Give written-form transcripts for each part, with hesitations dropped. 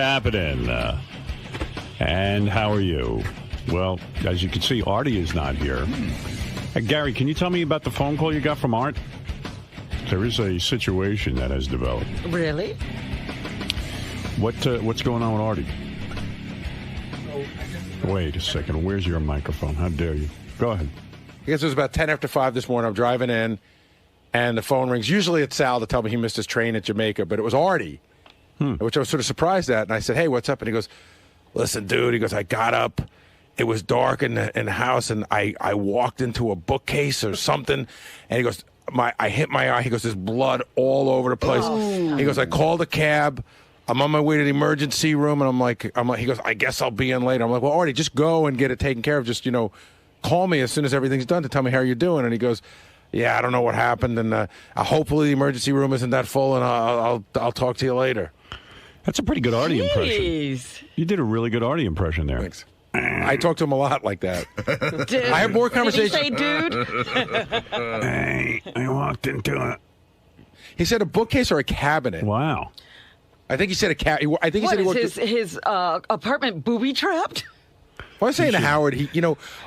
happening? And how are you? Well, as you can see, Artie is not here. Gary, can you tell me about the phone call you got from Art? There is a situation that has developed. Really? What's going on with Artie? Wait a second. Where's your microphone? How dare you? Go ahead. I guess it was about 10 after 5 this morning. I'm driving in, and the phone rings. Usually it's Sal to tell me he missed his train at Jamaica, but it was Artie, which I was sort of surprised at. And I said, hey, what's up? And he goes, listen, dude. He goes, I got up. It was dark in the house, and I walked into a bookcase or something. And he goes, I hit my eye. He goes, there's blood all over the place. Oh. He goes, I called a cab. I'm on my way to the emergency room, and I'm like, he goes, I guess I'll be in later. I'm like, well, Artie, just go and get it taken care of. Just, call me as soon as everything's done to tell me how you're doing. And he goes, yeah, I don't know what happened, and hopefully the emergency room isn't that full, and I'll talk to you later. That's a pretty good Artie impression. You did a really good Artie impression there. Thanks. I talk to him a lot like that. Dude. I have more conversations. Did he say, dude? Hey, I walked into it. He said a bookcase or a cabinet. Wow. I think he said a cat. I think he said he worked. His apartment booby trapped? Well, I was saying to Howard,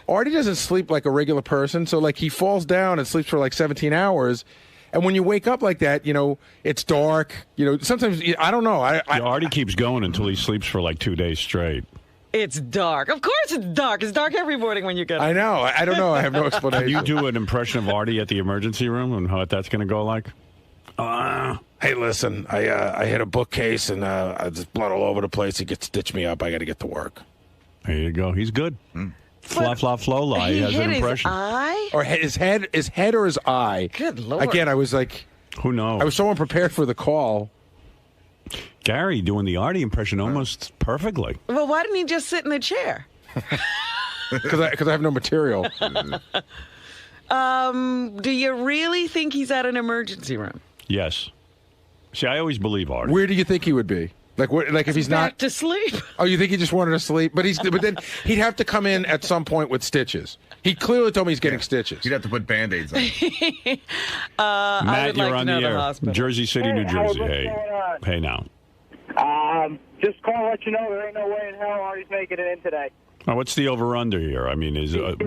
Artie doesn't sleep like a regular person, so he falls down and sleeps for like 17 hours. And when you wake up like that, it's dark. Sometimes, I don't know. Artie keeps going until he sleeps for like 2 days straight. It's dark. Of course it's dark. It's dark every morning when you get up. I know. I don't know. I have no explanation. Can you do an impression of Artie at the emergency room and what that's going to go like? Hey, listen, I hit a bookcase and there's blood all over the place. He gets stitched me up. I got to get to work. There you go. He's good. Fla fla flola. He has an impression. His eye? Or his head or his eye. Good Lord. Again, I was like, who knows? I was so unprepared for the call. Gary doing the Artie impression almost perfectly. Well, why didn't he just sit in the chair? Because I have no material. Do you really think he's at an emergency room? Yes. See, I always believe Artie. Where do you think he would be? Like if he's back not to sleep. Oh, you think he just wanted to sleep? But then he'd have to come in at some point with stitches. He clearly told me he's getting stitches. You'd have to put Band-Aids on. Matt, you're on the air. Jersey City, New Jersey. Hey now. Just call and let you know there ain't no way in hell Artie's making it in today. Oh, what's the over-under here? I mean,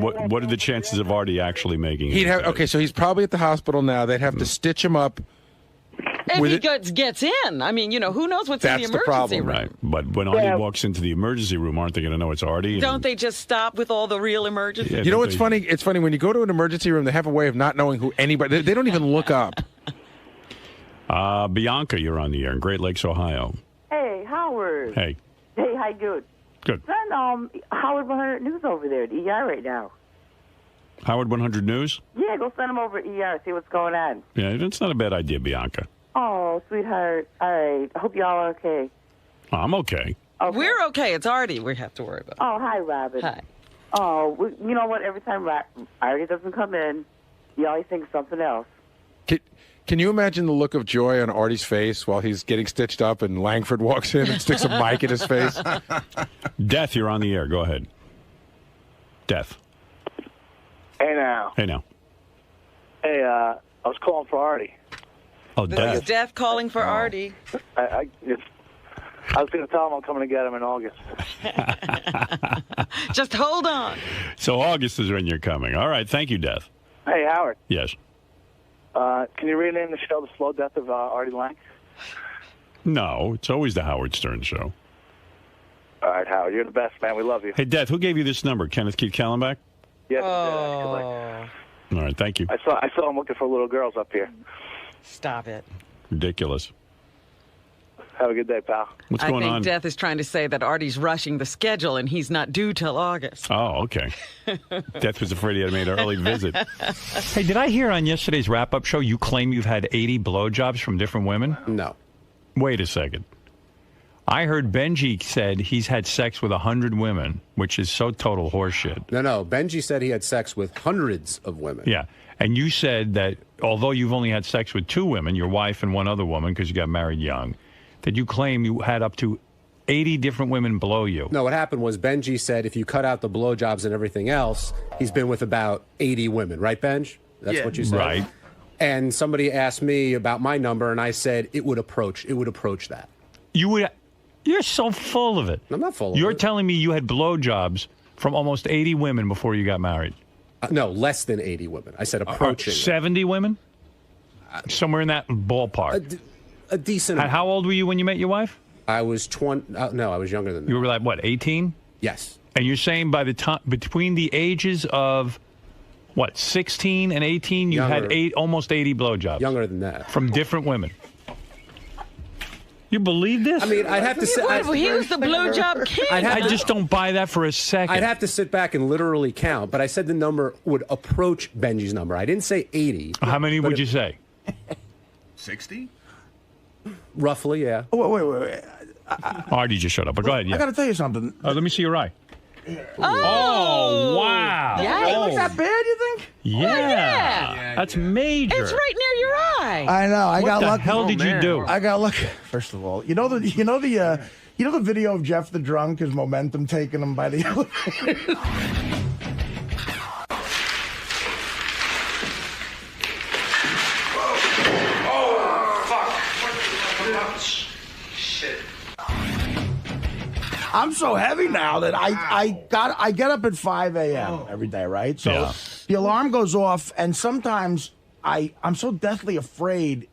what are the chances of Artie actually making it? Okay, so he's probably at the hospital now. They'd have to stitch him up. If he gets in, I mean, who knows what's in the emergency room? Right. But when Artie walks into the emergency room, aren't they going to know it's Artie? Don't they just stop with all the real emergencies? Yeah, you know what's funny? It's funny when you go to an emergency room, they have a way of not knowing who anybody. They don't even look up. Bianca, you're on the air in Great Lakes, Ohio. Hey, Howard. Hey. Hey, how you doing? Good. Send Howard 100 News over there at ER right now. Howard 100 News? Yeah, go send him over at ER, see what's going on. Yeah, that's not a bad idea, Bianca. Oh, sweetheart. All right. I hope y'all are okay. I'm okay. We're okay. It's Artie we have to worry about. Oh, hi, Robin. Hi. Oh, you know what? Every time Artie doesn't come in, you always think something else. Can you imagine the look of joy on Artie's face while he's getting stitched up and Langford walks in and sticks a mic in his face? Death, you're on the air. Go ahead. Death. Hey, now. Hey, now. Hey, I was calling for Artie. Oh, This Death. is Death calling for Artie. I was going to tell him I'm coming to get him in August. Just hold on. So August is when you're coming. All right. Thank you, Death. Hey, Howard. Yes. Can you rename the show The Slow Death of Artie Lang? No, it's always the Howard Stern Show. All right, Howard. You're the best, man. We love you. Hey, Death, who gave you this number? 𝐀𝐫𝐭𝐢𝐞? Yes, All right, thank you. I saw him looking for little girls up here. Stop it. Ridiculous. Have a good day, pal. What's going on? I think Death is trying to say that Artie's rushing the schedule and he's not due till August. Oh, okay. Death was afraid he had made an early visit. Hey, did I hear on yesterday's wrap-up show you claim you've had 80 blowjobs from different women? No. Wait a second. I heard Benji said he's had sex with 100 women, which is so total horseshit. No. Benji said he had sex with hundreds of women. Yeah. And you said that although you've only had sex with 2 women, your wife and one other woman, because you got married young, that you claim you had up to 80 different women blow you. No, what happened was Benji said if you cut out the blowjobs and everything else, he's been with about 80 women. Right, Benj? That's what you said? Right. And somebody asked me about my number, and I said it would approach that. You You're so full of it. I'm not full of it. You're telling me you had blowjobs from almost 80 women before you got married. No, less than 80 women. I said approaching. 70 women? Somewhere in that ballpark. A decent. And how old were you when you met your wife? I was 20. No, I was younger than that. You were like, what, 18? Yes. And you're saying by the time, between the ages of, what, 16 and 18, you had almost 80 blowjobs? Younger than that. From different women. You believe this? I mean, I'd have to sit. He was the blowjob king. I just don't buy that for a second. I'd have to sit back and literally count, but I said the number would approach Benji's number. I didn't say 80. How many would you say? 60? Roughly, yeah. Oh, wait. Artie just shut up, but go ahead. Yeah. I got to tell you something. Oh, let me see your eye. Oh, wow. Yeah. It looks that bad, you think? Yeah. That's major. It's right near your eye. I know. I got lucky. What the hell did you do? I got lucky. First of all, you know the video of Jeff the drunk, his momentum taking him by the elevator. I'm so heavy now that I get up at 5 a.m. every day, right? So the alarm goes off, and sometimes I'm so deathly afraid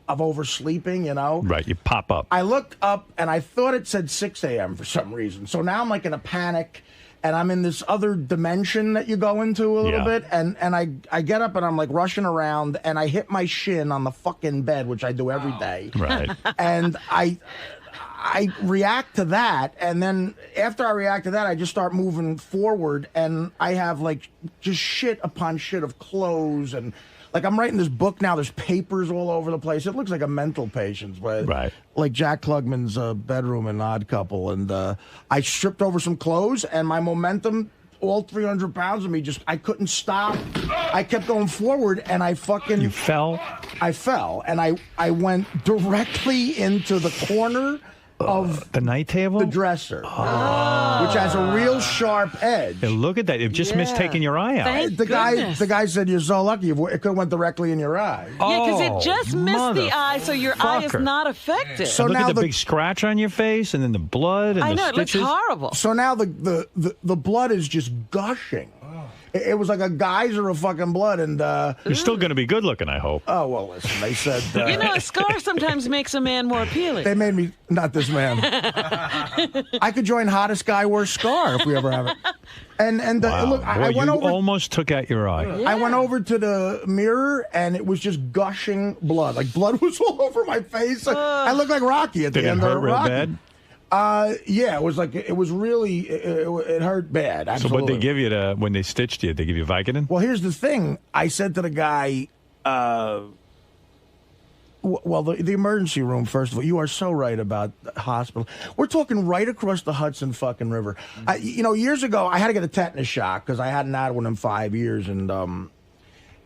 of oversleeping, you know? Right, you pop up. I looked up, and I thought it said 6 a.m. for some reason. So now I'm like in a panic, and I'm in this other dimension that you go into a little bit, and I get up, and I'm like rushing around, and I hit my shin on the fucking bed, which I do every day. Right. And I react to that, and then after I react to that, I just start moving forward, and I have like just shit upon shit of clothes, and like I'm writing this book now. There's papers all over the place. It looks like a mental patient's, but like Jack Klugman's bedroom in Odd Couple, and I stripped over some clothes, and my momentum. All 300 pounds of me, I couldn't stop. I kept going forward, and I fucking... You fell? I fell, and I went directly into the corner of... the night table? The dresser. Oh. Which has a real sharp edge. Hey, look at that. It just missed taking your eye out. The guy said, you're so lucky. It could have went directly in your eye. Yeah, because it just missed the eye, so your eye is not affected. So look at the big scratch on your face, and then the blood, and the stitches. It looks horrible. So now the blood is just gushing. It was like a geyser of fucking blood, and you're still going to be good looking, I hope. Oh well, listen. They said you know, a scar sometimes makes a man more appealing. They made me not this man. I could join Hottest Guy Wears Scar if we ever have it. And wow. Look, I went over. Almost took out your eye. Yeah. I went over to the mirror, and it was just gushing blood. Like blood was all over my face. I looked like Rocky at the end of Rocky. Did it hurt real bad? Yeah, it was like it was really it hurt bad. Absolutely. So what they give you when they stitched you? They give you Vicodin? Well, here's the thing. I said to the guy, well, the emergency room. First of all, you are so right about the hospital. We're talking right across the Hudson fucking River. You know, years ago, I had to get a tetanus shot because I hadn't had one in 5 years, and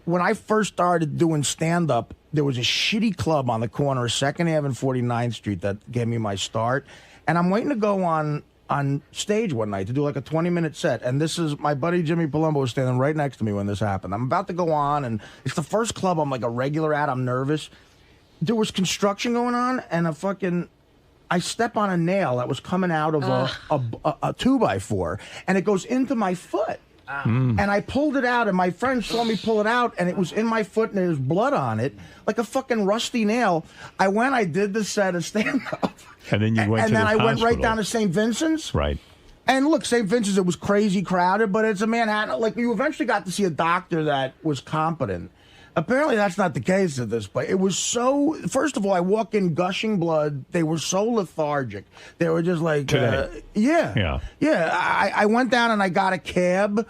when I first started doing stand-up, there was a shitty club on the corner of 2nd Ave and 49th Street that gave me my start. And I'm waiting to go on stage one night to do like a 20-minute set. And this is my buddy Jimmy Palumbo was standing right next to me when this happened. I'm about to go on, and it's the first club I'm like a regular at. I'm nervous. There was construction going on, and I step on a nail that was coming out of a 2x4, and it goes into my foot. And I pulled it out, and my friend saw me pull it out, and it was in my foot, and there's blood on it, like a fucking rusty nail. I did the set of stand-up. And then you went and to then the I went hospital. right down to St. Vincent's. Right. And look, St. Vincent's, it was crazy crowded, but it's a Manhattan. Like, you eventually got to see a doctor that was competent. Apparently, that's not the case at this place. It was so... First of all, I walk in gushing blood. They were so lethargic. They were just like... Yeah. I went down and I got a cab.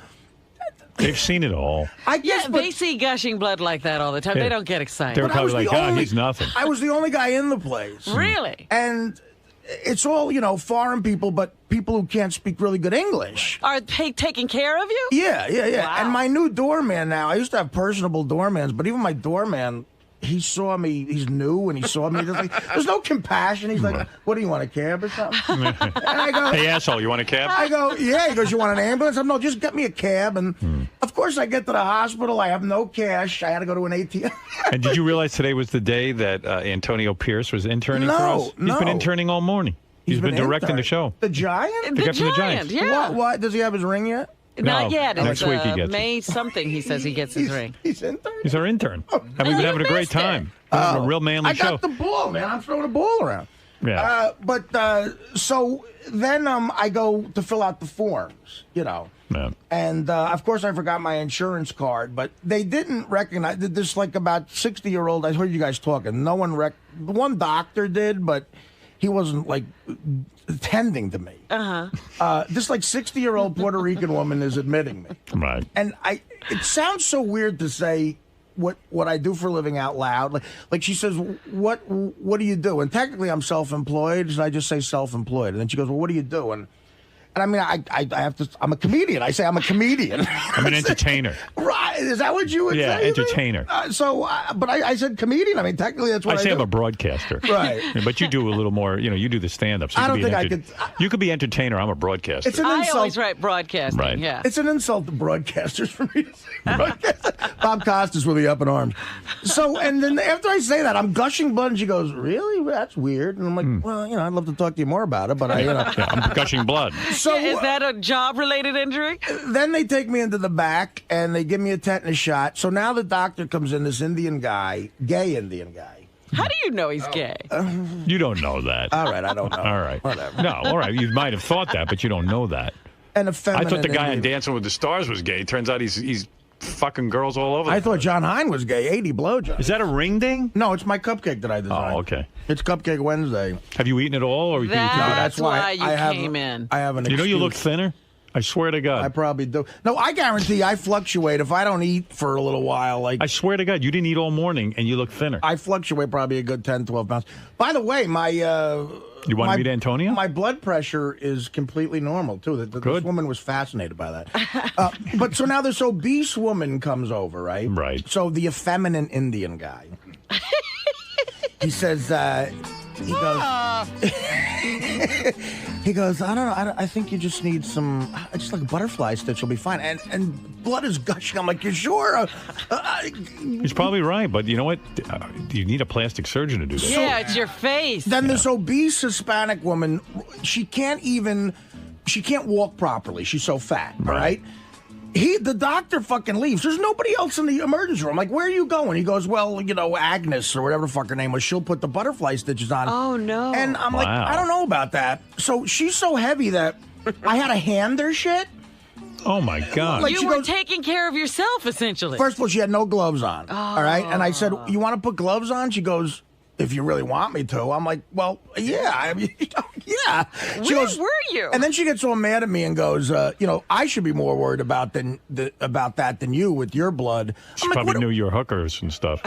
They've seen it all. I guess, they see gushing blood like that all the time. They don't get excited. They're probably like, he's nothing. I was the only guy in the place. Really? And it's all, foreign people, but people who can't speak really good English. Are they taking care of you? Yeah. Wow. And my new doorman now, I used to have personable doormans, but even my doorman, he saw me, he's new, and he saw me. There's no compassion. He's like, what do you want, a cab or something? And I go, hey, asshole, you want a cab? I go, yeah. He goes, you want an ambulance? I'm no, just get me a cab. And of course, I get to the hospital. I have no cash. I had to go to an ATM. And did you realize today was the day that Antonio Pierce was interning for us? He's been interning all morning. He's been directing the show. The Giant? The guy from The Giant. Yeah. What? Does he have his ring yet? Not yet. Next week he gets May something. He says he gets his ring. He's intern. He's our intern, and we've been having a great time. A real manly show. I got the ball, man. I'm throwing a ball around. Yeah. So then I go to fill out the forms, Yeah. And of course I forgot my insurance card, but they didn't recognize this. Like about 60-year-old. I heard you guys talking. No one one doctor did, but he wasn't like attending to me. This like 60-year-old Puerto Rican woman is admitting me. Right. And it sounds so weird to say what I do for a living out loud. Like she says, what do you do? And technically I'm self-employed, and I just say self-employed. And then she goes, well, what do you do? And I mean, I have to. I'm a comedian. I say I'm a comedian. I'm an entertainer. Right? Is that what you would say? Yeah, entertainer. But I said comedian. I mean, technically that's what I say. I'm a broadcaster. Right. But you do a little more. You do the stand-up. So I don't think I could. You could be entertainer. I'm a broadcaster. It's an insult. I always write broadcasting. Right. Yeah. It's an insult to broadcasters for me to say broadcaster. Bob Costas will be up in arms. So, and then after I say that, I'm gushing blood, and she goes, "Really? That's weird." And I'm like, "Well, I'd love to talk to you more about it, but Yeah, I'm gushing blood." So is that a job-related injury? Then they take me into the back and they give me a tetanus shot. So now the doctor comes in, this Indian guy, gay Indian guy. How do you know he's gay? You don't know that. All right, I don't know. All right. Whatever. No, all right. You might have thought that, but you don't know that. And a feminine I thought the guy on Indian. Dancing with the Stars was gay. Turns out he's fucking girls all over. I thought John Hein was gay. 80 blowjobs. Is that a ring ding? No, it's my cupcake that I designed. Oh, okay. It's Cupcake Wednesday. Have you eaten it all, or That's why you I came in. I have an you know you excuse. look thinner? I swear to God. I probably do. No, I guarantee I fluctuate. If I don't eat for a little while, like I swear to God, you didn't eat all morning and you look thinner. I fluctuate probably a good 10, 12 pounds. By the way, my you want to meet Antonio? My blood pressure is completely normal too. This woman was fascinated by that. But so now this obese woman comes over, right? Right. So the effeminate Indian guy. He says, he goes, I don't know. I think you just need just like a butterfly stitch will be fine. And blood is gushing. I'm like, you sure? He's probably right, but you know what? You need a plastic surgeon to do that. Yeah, it's your face. Then this obese Hispanic woman, she can't walk properly. She's so fat, all right? The doctor fucking leaves. There's nobody else in the emergency room. I'm like, where are you going? He goes, well, Agnes or whatever the fuck her name was, she'll put the butterfly stitches on. Oh, no. And I'm like, I don't know about that. So she's so heavy that I had to hand her shit. Oh, my God. Like you were taking care of yourself, essentially. First of all, she had no gloves on. All right? And I said, you want to put gloves on? She goes, if you really want me to. I'm like, well, yeah. I mean, yeah. She Where were you? And then she gets all mad at me and goes, I should be more worried about that than you with your blood. She probably knew your hookers and stuff.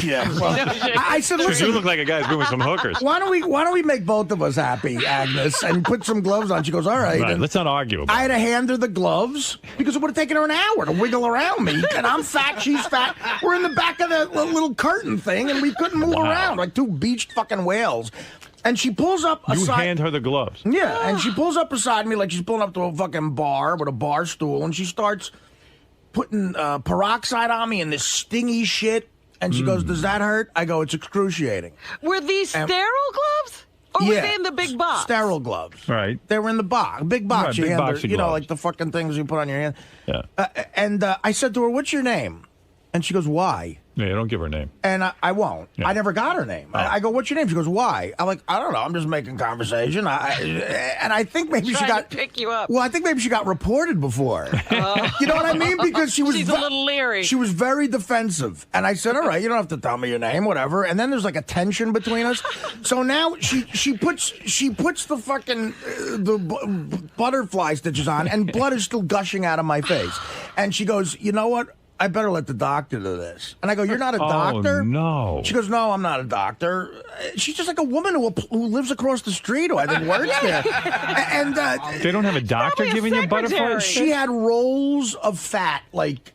Yeah. Well, I said, listen, you look like a guy who's been with some hookers. Why don't we make both of us happy, Agnes, and put some gloves on? She goes, all right. Right, let's not argue about I had to hand her the gloves because it would have taken her an hour to wiggle around me. And I'm fat, she's fat. We're in the back of the little curtain thing, and we couldn't move around like two beached fucking whales. And she pulls up You hand her the gloves. Yeah, and she pulls up beside me like she's pulling up to a fucking bar with a bar stool, and she starts putting peroxide on me and this stingy shit. And she goes, does that hurt? I go, it's excruciating. Were these sterile gloves? Or were they in the big box? Sterile gloves. Right. They were in the box. Big box. Right, you big hand box her, of gloves. like the fucking things you put on your hand. Yeah. And I said to her, what's your name? And she goes, why? Yeah, don't give her a name. And I won't. Yeah. I never got her name. I go, what's your name? She goes, why? I'm like, I don't know. I'm just making conversation. And I think maybe she got to pick you up. Well, I think maybe she got reported before. You know what I mean? Because she was She's a little leery. She was very defensive. And I said, all right, you don't have to tell me your name, whatever. And then there's like a tension between us. So now she puts the fucking the butterfly stitches on, and blood is still gushing out of my face. And she goes, you know what? I better let the doctor do this. And I go, you're not a doctor? Oh, no. She goes, no, I'm not a doctor. She's just like a woman who lives across the street who I think works there. And they don't have a doctor giving you butterflies? She had rolls of fat, like...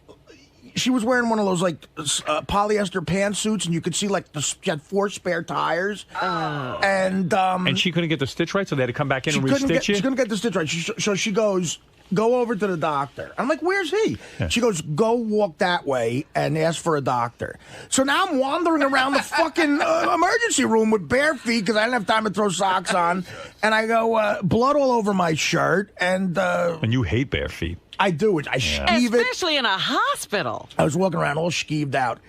She was wearing one of those like polyester pantsuits, and you could see like she had 4 spare tires. And she couldn't get the stitch right, so they had to come back in and re-stitch it? She couldn't get the stitch right. So she goes, go over to the doctor. I'm like, where's he? She goes, go walk that way and ask for a doctor. So now I'm wandering around the fucking emergency room with bare feet because I didn't have time to throw socks on. And I go, blood all over my shirt. And you hate bare feet. I do. I skeeve it. Especially in a hospital. I was walking around all skeeved out.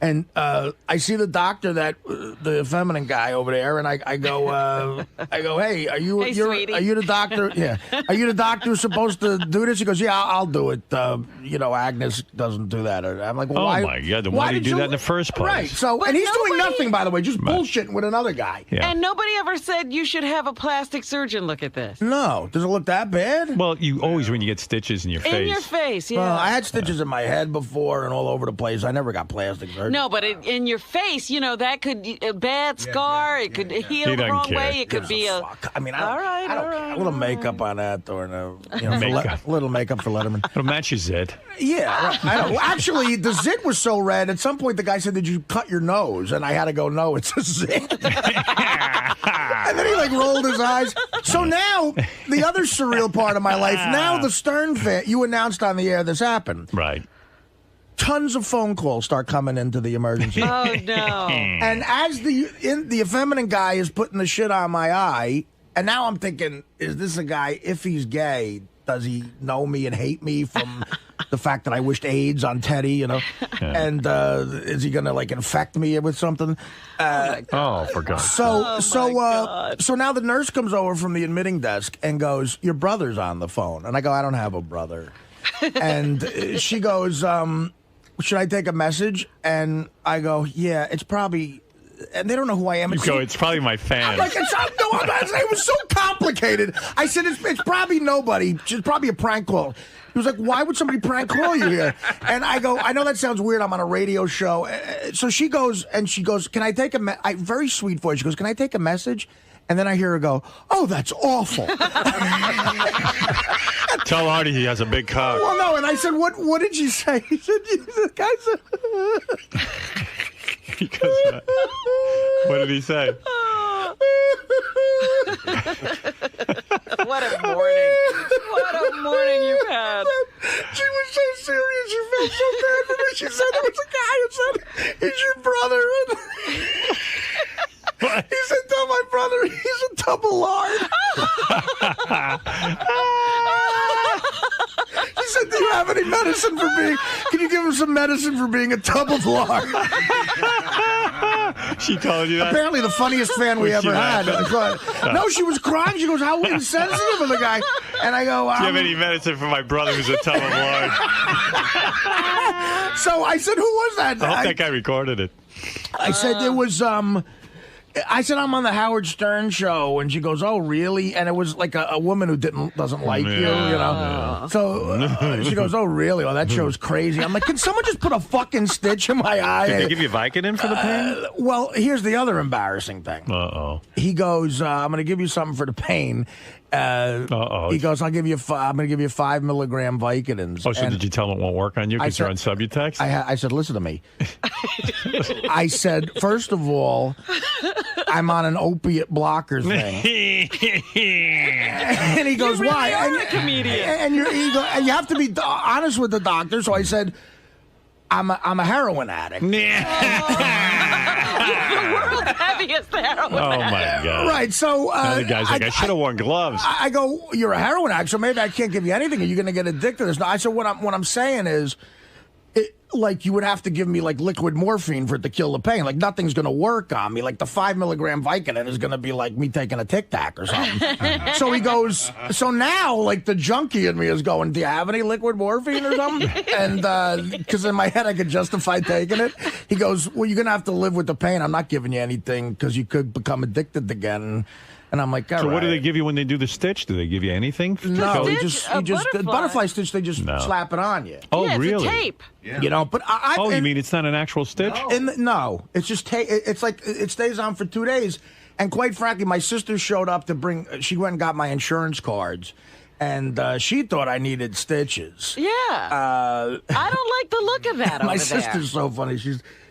And I see the doctor, the feminine guy over there, and I go, hey, are you the doctor? Yeah, are you the doctor who's supposed to do this? He goes, yeah, I'll do it. Agnes doesn't do that. I'm like, well, why? Oh my God! Then why did you do that in the first place? Right. So, and he's doing nothing, by the way, just bullshitting with another guy. Yeah. And nobody ever said you should have a plastic surgeon look at this. No, does it look that bad? Well, you always when you get stitches in your face. In your face, yeah. Well, I had stitches in my head before and all over the place. I never got plastic surgery. No, but in your face, that could a bad scar. It could heal the wrong way. It could be a. I mean, all right. A little makeup on that, or a little makeup for Letterman. It'll match your zit. Yeah, right. I know. Well, actually, the zit was so red. At some point, the guy said, "Did you cut your nose?" And I had to go, "No, it's a zit." And then he rolled his eyes. So now, the other surreal part of my life. Now the Stern fan. You announced on the air this happened. Right. Tons of phone calls start coming into the emergency. Oh, no. And as the effeminate guy is putting the shit on my eye, and now I'm thinking, is this a guy, if he's gay, does he know me and hate me from the fact that I wished AIDS on Teddy, Yeah. And is he going to, infect me with something? For God's sake. So now the nurse comes over from the admitting desk and goes, your brother's on the phone. And I go, I don't have a brother. And she goes, should I take a message? And I go, yeah, it's probably, and they don't know who I am. You go, it's probably my fan. I'm like, it was so complicated. I said, it's probably nobody. It's probably a prank call. He was like, why would somebody prank call you here? And I go, I know that sounds weird. I'm on a radio show. So she goes, can I take a very sweet voice. She goes, can I take a message? And then I hear her go, oh, that's awful. Tell Artie he has a big cock. Well, no, and I said, what did you say? He said, the guy said... What did he say? What a morning. What a morning you've had. She was so serious. She felt so bad for me. She said it was a guy who said, he's your brother. What? He said, tell my brother he's a double lard. He said, do you have any medicine for being... Can you give him some medicine for being a tub of lard? She told you that? Apparently the funniest fan we ever had. No, she was crying. She goes, how insensitive of the guy. And I go... Do you have any medicine for my brother who's a tub of lard? So I said, who was that? I hope that guy recorded it. I said, it was... I said, I'm on the Howard Stern show, and she goes, oh, really? And it was like a woman who doesn't like you, So she goes, oh, really? Oh, that show's crazy. I'm like, can someone just put a fucking stitch in my eye? Did they give you Vicodin for the pain? Well, here's the other embarrassing thing. Uh-oh. He goes, I'm going to give you something for the pain. He goes, I'm going to give you 5 milligram Vicodins. Oh, so did you tell him it won't work on you because you're on Subutex? I said, listen to me. I said, first of all, I'm on an opiate blocker thing. And he goes, why? You're a comedian. And you have to be honest with the doctor. So I said, I'm a heroin addict. The world's heaviest heroin addict. Oh, my God. Right, so... the guy's like, I should have worn gloves. I go, you're a heroin addict, so maybe I can't give you anything. Are you going to get addicted to this? No, I said, what I'm saying is... you would have to give me liquid morphine for it to kill the pain. Nothing's going to work on me. The 5 milligram Vicodin is going to be like me taking a Tic Tac or something. So he goes, so now the junkie in me is going, do you have any liquid morphine or something? And because in my head I could justify taking it. He goes, well, you're going to have to live with the pain. I'm not giving you anything because you could become addicted again. And I'm like, all right. So what do they give you when they do the stitch? Do they give you anything? No, you just butterfly stitch. They just slap it on you. Oh, yeah, really? It's a tape. Yeah. But you mean it's not an actual stitch? No, it's just it's it stays on for 2 days. And quite frankly, my sister showed up to bring. She went and got my insurance cards. And she thought I needed stitches. Yeah. I don't like the look of that. My sister's so funny.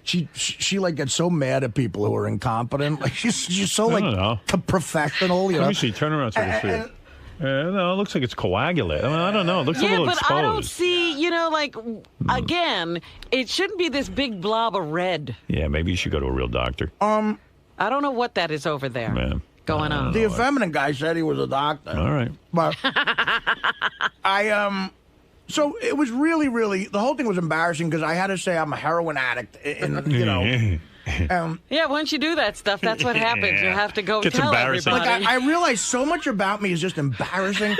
She gets so mad at people who are incompetent. She's so professional. Let me see. Turn around so I can see it. No, it looks like it's coagulate. I mean, I don't know. It looks a little exposed. I don't see, again, it shouldn't be this big blob of red. Yeah, maybe you should go to a real doctor. I don't know what that is over there. Man. Going on. The effeminate guy said he was a doctor. All right. But so it was really, really, the whole thing was embarrassing because I had to say I'm a heroin addict, yeah, once you do that stuff, that's what happens. You have to go tell everybody. Like, I realize so much about me is just embarrassing.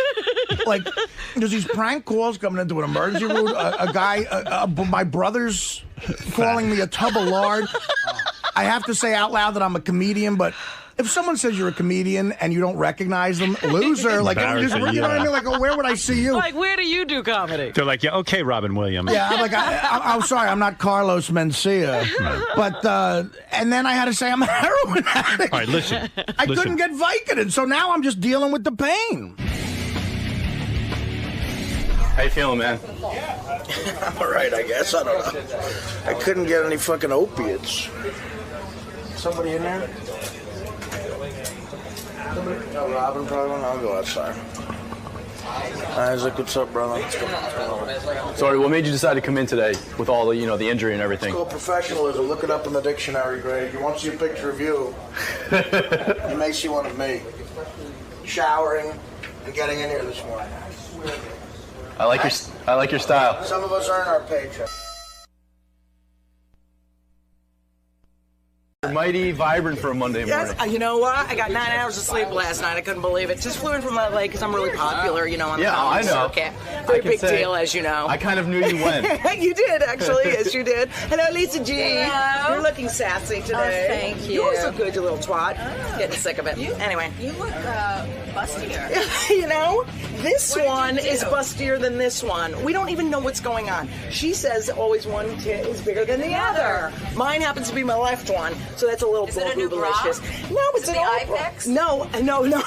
Like, there's these prank calls coming into an emergency room. A guy, my brother's calling me a tub of lard. I have to say out loud that I'm a comedian, but if someone says you're a comedian and you don't recognize them, loser. Like, you know what I mean? Like, where would I see you? Like, where do you do comedy? They're like, yeah, okay, Robin Williams. Yeah, I'm like, I'm sorry, I'm not 𝐀𝐫𝐭𝐢𝐞. But, and then I had to say I'm a heroin addict. All right, listen. I couldn't get Vicodin, so now I'm just dealing with the pain. How you feeling, man? I'm all right, I guess. I don't know. I couldn't get any fucking opiates. Somebody in there? No, Robin probably won't. I'll go outside. Isaac, what's up, brother? Sorry, what made you decide to come in today with all the, the injury and everything? It's called professionalism. Look it up in the dictionary, Greg. You won't see a picture of you. You may see one of me. Showering and getting in here this morning. I like your style. Some of us earn our paycheck. You're mighty vibrant for a Monday morning. Yes, you know what? I got 9 hours of sleep last night. I couldn't believe it. Just flew in from LA because I'm really popular, on the comedy circuit. Very big deal, as you know. I kind of knew you went. You did, actually. Yes, you did. Hello, Lisa G. Hello. You're looking sassy today. Oh, thank you. You always look good, you little twat. Getting sick of it. Anyway. You look bustier. This one is bustier than this one. We don't even know what's going on. She says always one tit is bigger than the other. Mine happens to be my left one. So that's a little boogalicious. No, it's the iPex? No,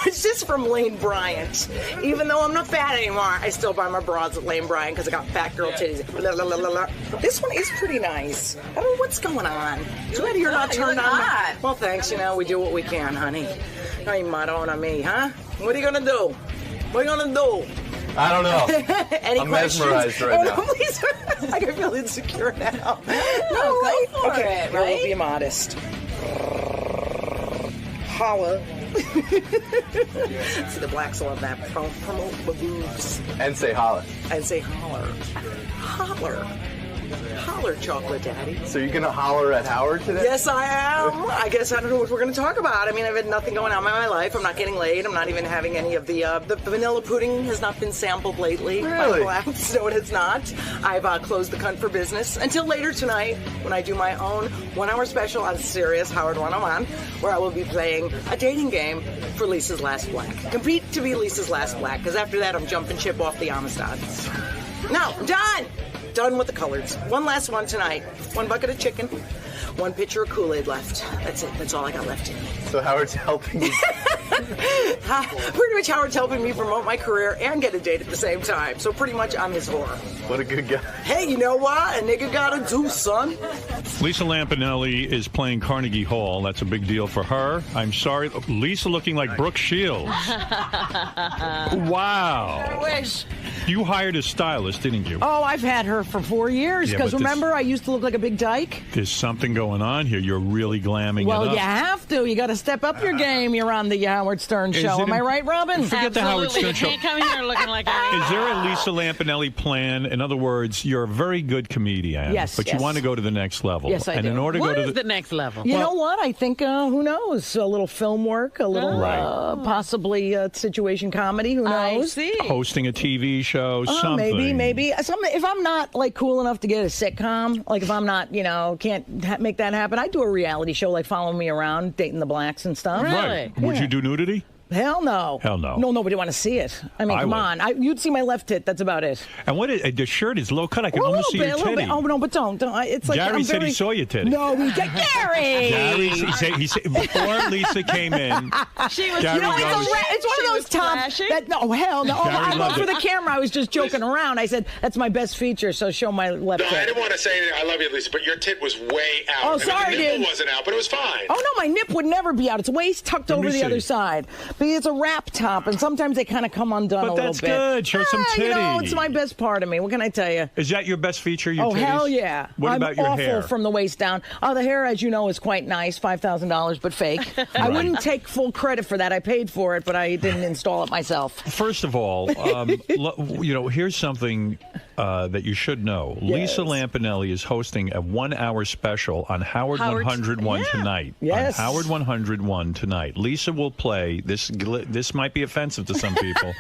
it's just from Lane Bryant. Even though I'm not fat anymore, I still buy my bras at Lane Bryant because I got fat girl titties. This one is pretty nice. I don't know what's going on. Too bad you're not turned on. Well, thanks. We do what we can, honey. No, you on me, huh? What are you gonna do? What are you gonna do? I don't know. Any I'm questions? mesmerized right now. No, please. I can feel insecure now. No, go for it, right? We'll be modest. Holla. See, the blacks love that. Promote the boobs. And say holla. And say holler. Holler. Holler, chocolate daddy. So you're going to holler at Howard today? Yes, I am. I guess I don't know what we're going to talk about. I mean, I've had nothing going on in my life. I'm not getting laid. I'm not even having any of the vanilla pudding has not been sampled lately. Really? No, it has not. I've closed the cunt for business until later tonight when I do my own 1 hour special on Sirius Howard 101, where I will be playing a dating game for Lisa's Last Black. Compete to be Lisa's Last Black, because after that I'm jumping ship off the Amistad's. No, I'm done. Done with the colors. One last one tonight. 1 bucket of chicken, 1 pitcher of Kool-Aid left. That's it. That's all I got left in me. So Howard's helping you. Pretty much Howard's helping me promote my career and get a date at the same time. So pretty much I'm his whore. What a good guy. Hey, you know what? A nigga gotta do, son. Lisa Lampanelli is playing Carnegie Hall. That's a big deal for her. I'm sorry. Lisa looking like Brooke Shields. Wow. I wish. You hired a stylist, didn't you? Oh, I've had her for 4 years. Yeah, Because but remember, I used to look like a big dyke. There's something going on here. You're really glamming Well, it up. you have to. You got to step up your game. You're on the Howard Stern show. Am I right, Robin? Forget the Howard Stern show. You can't come here looking like that. Is there a Lisa Lampanelli plan? In other words, you're a very good comedian, Yes, but yes. you want to go to the next level. Yes, I and do. in order to What go to is the next level? You know what? I think, who knows? A little film work, a little possibly situation comedy. Who knows? I see. hosting a TV show, something. Maybe. If I'm not like cool enough to get a sitcom, like if I'm not, can't make that happen, I'd do a reality show like Follow Me Around, Dating the Blacks and stuff. Really? Right. Would you do nudity? Hell no. Hell no. No, nobody want to see it. I mean, I come would. on. You'd see my left tit. That's about it. And the shirt is low cut. I can almost see your titty. Oh, no, but don't. It's like Gary said he saw your titty. No, he did. Gary! He said before Lisa came in, She was. Gary goes, It's one of those tops. No, hell no. For the camera, I was just joking around. I said, that's my best feature, so show my left tit. I didn't want to say I love you, Lisa, but your tit was way out. Oh, sorry, the nipple dude. wasn't out, but it was fine. Oh, no, my nip would never be out. It's waist tucked over the other side. See, it's a wrap top, and sometimes they kind of come undone a little bit. But that's good. Show some titty. You know, it's my best part of me. What can I tell you? Is that your best feature, your titties? Hell yeah. What about your hair? I'm awful from the waist down. Oh, the hair, as you know, is quite nice, $5,000, but fake. I wouldn't take full credit for that. I paid for it, but I didn't install it myself. First of all, here's something that you should know. Yes. Lisa Lampanelli is hosting a 1-hour special on Howard 101 tonight. Yes. On Howard 101 tonight. Lisa will play, this might be offensive to some people.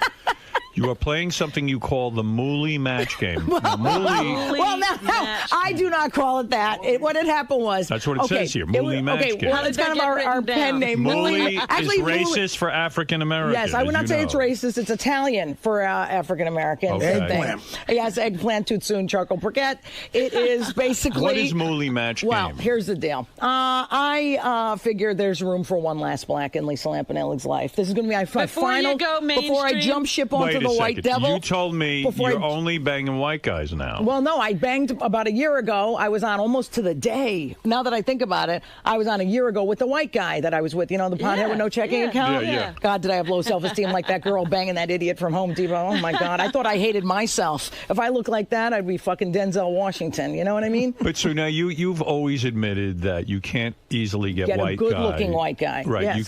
You are playing something you call the 𝗦𝗵cie match game. Well, I do not call it that. What had happened was... That's what it says here, 𝗦𝗵cie match game. Well, it's kind of our pen name. 𝗦𝗵cie is racist for African Americans. Yes, I would not say it's racist. It's Italian for African Americans. Okay. Eggplant. Yes, eggplant, 𝗀𝐶, charcoal briquette. It is basically... What is 𝗦𝗵cie match game? Well, here's the deal. I figure there's room for one last black in Lisa Lampanelli's life. This is going to be my final... Before I jump ship onto the White Devil. You told me you're only banging white guys now. Well, no, I banged about a year ago. I was on almost to the day. Now that I think about it, I was on a year ago with the white guy that I was with. You know, the pothead with no checking account? Yeah. God, did I have low self-esteem like that girl banging that idiot from Home Depot? Oh, my God. I thought I hated myself. If I looked like that, I'd be fucking Denzel Washington. You know what I mean? But so now you've always admitted that you can't easily get white guy. a good-looking white guy. Right. Yes.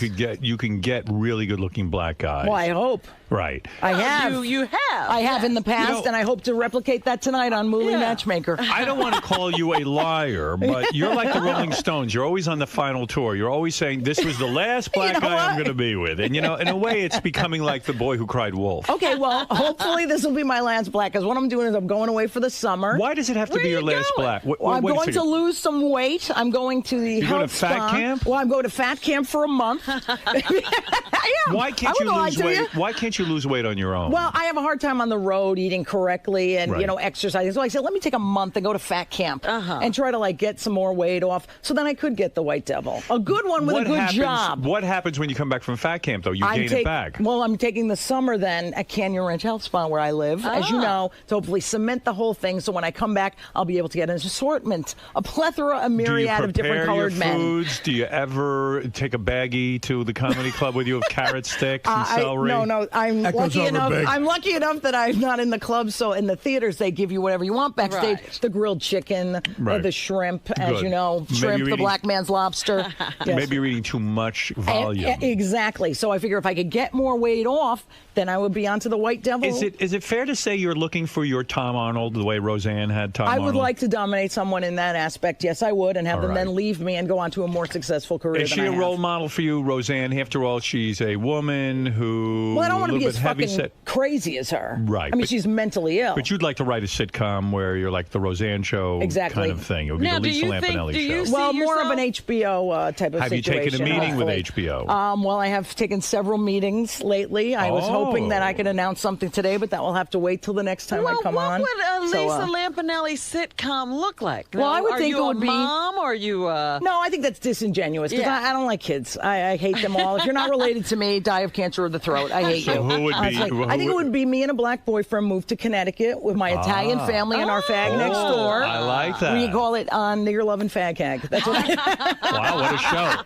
You can get really good-looking black guys. Well, I hope. Right. I have. You have. I have in the past, and I hope to replicate that tonight on 𝗦𝗵cie Matchmaker. I don't want to call you a liar, but you're like the Rolling Stones. You're always on the final tour. You're always saying, this was the last black guy I'm going to be with. And, in a way, it's becoming like The Boy Who Cried Wolf. Okay, well, hopefully this will be my last black, because what I'm doing is I'm going away for the summer. Why does it have to be your last black? I'm going to lose some weight. I'm going to the health spa. You go to fat camp? Well, I'm going to fat camp for a month. I am. Why can't you lose weight? Why can't you lose weight on your own? Well, I have a hard time on the road eating correctly and, exercising. So I said, let me take a month and go to fat camp and try to, get some more weight off. So then I could get the White Devil. A good one with a good job. What happens when you come back from fat camp, though? You gain it back. Well, I'm taking the summer then at Canyon Ranch Health Spa where I live, as you know, to hopefully cement the whole thing. So when I come back, I'll be able to get an assortment, a myriad of different colored men. Foods? Do you ever take a baggie to the comedy club with you of carrot sticks and celery? No. I'm lucky enough that I'm not in the club. So in the theaters, they give you whatever you want backstage. Right. The grilled chicken, the shrimp, as you know, shrimp, the black man's lobster. Yes. Maybe you're eating too much volume. Exactly. So I figure if I could get more weight off, then I would be onto the White Devil. Is it fair to say you're looking for your Tom Arnold the way Roseanne had Tom Arnold? I would like to dominate someone in that aspect. Yes, I would, and have them then leave me and go on to a more successful career. Is she a role model for you, Roseanne? After all, she's a woman who... Well, I don't want to be as fucking crazy as her. Right. I mean, she's mentally ill. But you'd like to write a sitcom where you're like the Roseanne show kind of thing. It would be the Lisa Lampanelli show. Well, more of an HBO type of situation. Have you taken a meeting with HBO? Well, I have taken several meetings lately. I was hoping that I could announce something today, but that will have to wait till the next time I come on. What would a Lisa Lampanelli sitcom look like? Well, I would think it would be... mom or are you... No, I think that's disingenuous because I don't like kids. I hate them all. If you're not related to me, die of cancer of the throat. I hate you. So who would be... I think it would be me and a black boyfriend moved to Connecticut with my Italian family and our fag next door. I like that. We call it Nigger Loving Fag Hag. That's what Wow, what a show.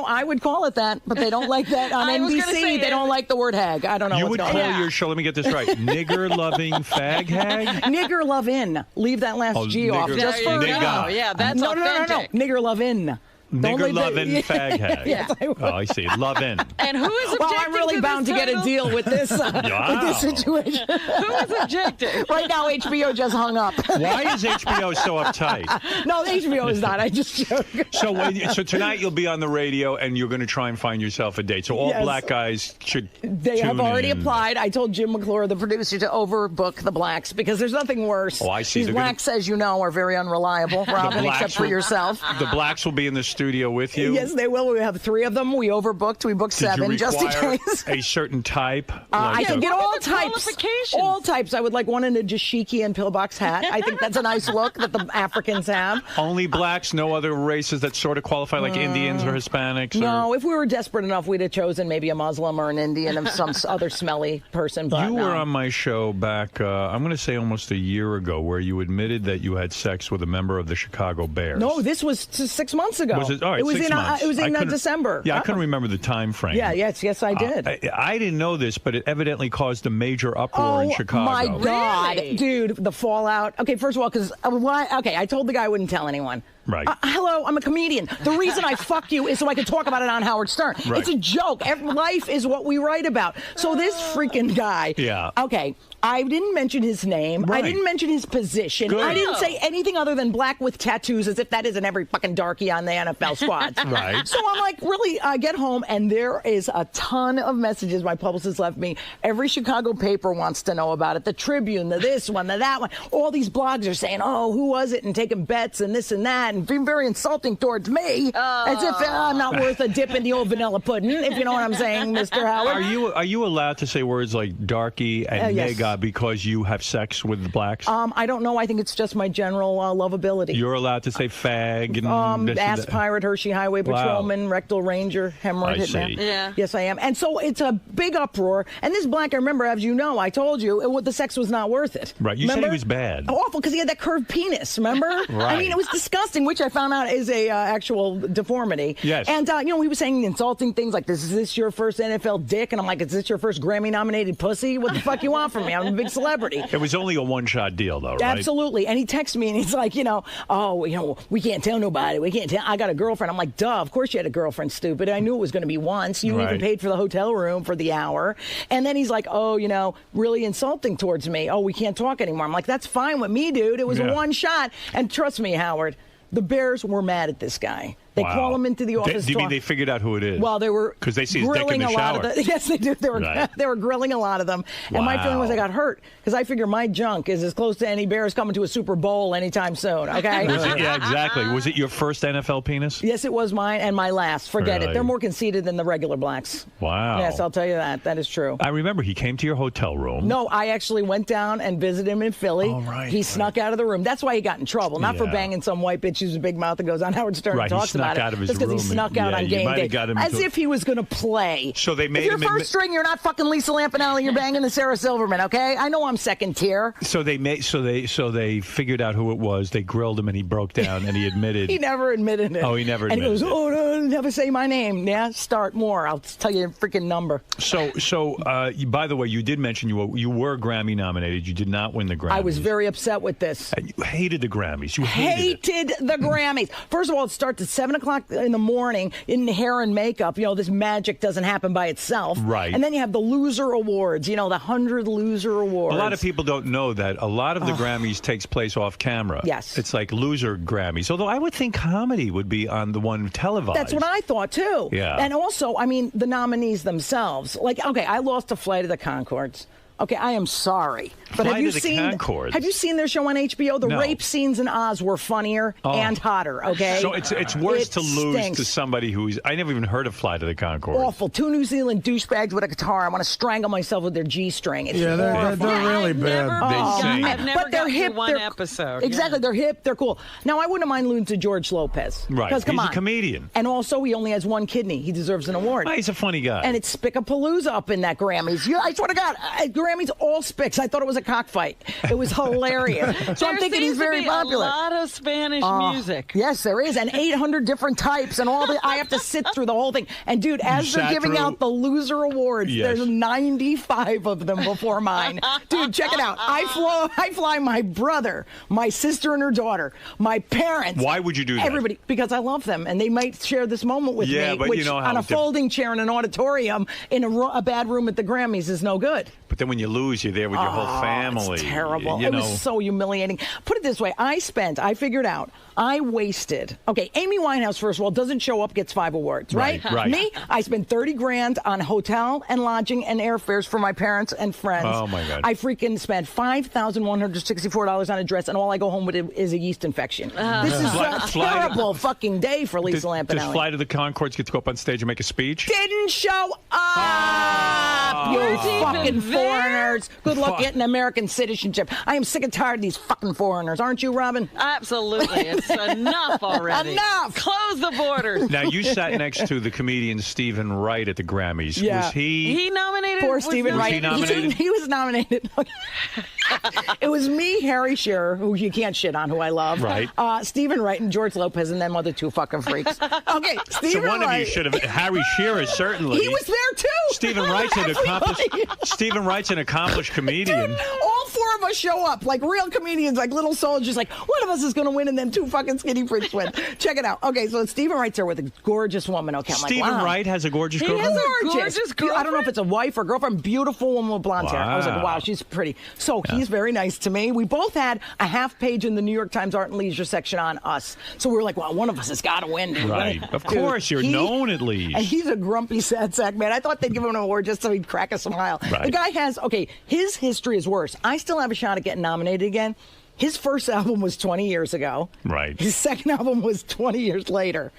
I would call it that, but they don't like that on NBC. They don't like the word hag. I don't know what's going on. You would call your show, let me get this right, Nigger Loving Fag Hag? Nigger Lovin'. Leave that last G off. Just for nigger. Yeah, that's authentic. No. Nigger Lovin'. Nigger lovin' fag hag. Yes, I see. Lovin'. And who is objecting? Well, I'm really bound to get a deal with this situation. Who is objecting? Right now, HBO just hung up. Why is HBO so uptight? No, HBO is not. I just joke. So tonight you'll be on the radio and you're going to try and find yourself a date. So all black guys should. They have already applied. I told Jim McClure, the producer, to overbook the blacks because there's nothing worse. Oh, I see. These blacks, as you know, are very unreliable, Robin, except for yourself. The blacks will be in the studio with you? Yes, they will. We have 3 of them. We overbooked. We booked 7 just in case. A certain type? I can get all types. All types. I would like one in a 𝗀𝐿𝐿𝐿 and pillbox hat. I think that's a nice look that the Africans have. Only blacks? No other races that sort of qualify, like Indians or Hispanics? No, if we were desperate enough, we'd have chosen maybe a Muslim or an Indian or some other smelly person. But you were on my show back, I'm going to say almost a year ago, where you admitted that you had sex with a member of the Chicago Bears. No, this was 6 months ago. Was it all right? It was 6 months. It was in December. Yeah, I couldn't remember the time frame. Yeah, yes, I did. I didn't know this, but it evidently caused a major uproar in Chicago. Oh my God, dude! The fallout. Okay, first of all, because I told the guy I wouldn't tell anyone. Right. Hello, I'm a comedian. The reason I fuck you is so I can talk about it on Howard Stern. Right. It's a joke. Life is what we write about. So this freaking guy. Yeah. Okay. I didn't mention his name. Right. I didn't mention his position. Good. I didn't say anything other than black with tattoos, as if that isn't every fucking darky on the NFL squad. Right. So I'm like, really, I get home, and there is a ton of messages my publicist left me. Every Chicago paper wants to know about it. The Tribune, the this one, the that one. All these blogs are saying, oh, who was it? And taking bets and this and that, and being very insulting towards me, as if I'm not worth a dip in the old vanilla pudding, if you know what I'm saying, Mr. Howard. Are you allowed to say words like darky and yes. nigga because you have sex with the blacks? I don't know. I think it's just my general lovability. You're allowed to say fag and ass pirate, Hershey Highway Patrolman, rectal ranger, hemorrhoid hitman. Yeah. Yes, I am. And so it's a big uproar. And this black, I remember, as you know, I told you, the sex was not worth it. Right. You said he was bad. Awful, because he had that curved penis, remember? Right. I mean, it was disgusting, which I found out is a actual deformity. Yes. And, he was saying insulting things like, is this your first NFL dick? And I'm like, is this your first Grammy-nominated pussy? What the fuck you want from me? I'm a big celebrity. It was only a one-shot deal, though, right? Absolutely. And he texts me, and he's like, we can't tell nobody. We can't tell. I got a girlfriend. I'm like, duh, of course you had a girlfriend, stupid. I knew it was going to be once. You even paid for the hotel room for the hour. And then he's like, really insulting towards me. Oh, we can't talk anymore. I'm like, that's fine with me, dude. It was a one shot. And trust me, Howard, the Bears were mad at this guy. They call him into the office. Do you mean they figured out who it is? Well, they were because they see his dick in the shower. Yes, they did. They were grilling a lot of them. And my feeling was I got hurt because I figure my junk is as close to any Bears coming to a Super Bowl anytime soon. Okay. Yeah, exactly. Was it your first NFL penis? Yes, it was mine and my last. Forget Really? it. They're more conceited than the regular blacks. Wow. Yes, I'll tell you that. That is true. I remember he came to your hotel room. No, I actually went down and visited him in Philly. Oh, right. He snuck out of the room. That's why he got in trouble. Not for banging some white bitch who's a big mouth that goes on Howard Stern and talks about it. Out of his Just because he snuck out on game day. As if he was going to play. So they made him. If you're first string, you're not fucking Lisa Lampanelli. You're banging the Sarah Silverman, okay? I know I'm second tier. So they figured out who it was. They grilled him and he broke down and he admitted. He never admitted it. Oh, he never admitted it. And he goes, no, never say my name. Yeah, start more. I'll tell you a freaking number. So by the way, you did mention you were Grammy nominated. You did not win the Grammys. I was very upset with this. And you hated the Grammys. You hated the Grammys. First of all, it starts at 7 o'clock in the morning in hair and makeup. This magic doesn't happen by itself. Right. And then you have the loser awards, the 100 loser awards. A lot of people don't know that a lot of the Grammys takes place off camera. Yes. It's like loser Grammys. Although I would think comedy would be on the one televised. That's what I thought, too. Yeah. And also, the nominees themselves. Like, okay, I lost to Flight of the Conchords. Okay, I am sorry. But have you seen their show on HBO? The rape scenes in Oz were funnier and hotter, okay? So it's worse to lose to somebody who's... I never even heard of Flight of the Conchords. Awful. 2 New Zealand douchebags with a guitar. I want to strangle myself with their G-string. It's they're really bad. I've never got through one episode. Exactly. They're hip. They're cool. Now, I wouldn't mind losing to George Lopez. Right. Because, come on. He's a comedian. And also, he only has 1 kidney. He deserves an award. He's a funny guy. And it's Spickapalooza up in that Grammys. I swear to God, Grammys all spicks. I thought it was a cockfight. It was hilarious. So I'm thinking he's very popular. A lot of Spanish music. Yes, there is, and 800 different types, and all the. I have to sit through the whole thing. And dude, as they're giving out the loser awards, there's 95 of them before mine. Dude, check it out. I fly my brother, my sister and her daughter, my parents. Why would you do that? Everybody, because I love them, and they might share this moment with me. But which on a folding chair in an auditorium in a bad room at the Grammys is no good. But then when you lose, you're there with your whole family. It's terrible. It was so humiliating. Put it this way. I figured out, I wasted. Okay, Amy Winehouse, first of all, doesn't show up, gets 5 awards, right? Right. Me, I spent $30,000 on hotel and lodging and airfares for my parents and friends. Oh, my God. I freaking spent $5,164 on a dress, and all I go home with is a yeast infection. This is a terrible fucking day for Lisa Lampanelli. Does Flight of the Conchords get to go up on stage and make a speech? Didn't show up, you fucking foreigner. foreigners. Good luck getting American citizenship. I am sick and tired of these fucking foreigners. Aren't you, Robin? Absolutely. It's enough already. Enough. Close the borders. Now, you sat next to the comedian Stephen Wright at the Grammys. Yeah. Was he nominated? Poor Stephen Wright. Was he nominated? He was nominated. It was me, Harry Shearer, who you can't shit on, who I love. Right. Stephen Wright and George Lopez, and then other two fucking freaks. Okay, Stephen So one Wright. of you should have. Harry Shearer, certainly. He was there too. Stephen Wright's an accomplished comedian. Dude, all four of us show up like real comedians, like little soldiers. Like one of us is going to win, and then two fucking skinny freaks win. Check it out. Okay, so Stephen Wright's there with a gorgeous woman. Okay, I'm like, Stephen wow. Wright has a gorgeous He girlfriend? has a gorgeous girlfriend? I don't know if it's a wife or girlfriend. Beautiful woman with blonde hair. I was like, Wow. wow, she's pretty. So he's very nice to me. We both had a half page in the New York Times Art and Leisure section on us. So we were like, well, one of us has got to win. Dude. Right. Of course, you're known at least. And he's a grumpy, sad sack man. I thought they'd give him an award just so he'd crack a smile. Right. The guy has, his history is worse. I still have a shot at getting nominated again. His first album was 20 years ago. Right. His second album was 20 years later.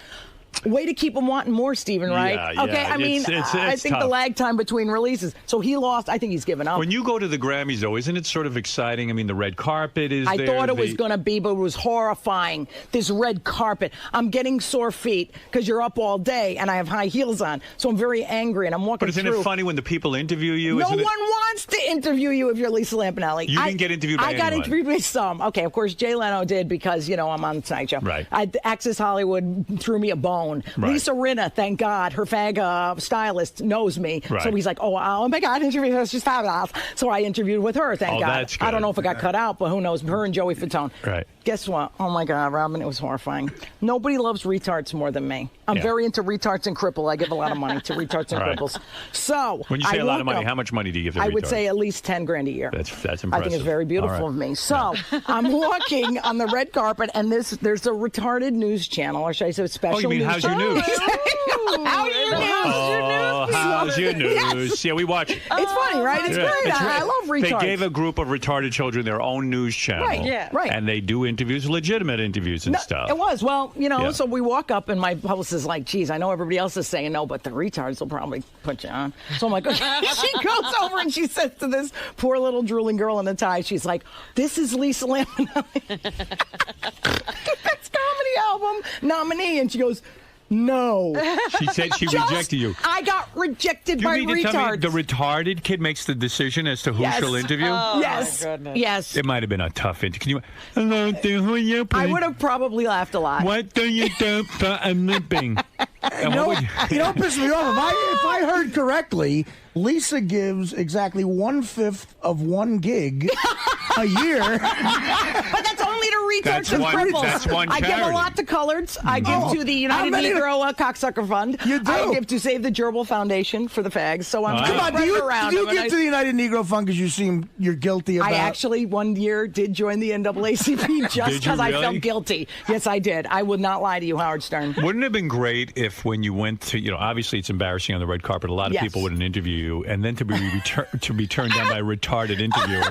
Way to keep him wanting more, Stephen, right? Yeah, okay, yeah. I mean, I think tough. the lag time between releases. So he lost. I think he's given up. When you go to the Grammys, though, isn't it sort of exciting? I mean, the red carpet is I there. thought it was going to be, but it was horrifying. This red carpet. I'm getting sore feet because you're up all day and I have high heels on. So I'm very angry and I'm walking But isn't through. it funny when the people interview you? No Isn't one wants to interview you if you're Lisa Lampanelli. You didn't get interviewed by I got anyone. interviewed by some. Okay, of course, Jay Leno did because, I'm on the Tonight Show. Right. Access Hollywood threw me a bone. Right. Lisa Rinna, thank God, her fag stylist knows me. Right. So he's like, oh my God, interview her. She's fabulous. So I interviewed with her, thank God. That's good. I don't know if it got cut out, but who knows? Her and Joey Fatone. Right. Guess what? Oh my God, Robin, it was horrifying. Nobody loves retards more than me. I'm very into retards and cripple. I give a lot of money to retards and Right. cripples. So When you say I a lot woke of money, up- how much money do you give to I would retards? say at least 10 grand a year. That's impressive. I think it's very beautiful All of right. me. So I'm walking on the red carpet, and there's a retarded news channel, or should I say a special Oh, you mean news How's Your channel. News? How's your news? Oh, how's your news? Yes. Yeah, we watch it. It's funny, right? It's Yeah, great. it's I love retards. They gave a group of retarded children their own news channel. Right, yeah. Right. And they do interviews, legitimate interviews and No, stuff. It was. Well, Yeah. so we walk up, and my publicist is like, geez, I know everybody else is saying no, but the retards will probably put you on. So I'm like, okay. She goes over and she says to this poor little drooling girl in a tie, she's like, this is Lisa Lampanelli. Best comedy album nominee. And she goes, no. She said she rejected you. I got rejected You by mean to tell me retards. the retarded kid makes the decision as to who Yes. she'll interview? Oh, Yes. my goodness. Yes. It might have been a tough interview. Can you? Hello, who are you? I would have probably laughed a lot. What do you do for a living? And You know, what would you know what pissed me off? If I heard correctly, Lisa gives exactly 1/5 of one gig a year. But that's only to retards That's and one- cripples. that's one I give a charity. lot to coloreds. I give Oh, to the how United many- Negro Cocksucker Fund. You do? I give to Save the Gerbil Foundation for the fags. So I'm Wow. Come on, do right you around. give them, and to the United Negro Fund because you're guilty about? I actually one year did join the NAACP just Did you because I really? felt guilty. Yes, I did. I would not lie to you, Howard Stern. Wouldn't it have been great if when you went to, obviously it's embarrassing on the red carpet. A lot of Yes. people wouldn't interview you, and then to be turned down by a retarded interviewer.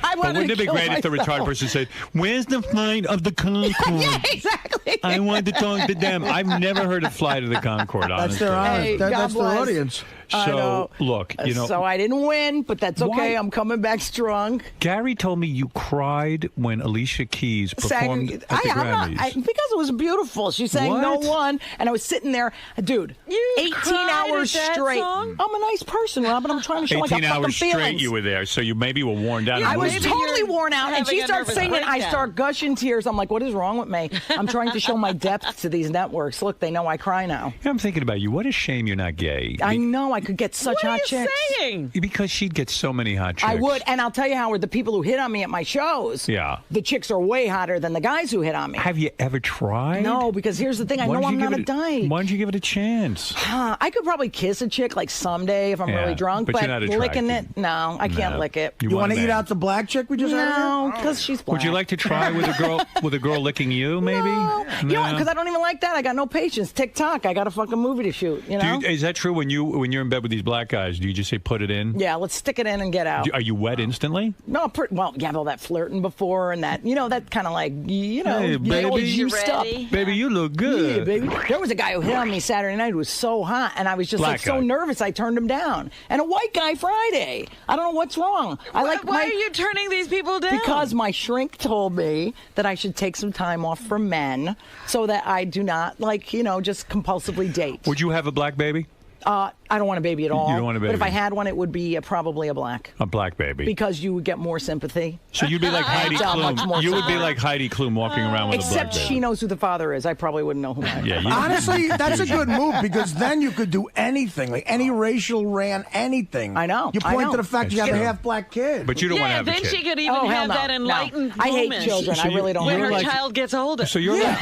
I But wanted wouldn't to it be kill great if the myself. retarded person said, "Where's the flight of the Concorde? Yeah, exactly. I want to talk to them." I've never heard of Flight of the Concorde. That's Honestly. their honor. Hey, God That's their bless. audience. I So know. look, So I didn't win, but that's okay. Why- I'm coming back strong. Gary told me you cried when Alicia Keys performed at the Grammys. Because it was beautiful. She sang What? No One, and I was sitting there, dude, You 18 cried hours at that straight. song? I'm a nice person, Robin. I'm trying to show 18 I got hours fucking straight feelings. you were there, so you maybe were worn down. I and was losing. totally you're worn out, and having she a starts nervous singing. I breakdown. start gushing tears. I'm like, what is wrong with me? I'm trying to show my depth to these networks. Look, they know I cry now. Yeah, I'm thinking about you. What a shame you're not gay. I know I could get such What are hot you chicks. saying? Because she'd get so many hot chicks. I would, and I'll tell you, Howard, the people who hit on me at my shows, Yeah. the chicks are way hotter than the guys who hit on me. Have you ever tried? No, because here's the thing. I Why know don't I'm you not give a it dyke. Why don't you give it a chance? I could probably kiss a chick like someday if I'm Yeah, really drunk, but but you're not licking attracted. it, no, I can't No. lick it. You want a to eat man. out the black chick we just had? No, because she's black. Would you like to try with a girl licking you? Maybe. No, you know, because I don't even like that. I got no patience. TikTok. I got a fucking movie to shoot. You know. Is that true when you're you're in bed with these black guys, do you just say put it in? Yeah, let's stick it in and get out. Are you wet instantly? No, well, you have all that flirting before and that, that kind of like, hey, baby, juiced up. Baby, you look good. Yeah, baby. There was a guy who hit on me Saturday night who was so hot, and I was just so nervous I turned him down. And a white guy Friday. I don't know what's wrong. Why are you turning these people down? Because my shrink told me that I should take some time off from men so that I do not, just compulsively date. Would you have a black baby? I don't want a baby at all. You don't want a baby? But if I had one, it would be probably a black. A black baby. Because you would get more sympathy. So you'd be like Heidi Klum. You would be like Heidi Klum walking around with a black baby. Except she knows who the father is. I probably wouldn't know who I am. Yeah, honestly, that's a good move because then you could do anything. Like any racial ran anything. I know. You point to the fact you have a half-black kid. But you don't want to have a kid. Then she could even have that enlightened I hate moment. children. I really don't. When her child gets older. So you're like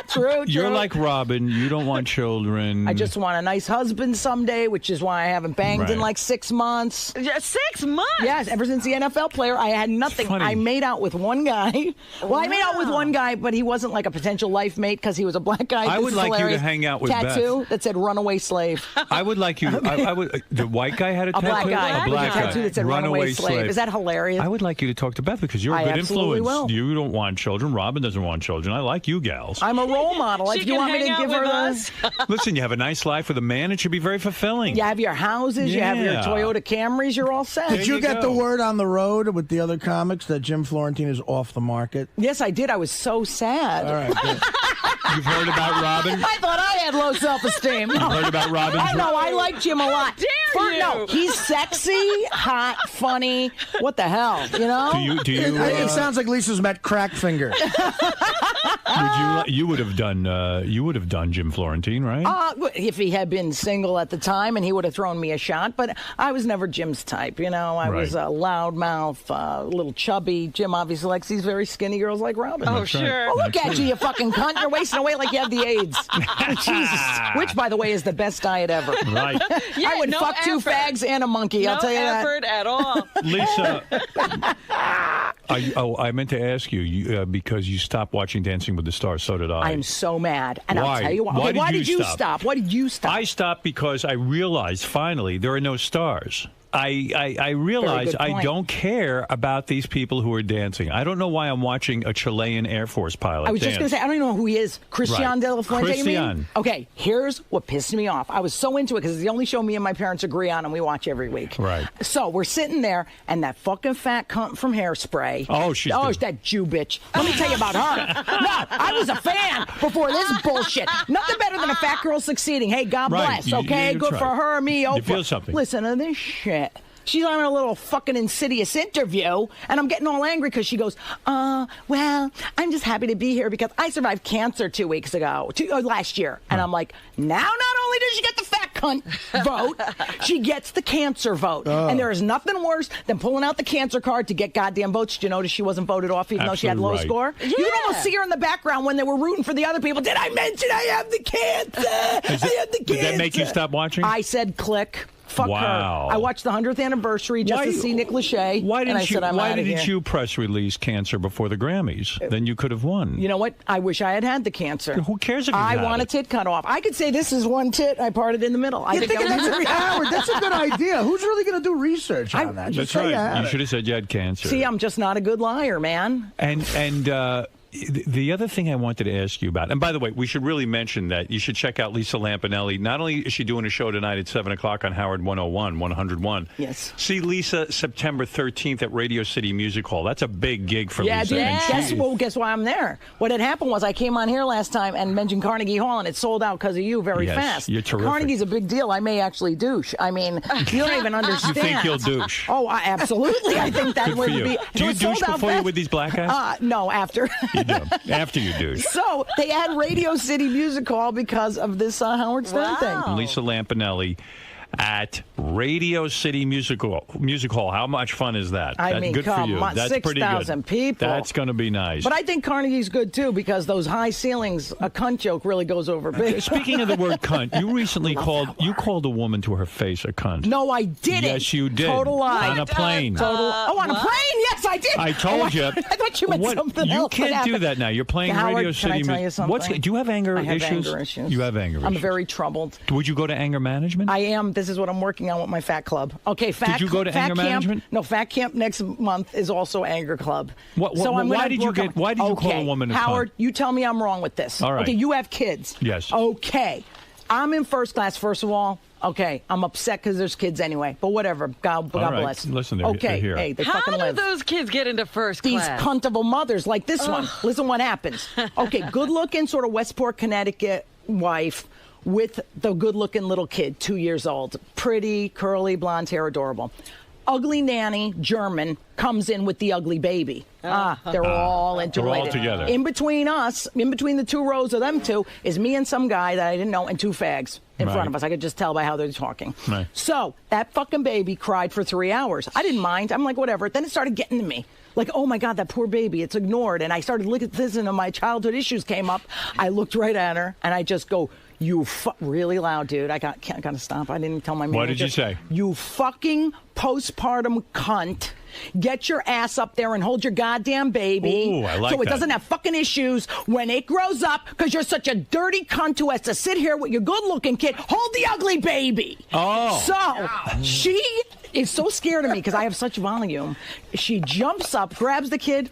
True. You're like Robin. You don't want children. I just want a nice husband someday, which is why I haven't banged in like 6 months. 6 months? Yes, ever since the NFL player, I had nothing. I made out with one guy. Well, I made out with one guy, but he wasn't like a potential life mate because he was a black guy. I would like you to hang out with tattoo that said "Runaway Slave." I would like you. I would. The white guy had a tattoo. Black guy. A black guy. Tattoo that said "Runaway Slave." Is that hilarious? I would like you to talk to Beth because you're a good influence. Will. You don't want children. Robin doesn't want children. I like you gals. I'm a role model. If you want me to give her us. Listen, you have a nice life with a man. It should be very fulfilling. You have your houses. You have your Toyota Camrys. You're all set. Did you get the word on the road with the other comics that Jim Florentine is off the market? Yes, I did. I was so sad. All right. Good. You've heard about Robin? I thought I had low self-esteem. You've heard about Robin? No, I like Jim a lot. Dare you? No, he's sexy, hot, funny. What the hell, you know? Do you? It sounds like Lisa's met Crackfinger. You would have done Jim Florentine, right? If he had been single at the time, and he would have thrown me a shot. But I was never Jim's type. You know, I was a loudmouth, a little chubby. Jim obviously likes these very skinny girls like Robin. Oh, sure. Oh, look at you, you fucking cunt. You're wasting away like you have the AIDS. Jesus. Which, by the way, is the best diet ever. Right. Yeah, I would fuck effort. 2 fags and a monkey. I'll tell you that. No effort at all. Lisa, I meant to ask you because you stopped watching Dancing with the Stars. So did I. I'm so mad. And why? I'll tell you why. Why did you stop? Why did you stop? I stopped because I realized finally there are no stars. I realized I don't care about these people who are dancing. I don't know why I'm watching a Chilean Air Force pilot I was just going to say, I don't even know who he is. Christian de la Fuente, you mean? Okay, here's what pissed me off. I was so into it because it's the only show me and my parents agree on and we watch every week. Right. So we're sitting there and that fucking fat cunt from Hairspray. Oh, she's that Jew bitch. Let me tell you about her. No, I was a fan before this bullshit. Nothing better than a fat girl succeeding. Hey, God bless, okay? Good for her, me, Oprah. You feel something. Listen to this shit. She's on a little fucking insidious interview, and I'm getting all angry because she goes, well, I'm just happy to be here because I survived cancer 2 weeks ago, last year. And I'm like, now not only does she get the fat cunt vote, she gets the cancer vote. And there is nothing worse than pulling out the cancer card to get goddamn votes. Did you notice she wasn't voted off even though she had low score? Yeah. You can almost see her in the background when they were rooting for the other people. Did I mention I have the cancer? I have the cancer. Did that make you stop watching? I said click. Fuck her. I watched the 100th anniversary just to see 𝗀𝐿𝐿. Why didn't you press release cancer before the Grammys? Then you could have won. You know what? I wish I had the cancer. Who cares if you had want a tit cut off. I could say this is one tit. I parted in the middle. Howard, that's a good idea. Who's really going to do research on that? That's right. You should have said you had cancer. See, I'm just not a good liar, man. And the other thing I wanted to ask you about, and by the way, we should really mention that you should check out Lisa Lampanelli. Not only is she doing a show tonight at 7 o'clock on Howard 101. Yes. See Lisa September 13th at Radio City Music Hall. That's a big gig for Lisa. Yeah, guess why I'm there. What had happened was I came on here last time and mentioned Carnegie Hall, and it sold out because of you very fast. You're terrific. Carnegie's a big deal. I may actually douche. I mean, you don't even understand. You think you'll douche? Oh, absolutely. I think that would be. Do you douche before you're with these black guys? No, after. You do. After you douche. So they had Radio City Music Hall because of this Howard Stern thing. Lisa Lampanelli. at Radio City Music Hall. How much fun is that? I mean, good come for you. on, That's pretty good. 6,000 people. That's going to be nice. But I think Carnegie's good, too, because those high ceilings, a cunt joke really goes over big. Speaking of the word cunt, you recently called a woman to her face a cunt. No, I didn't. Yes, you did. Total lie. On a plane. On a plane? Yes, I did. I told you. I thought you meant something else. You can't do that now. You're playing Howard, Radio City. can I tell you something? Do you have anger issues? I have anger issues. You have anger issues. I'm very troubled. Would you go to anger management? I am. This is what I'm working on with my fat club. Okay, Did you go to anger management? No, fat camp next month is also anger club. Why did you call a woman a Howard, cunt? you tell me I'm wrong with this. All right. Okay, you have kids. Yes. Okay. I'm in first class, first of all. Okay, I'm upset because there's kids anyway, but whatever. God bless. Listen, they're here. Hey, they How fucking do live. those kids get into first These class? cuntable mothers like this one. Listen what happens. Okay, good-looking sort of Westport, Connecticut wife with the good-looking little kid, 2 years old. Pretty, curly, blonde hair, adorable. Ugly nanny, German, comes in with the ugly baby. They're all interrelated. They're all together. In between us, in between the two rows of them two, is me and some guy that I didn't know and two fags in front of us. I could just tell by how they're talking. Right. So that fucking baby cried for 3 hours. I didn't mind. I'm like, whatever. Then it started getting to me. Like, oh my God, that poor baby, it's ignored. And I started looking at this and my childhood issues came up. I looked right at her and I just go, really loud, dude. I gotta stop. I didn't tell my manager. What did you say? You fucking postpartum cunt. Get your ass up there and hold your goddamn baby. Ooh, I like so it that. doesn't have fucking issues when it grows up because you're such a dirty cunt who has to sit here with your good-looking kid. Hold the ugly baby. Oh. So she is so scared of me because I have such volume. She jumps up, grabs the kid,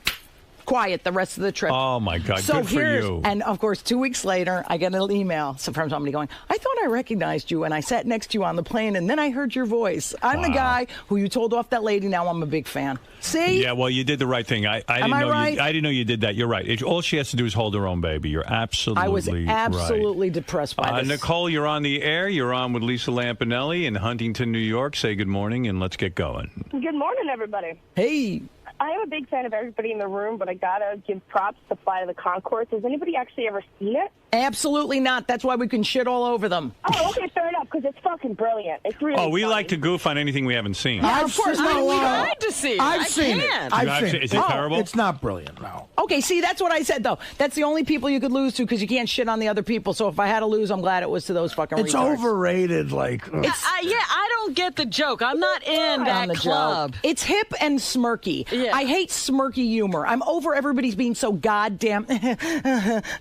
quiet the rest of the trip. Oh, my God. So good for you. And, of course, 2 weeks later, I get an email from somebody going, I thought I recognized you, and I sat next to you on the plane, and then I heard your voice. I'm the guy who you told off that lady. Now I'm a big fan. See? Yeah, well, you did the right thing. I didn't know right? I didn't know you did that. You're right. All she has to do is hold her own baby. You're absolutely I was absolutely right. depressed by this. Nicole, you're on the air. You're on with Lisa Lampanelli in Huntington, New York. Say good morning, and let's get going. Good morning, everybody. Hey. I am a big fan of everybody in the room, but I gotta give props to Flight of the Conchords. Has anybody actually ever seen it? Absolutely not. That's why we can shit all over them. Oh, okay, fair enough, because it's fucking brilliant. It's really we funny. like to goof on anything we haven't seen. Of course. I'm glad to see it. I've seen it. I've seen it. Is it terrible? It's not brilliant, no. Okay, see, that's what I said, though. That's the only people you could lose to because you can't shit on the other people. So if I had to lose, I'm glad it was to those fucking It's retards. overrated, like... I don't get the joke. I'm not in that club. Joke. It's hip and smirky. Yeah. I hate smirky humor. I'm over everybody's being so goddamn...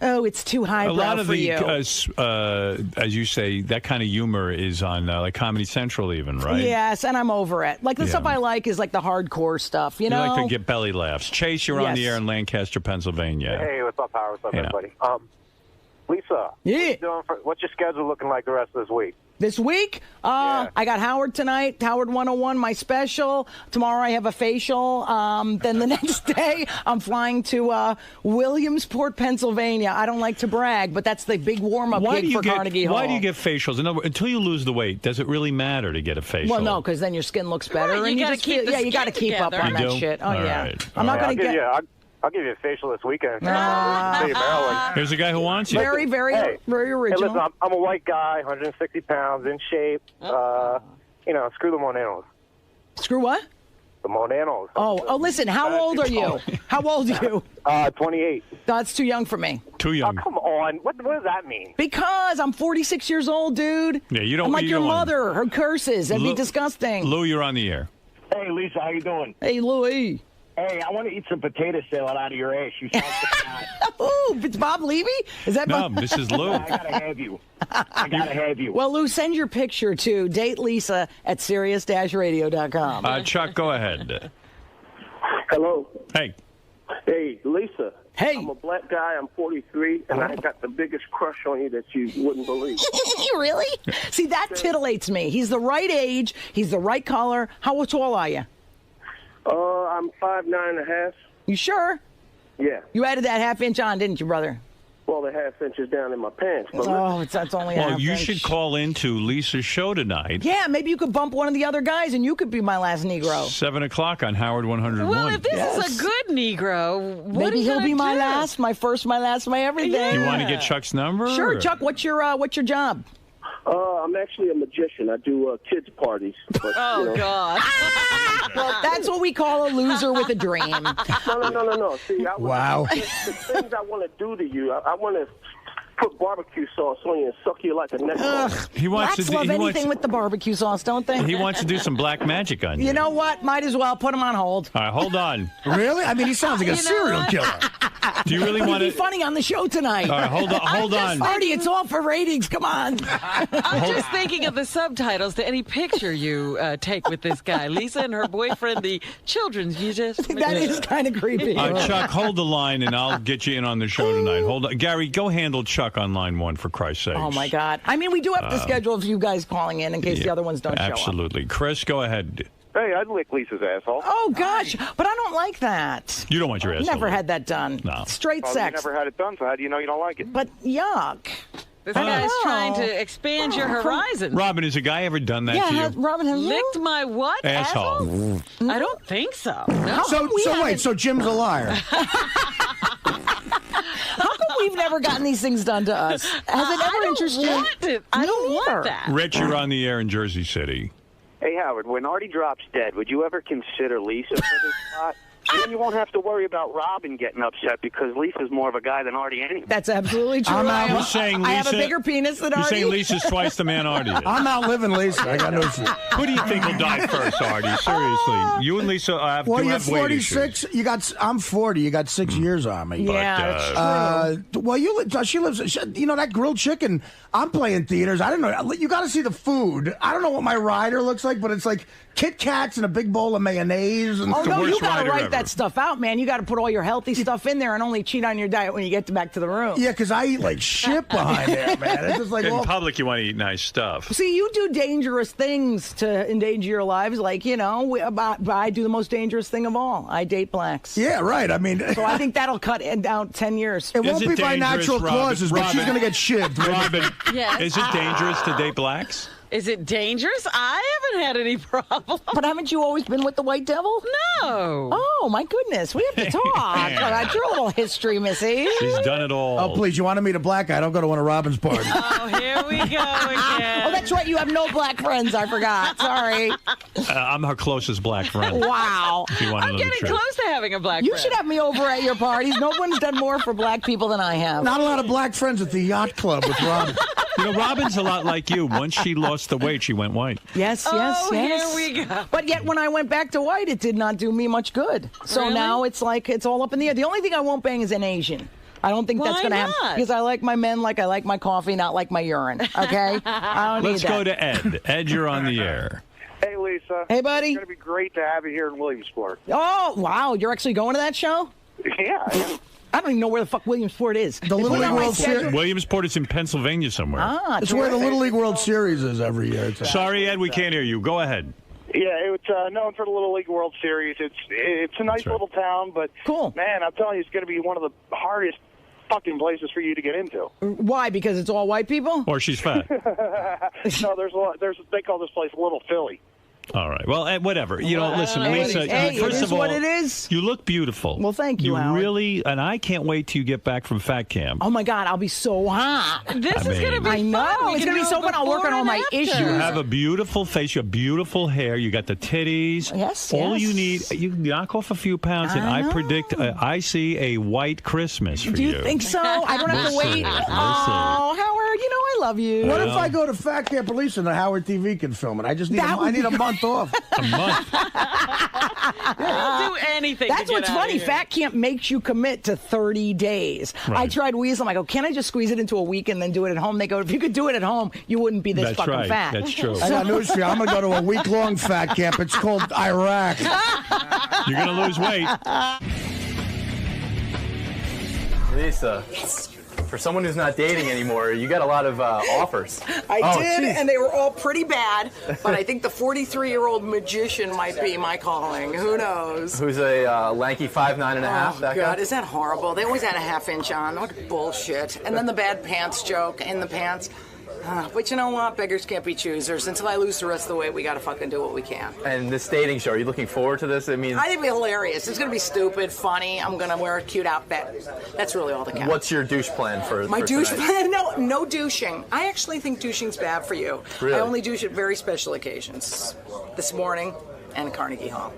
oh, it's too highbrow A lot of for the, you. as you say, that kind of humor is on like Comedy Central even, right? Yes, and I'm over it. Like, the stuff I like is like the hardcore stuff, you know? You like to get belly laughs. Chase, you're on the air in Lancaster, Pennsylvania. Hey, what's up, Howard? What's up, everybody? Lisa, what's your schedule looking like the rest of this week? This week, I got Howard tonight, Howard 101, my special. Tomorrow I have a facial. Then the next day I'm flying to Williamsport, Pennsylvania. I don't like to brag, but that's the big warm-up gig for Carnegie Hall. Why do you get facials? In other words, until you lose the weight, does it really matter to get a facial? Well, no, because then your skin looks better. Right, and you got to keep the you got to keep up on that shit. Oh, yeah. Right. I'm not going to get... I'll give you a facial this weekend. Maryland. Here's a guy who wants you. Very, very original. Hey, listen, I'm a white guy, 160 pounds, in shape. Screw the Monanos. Screw what? The Monanos. Oh, listen, how old are you? How old are you? 28. That's too young for me. Too young. Oh, come on. What does that mean? Because I'm 46 years old, dude. Yeah, you don't. I'm like you your don't mother. Her curses. That'd be disgusting. Lou, you're on the air. Hey, Lisa, how you doing? Hey, Louie. Hey, I want to eat some potato salad out of your ass. You sound so bad. Ooh, it's Bob Levy? Is that No, this is Lou. I gotta have you. I gotta have you. Well, Lou, send your picture to datelisa at Sirius-radio.com. Chuck, go ahead. Hello. Hey. Hey, Lisa. Hey. I'm a black guy. I'm 43, and I got the biggest crush on you that you wouldn't believe. Really? See, that titillates me. He's the right age. He's the right color. How tall are you? I'm 5'9.5". You sure? Yeah. You added that half-inch on, didn't you, brother? Well, the half-inch is down in my pants. But that's only a Well, half you inch. should call into Lisa's show tonight. Yeah, maybe you could bump one of the other guys, and you could be my last Negro. 7 o'clock on Howard 101. Well, if this is a good Negro, what maybe are you he'll gonna be my do? last, my first, my last, my everything. You want to get Chuck's number? Sure, or? Chuck. What's your job? I'm actually a magician. I do kids' parties. But, God. Well, that's what we call a loser with a dream. No. See, wow. The things I want to do to you, I want to put barbecue sauce on you and suck you like a necklace. He wants Blacks to do, love anything with the barbecue sauce, don't they? He wants to do some black magic on you. You know what? Might as well put him on hold. All right, hold on. Really? I mean, he sounds like a serial killer. Do you really want to to be funny on the show tonight? All right, hold on. Artie, it's all for ratings. Come on. I'm just thinking of the subtitles to any picture you take with this guy. Lisa and her boyfriend, the children's musician. That is kind of creepy. Chuck, hold the line, and I'll get you in on the show tonight. Hold on. Gary, go handle Chuck on line 1, for Christ's sake. Oh, my God. I mean, we do have to schedule a few guys calling in case the other ones don't show up. Absolutely. Chris, go ahead. Hey, I'd lick Lisa's asshole. Oh, gosh. But I don't like that. You don't want your asshole. Never had that done. No. Straight You sex. never had it done, so how do you know you don't like it? But yuck. This guy's trying to expand your horizons. Robin, has a guy ever done that to you? Robin, have you? Licked my what? Asshole. I don't think so. No. So Jim's a liar. How come we've never gotten these things done to us? Has it ever interested you? I don't want that. Rich, you're on the air in Jersey City. Hey, Howard, when Artie drops dead, would you ever consider Lisa for this spot? And then you won't have to worry about Robin getting upset because Lisa's more of a guy than Artie anyway. That's absolutely true. You're saying Lisa, I have a bigger penis than You're Artie. saying Lisa's twice the man Artie is. I'm outliving Lisa. I got no shit. Who do you think will die first, Artie? Seriously. You and Lisa have Well, do you're have weight issues. 46. I'm 40. You got 6 years on me. Yeah, that's true. Well, she lives. That grilled chicken. I'm playing theaters. I don't know. You got to see the food. I don't know what my rider looks like, but it's like Kit Kats and a big bowl of mayonnaise. And Oh, no, you got to write that stuff out, man. You got to put all your healthy stuff in there and only cheat on your diet when you get back to the room. Yeah, because I eat like shit behind there, man. It's just like in public, you want to eat nice stuff. See, you do dangerous things to endanger your lives. Like, I do the most dangerous thing of all. I date blacks. Yeah, right. I mean, so I think that'll cut it down 10 years. It won't be by natural causes, but she's going to get shivved. Robin, Yes. is it dangerous to date blacks? Is it dangerous? I haven't had any problem. But haven't you always been with the white devil? No. Oh, my goodness. We have to talk about your little history, Missy. She's done it all. Oh, please. You want to meet a black guy? Don't go to one of Robin's parties. Oh, here we go again. Oh, that's right. You have no black friends. I forgot. Sorry. I'm her closest black friend. Wow. If you want to I'm know the getting truth. close to having a black You friend. should have me over at your parties. No one's done more for black people than I have. Not a lot of black friends at the yacht club with Robin. Robin's a lot like you. Once she lost the weight, she went white. Yes, Oh, yes. here we go. But yet, when I went back to white, it did not do me much good. So Really? now it's like it's all up in the air. The only thing I won't bang is an Asian. I don't think that's Why going to happen not? because I like my men like I like my coffee, not like my urine. Okay, I don't Let's need go that. to Ed. Ed, you're on the air. Hey, Lisa. Hey, buddy. It's going to be great to have you here in Williamsport. Oh wow, you're actually going to that show? Yeah, I am. I don't even know where the fuck Williamsport is. The Little League World Series. Williamsport is in Pennsylvania somewhere. Ah, It's where the Little League World Series is every year. Sorry, Ed, we can't hear you. Go ahead. Yeah, it's known for the Little League World Series. It's a nice little town, but cool. Man, I'm telling you, it's going to be one of the hardest fucking places for you to get into. Why? Because it's all white people? Or she's fat. No, they call this place Little Philly. All right. Well, Ed, whatever. Listen, Hey, Lisa, hey, first it is of all, what it is. You look beautiful. Well, thank you, You Howard. really, and I can't wait till you get back from fat camp. Oh my God, I'll be so hot. This is going to be I know. fun. We It's can going to be do so it fun. I'll work before on all and my after. issues. You have a beautiful face. You have beautiful hair. You got the titties. Yes, All yes. you need, you knock off a few pounds, and I I know. predict, I see a white Christmas for Do you think so? I don't have to We'll wait. see. We'll Oh, Howard, I love you. What if I go to Fat Camp Police and the Howard TV can film it? I just need I need a month off. A month. We'll do anything. That's to get what's out of funny. here. Fat Camp makes you commit to 30 days. Right. I tried Weasel. I'm like, oh, can't I just squeeze it into a week and then do it at home? They go, if you could do it at home, you wouldn't be this That's fucking right. fat. That's true. I got news for you. I'm going to go to a week-long Fat Camp. It's called Iraq. You're going to lose weight. Lisa, for someone who's not dating anymore, you got a lot of offers. I did, and they were all pretty bad, but I think the 43-year-old magician might be my calling. Who knows? Who's a lanky 5'9" and a half? Oh, That God, guy? is that horrible? They always had a half inch on. What bullshit. And then the bad pants joke in the pants. But you know what? Beggars can't be choosers. Until I lose the rest of the weight, we got to fucking do what we can. And this dating show, are you looking forward to this? I mean, I think it'll be hilarious. It's going to be stupid, funny. I'm going to wear a cute outfit. That's really all that counts. what's your douche plan for my for douche tonight? plan? No douching. I actually think douching's bad for you. Really? I only douche at very special occasions. This morning and Carnegie Hall.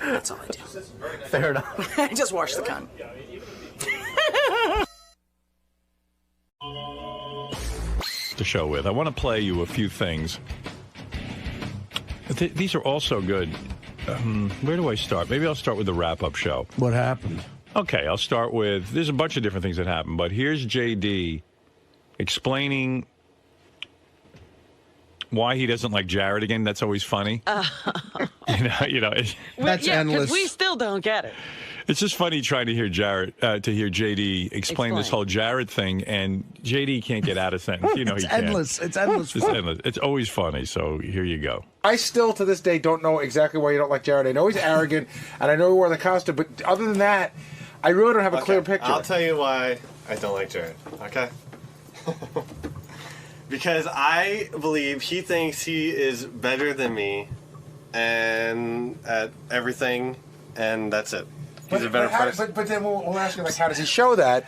That's all I do. Fair enough. I just wash the cunt. To show with. I want to play you a few things. These are all so good. Where do I start? Maybe I'll start with the wrap-up show. What happened? Okay, I'll start with, there's a bunch of different things that happened, but here's JD explaining why he doesn't like Jared again. That's always funny. That's endless. We still don't get it. It's just funny trying to hear JD explain this whole Jared thing, and JD can't get out of sentence. It's endless. It's endless. It's endless. It's always funny. So here you go. I still, to this day, don't know exactly why you don't like Jared. I know he's arrogant, and I know he wore the costume, but other than that, I really don't have a clear picture. I'll tell you why I don't like Jared, okay? Because I believe he thinks he is better than me and at everything, and that's it. He's a better person. But then we'll ask you, like, how does he show that?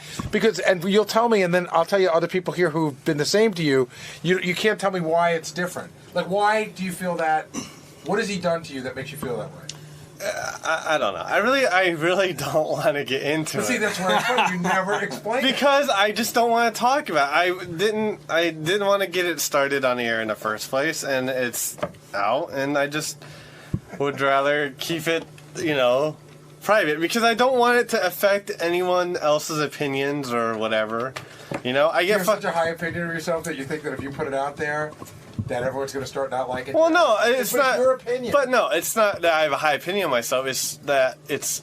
And you'll tell me, and then I'll tell you other people here who've been the same to you. You can't tell me why it's different. Like, why do you feel that? What has he done to you that makes you feel that way? I don't know. I really don't want to get into it. See, that's where it's funny. You never explain it. Because I just don't want to talk about it. I didn't want to get it started on the air in the first place, and it's out, and I just would rather keep it, private, because I don't want it to affect anyone else's opinions or whatever. I get you have such a high opinion of yourself that you think that if you put it out there, that everyone's going to start not liking it. Well, no, it's not your opinion. But no, it's not that I have a high opinion of myself. It's that it's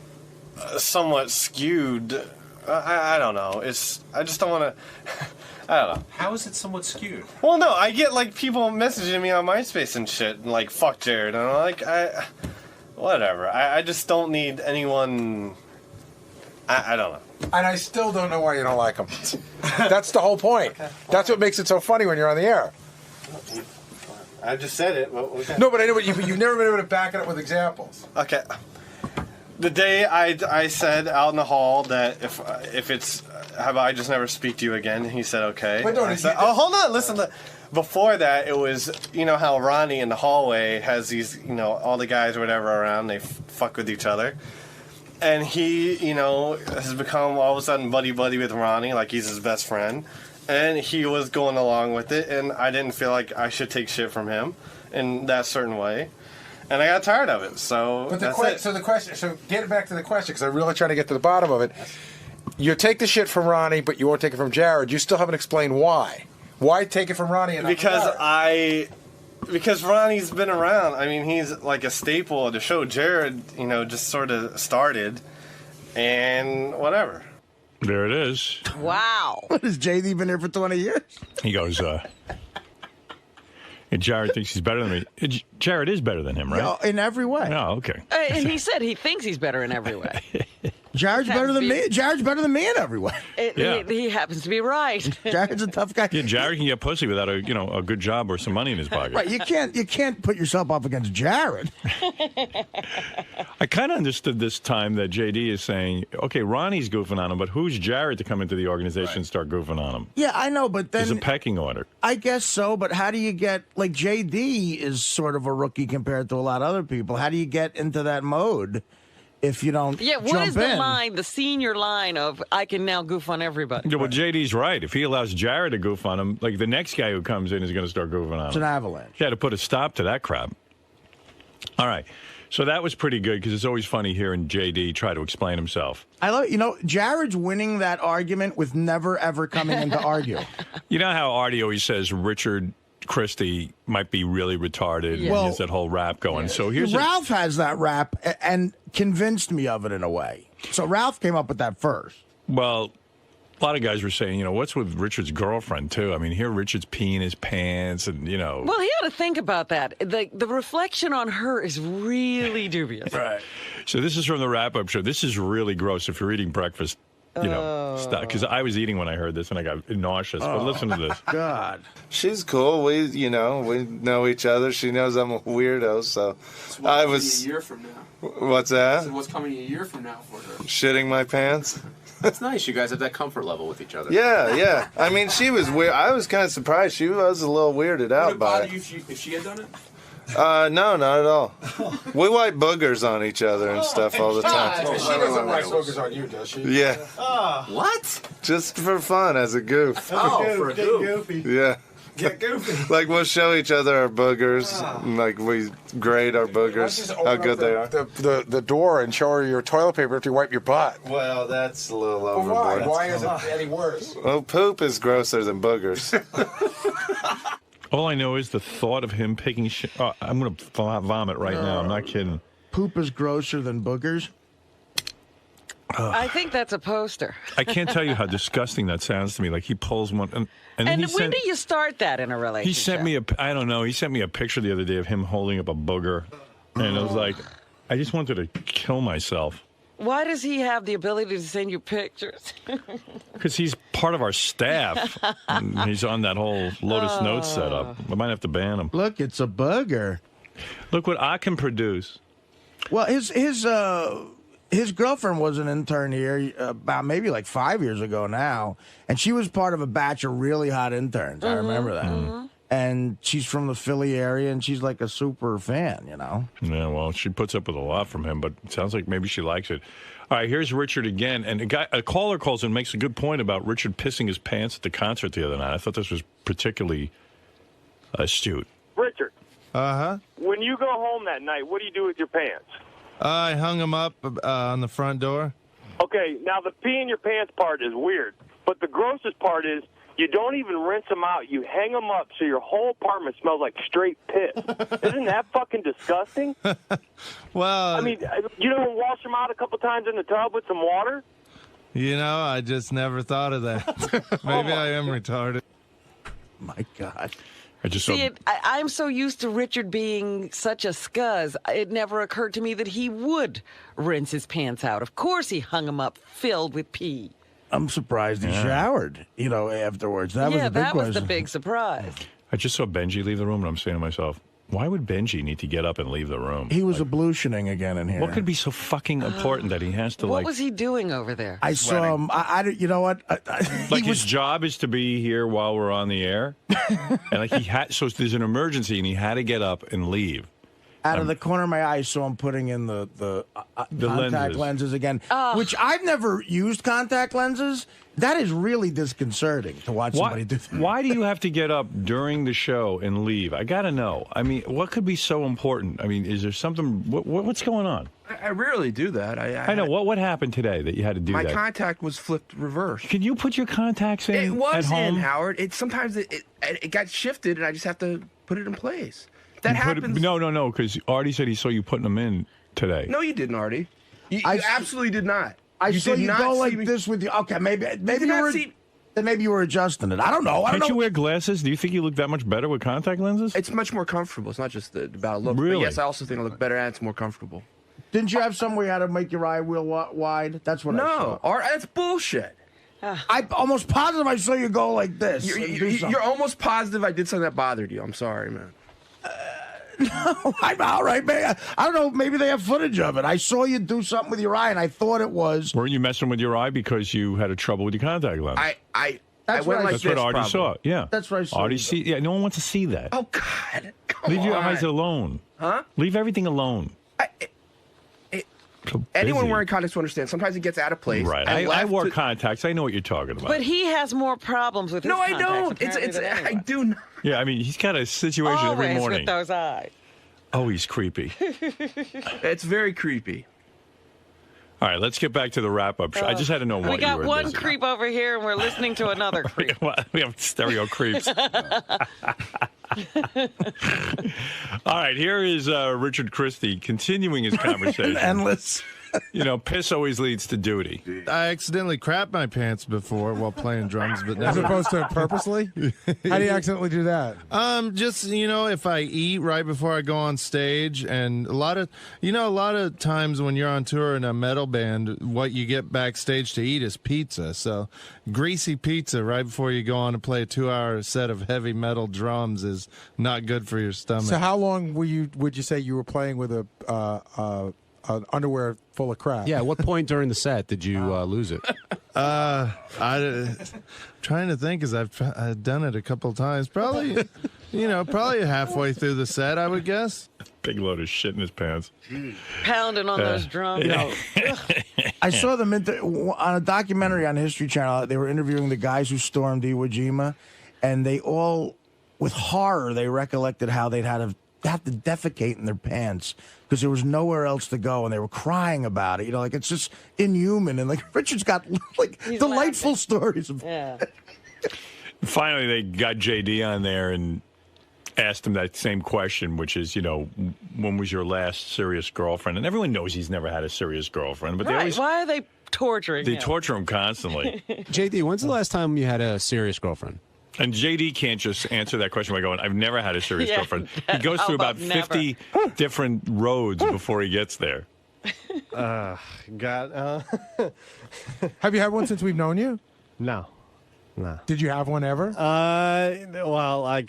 somewhat skewed. I don't know. I just don't want to. I don't know. How is it somewhat skewed? Well, no, I get people messaging me on MySpace and shit, and like, fuck Jared, and I'm like, whatever. I just don't need anyone. I don't know. And I still don't know why you don't like him. That's the whole point. Okay. That's what makes it so funny when you're on the air. I just said it. Okay. No, but I know, but you've never been able to back it up with examples. Okay. The day I said out in the hall that if it's how about I just never speak to you again, he said okay. But no, hold on, listen. Before that, it was how Ronnie in the hallway has these all the guys or whatever around, they fuck with each other, and he has become all of a sudden buddy with Ronnie, like he's his best friend. And he was going along with it, and I didn't feel like I should take shit from him in that certain way, and I got tired of it. So, but that's it. So getting back to the question, because I'm really trying to get to the bottom of it. You take the shit from Ronnie, but you won't take it from Jared. You still haven't explained why. Why take it from Ronnie and not from Jared? Because Ronnie's been around. I mean, he's like a staple of the show. Jared, just sort of started, and whatever. There it is. Wow. What, has JD been here for 20 years? He goes, and Jared thinks he's better than me. Jared is better than him, right? No, in every way. Oh, okay. And he said he thinks he's better in every way. Jared's better than me. Jared's better than me in every way. He happens to be right. Jared's a tough guy. Yeah, Jared can get pussy without a good job or some money in his pocket. Right, you can't put yourself up against Jared. I kind of understood this time that JD is saying, okay, Ronnie's goofing on him, but who's Jared to come into the organization and start goofing on him? Yeah, I know, but then there's a pecking order. I guess so, but how do you get, like, JD is sort of a rookie compared to a lot of other people. How do you get into that mode if you don't what jump is the senior line of, I can now goof on everybody? Yeah, well, JD's right. If he allows Jared to goof on him, like the next guy who comes in is going to start goofing on him. It's an avalanche. You had to put a stop to that crap. All right. So that was pretty good because it's always funny hearing JD try to explain himself. I love Jared's winning that argument with never, ever coming in to argue. You know how Artie always says Richard Christie might be really retarded and Well, he has that whole rap going. So here's Ralph has that rap and convinced me of it in a way. So Ralph came up with that first. Well, a lot of guys were saying, what's with Richard's girlfriend, too? I mean, here Richard's peeing his pants and, Well, he ought to think about that. The reflection on her is really dubious. Right. So this is from the wrap-up show. This is really gross. If you're eating breakfast, you know, stuff. Because I was eating when I heard this and I got nauseous. But listen to this. God. She's cool. We know each other. She knows I'm a weirdo, so I was. A year from now. What's that? So what's coming a year from now for her? Shitting my pants. That's nice. You guys have that comfort level with each other. Yeah. I mean, she was weird. I was kind of surprised. She was a little weirded out by it. Would it bother you if she had done it? No, not at all. We wipe boogers on each other and stuff all the time. She doesn't wipe boogers on you, does she? Yeah. What? Just for fun, as a goof. For a goof. Yeah. Get goofy. Like, we'll show each other our boogers. And, like, we grade our boogers, how good they are. The door and show her your toilet paper after you wipe your butt. Well, that's a little Well, overboard. why is it any worse? Well, poop is grosser than boogers. All I know is the thought of him picking shit. Oh, I'm going to vomit right now. I'm not kidding. Poop is grosser than boogers? I think that's a poster. I can't tell you how disgusting that sounds to me. Like he pulls one. And then And when do you start that in a relationship? He sent me I don't know. He sent me a picture the other day of him holding up a booger. And I was like, I just wanted to kill myself. Why does he have the ability to send you pictures? Because he's part of our staff. And he's on that whole Lotus Notes setup. I might have to ban him. Look, it's a booger. Look what I can produce. Well, his girlfriend was an intern here about maybe like 5 years ago now, and she was part of a batch of really hot interns. I remember that. And she's from the Philly area, and she's like a super fan, you know? Yeah, well, she puts up with a lot from him, but it sounds like maybe she likes it. All right, here's Richard again. And a caller calls and makes a good point about Richard pissing his pants at the concert the other night. I thought this was particularly astute. Richard, Uh-huh. when you go home that night, what do you do with your pants? I hung them up on the front door. Okay, now the pee in your pants part is weird, but the grossest part is you don't even rinse them out. You hang them up so your whole apartment smells like straight piss. Isn't that fucking disgusting? Well, I mean, you don't wash them out a couple times in the tub with some water? you know, I just never thought of that. Maybe I am retarded. My God. I just See, I'm so used to Richard being such a scuzz, it never occurred to me that he would rinse his pants out. Of course he hung them up filled with pee. I'm surprised he showered, you know, afterwards. That was the big that was the question. big surprise. I just saw Benji leave the room, and I'm saying to myself, why would Benji need to get up and leave the room? He was ablutioning again in here. What could be so fucking important that he has to, What was he doing over there? I saw him. You know what? Like his job is to be here while we're on the air, and like he had. So there's an emergency, and he had to get up and leave. Out of the corner of my eye, I saw him putting in the contact lenses again, Oh. which I've never used contact lenses. That is really disconcerting to watch somebody do that. Why do you have to get up during the show and leave? I got to know. I mean, what could be so important? I mean, is there something? What's going on? I rarely do that. I know. What happened today that you had to do my that? My contact was flipped reverse. Can you put your contacts in It was at home? in, Howard. Sometimes it got shifted, and I just have to put it in place. That happens. No, because Artie said he saw you putting them in today. No, you didn't, Artie. You absolutely did not. I saw you go like this with you. Okay, maybe you were. Then maybe you were adjusting it. I don't know. Can't you wear glasses? Do you think you look that much better with contact lenses? It's much more comfortable. It's not just about look. Really? But yes, I also think I look better and it's more comfortable. Didn't you have some where you had to make your eye wheel wide? That's what I saw. No, that's bullshit. I'm almost positive I saw you go like this. You're almost positive I did something that bothered you. I'm sorry, man. No, I'm all right, man. I don't know. Maybe they have footage of it. I saw you do something with your eye, and I thought it was. Weren't you messing with your eye because you had a trouble with your contact lens? That's what Artie saw. Yeah, that's what I saw. Artie see. Yeah, no one wants to see that. Oh God, come Leave your on. eyes alone. Huh? Leave everything alone. Anyone wearing contacts will understand. Sometimes it gets out of place. Right. I wore contacts. I know what you're talking about. But he has more problems with his No, I contacts, don't. apparently, than anyone. I do not. Yeah, I mean, he's got a situation Always every morning. with those eyes. Oh, he's creepy. It's very creepy. All right, let's get back to the wrap-up show. I just had to know what We got you were one busy. creep over here, and we're listening to another creep. We have stereo creeps. All right, here is Richard Christie continuing his conversation. Endless. Piss always leads to duty. I accidentally crapped my pants before while playing drums, but As never. opposed to purposely? How do you accidentally do that? Just if I eat right before I go on stage, and a lot of times when you're on tour in a metal band, what you get backstage to eat is pizza. So greasy pizza right before you go on to play a 2-hour set of heavy metal drums is not good for your stomach. So how long would you say you were playing with an underwear full of crap? Yeah, at what point during the set did you lose it? I'm trying to think, because I've done it a couple of times. Probably, probably halfway through the set, I would guess. Big load of shit in his pants. Pounding on those drums. I saw them on a documentary on History Channel. They were interviewing the guys who stormed Iwo Jima, and they all, with horror, they recollected how they'd have to defecate in their pants because there was nowhere else to go, and they were crying about it. It's just inhuman. And Richard's got He's delightful laughing. stories of. Yeah. Finally, they got JD on there and asked him that same question, which is, when was your last serious girlfriend? And everyone knows he's never had a serious girlfriend, but Why are they torturing they him? torture him constantly. JD, when's the last time you had a serious girlfriend? And JD can't just answer that question by going, I've never had a serious Yeah, girlfriend. He goes how through about about 50 different roads before he gets there. Have you had one since we've known you? No. Did you have one ever? Well,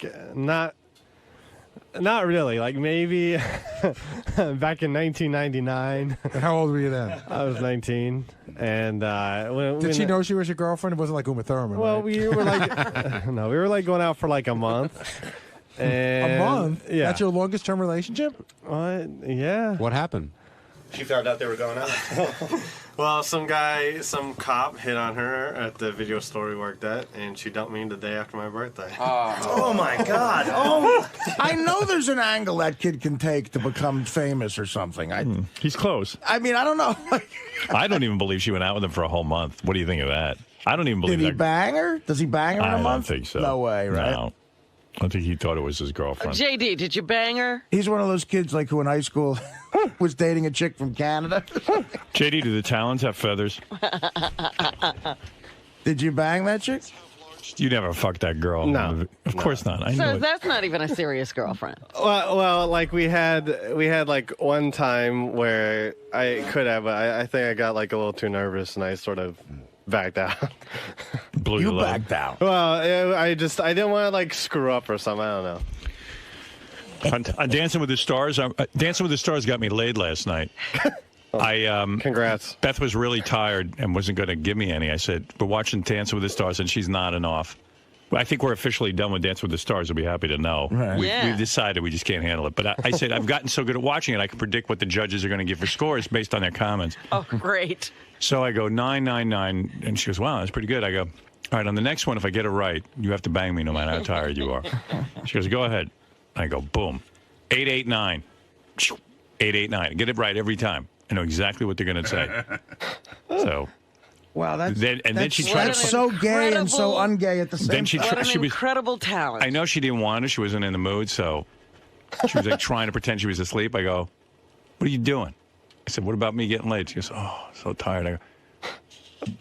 not really. Like maybe back in 1999. How old were you then? I was 19, and did she know she was your girlfriend? It wasn't like 𝗏𝐵𝐺. Well, right? we were like, no, we were like going out for like a month. And, a month? Yeah. That's your longest term relationship? Yeah. What happened? She found out they were going out. Well, some cop hit on her at the video store we worked at, and she dumped me the day after my birthday. Oh my God! Oh, I know there's an angle that kid can take to become famous or something. He's close. I mean, I don't know. I don't even believe she went out with him for a whole month. What do you think of that? I don't even believe Did he that. bang her? Does he bang her in a I month? don't think so. No way, right? No. I think he thought it was his girlfriend. JD, did you bang her? He's one of those kids who in high school was dating a chick from Canada. JD, do the Talons have feathers? Did you bang that chick? You never fucked that girl. No. Of course not. I know So it. that's not even a serious girlfriend. Well, like we had like one time where I could have, but I think I got like a little too nervous and I sort of backed out. Blew You your load. backed out. Well, I didn't want to like screw up or something. I don't know. On Dancing with the Stars, Dancing with the Stars got me laid last night. Congrats. Beth was really tired and wasn't going to give me any. I said, we're watching Dancing with the Stars, and she's nodding off. I think we're officially done with Dancing with the Stars. We'll be happy to know. Right. We've decided we just can't handle it. But I said, I've gotten so good at watching it, I can predict what the judges are going to give for scores based on their comments. Oh, great. So I go 999, and she goes, wow, that's pretty good. I go, all right, on the next one, if I get it right, you have to bang me no matter how tired you are. She goes, go ahead. I go, boom. 889. 889. Get it right every time. I know exactly what they're going to say. So. Wow, that's that's so gay and so ungay at the same then time. What an incredible talent. I know she didn't want to. She wasn't in the mood, so she was like trying to pretend she was asleep. I go, what are you doing? I said, what about me getting late? She goes, oh, so tired.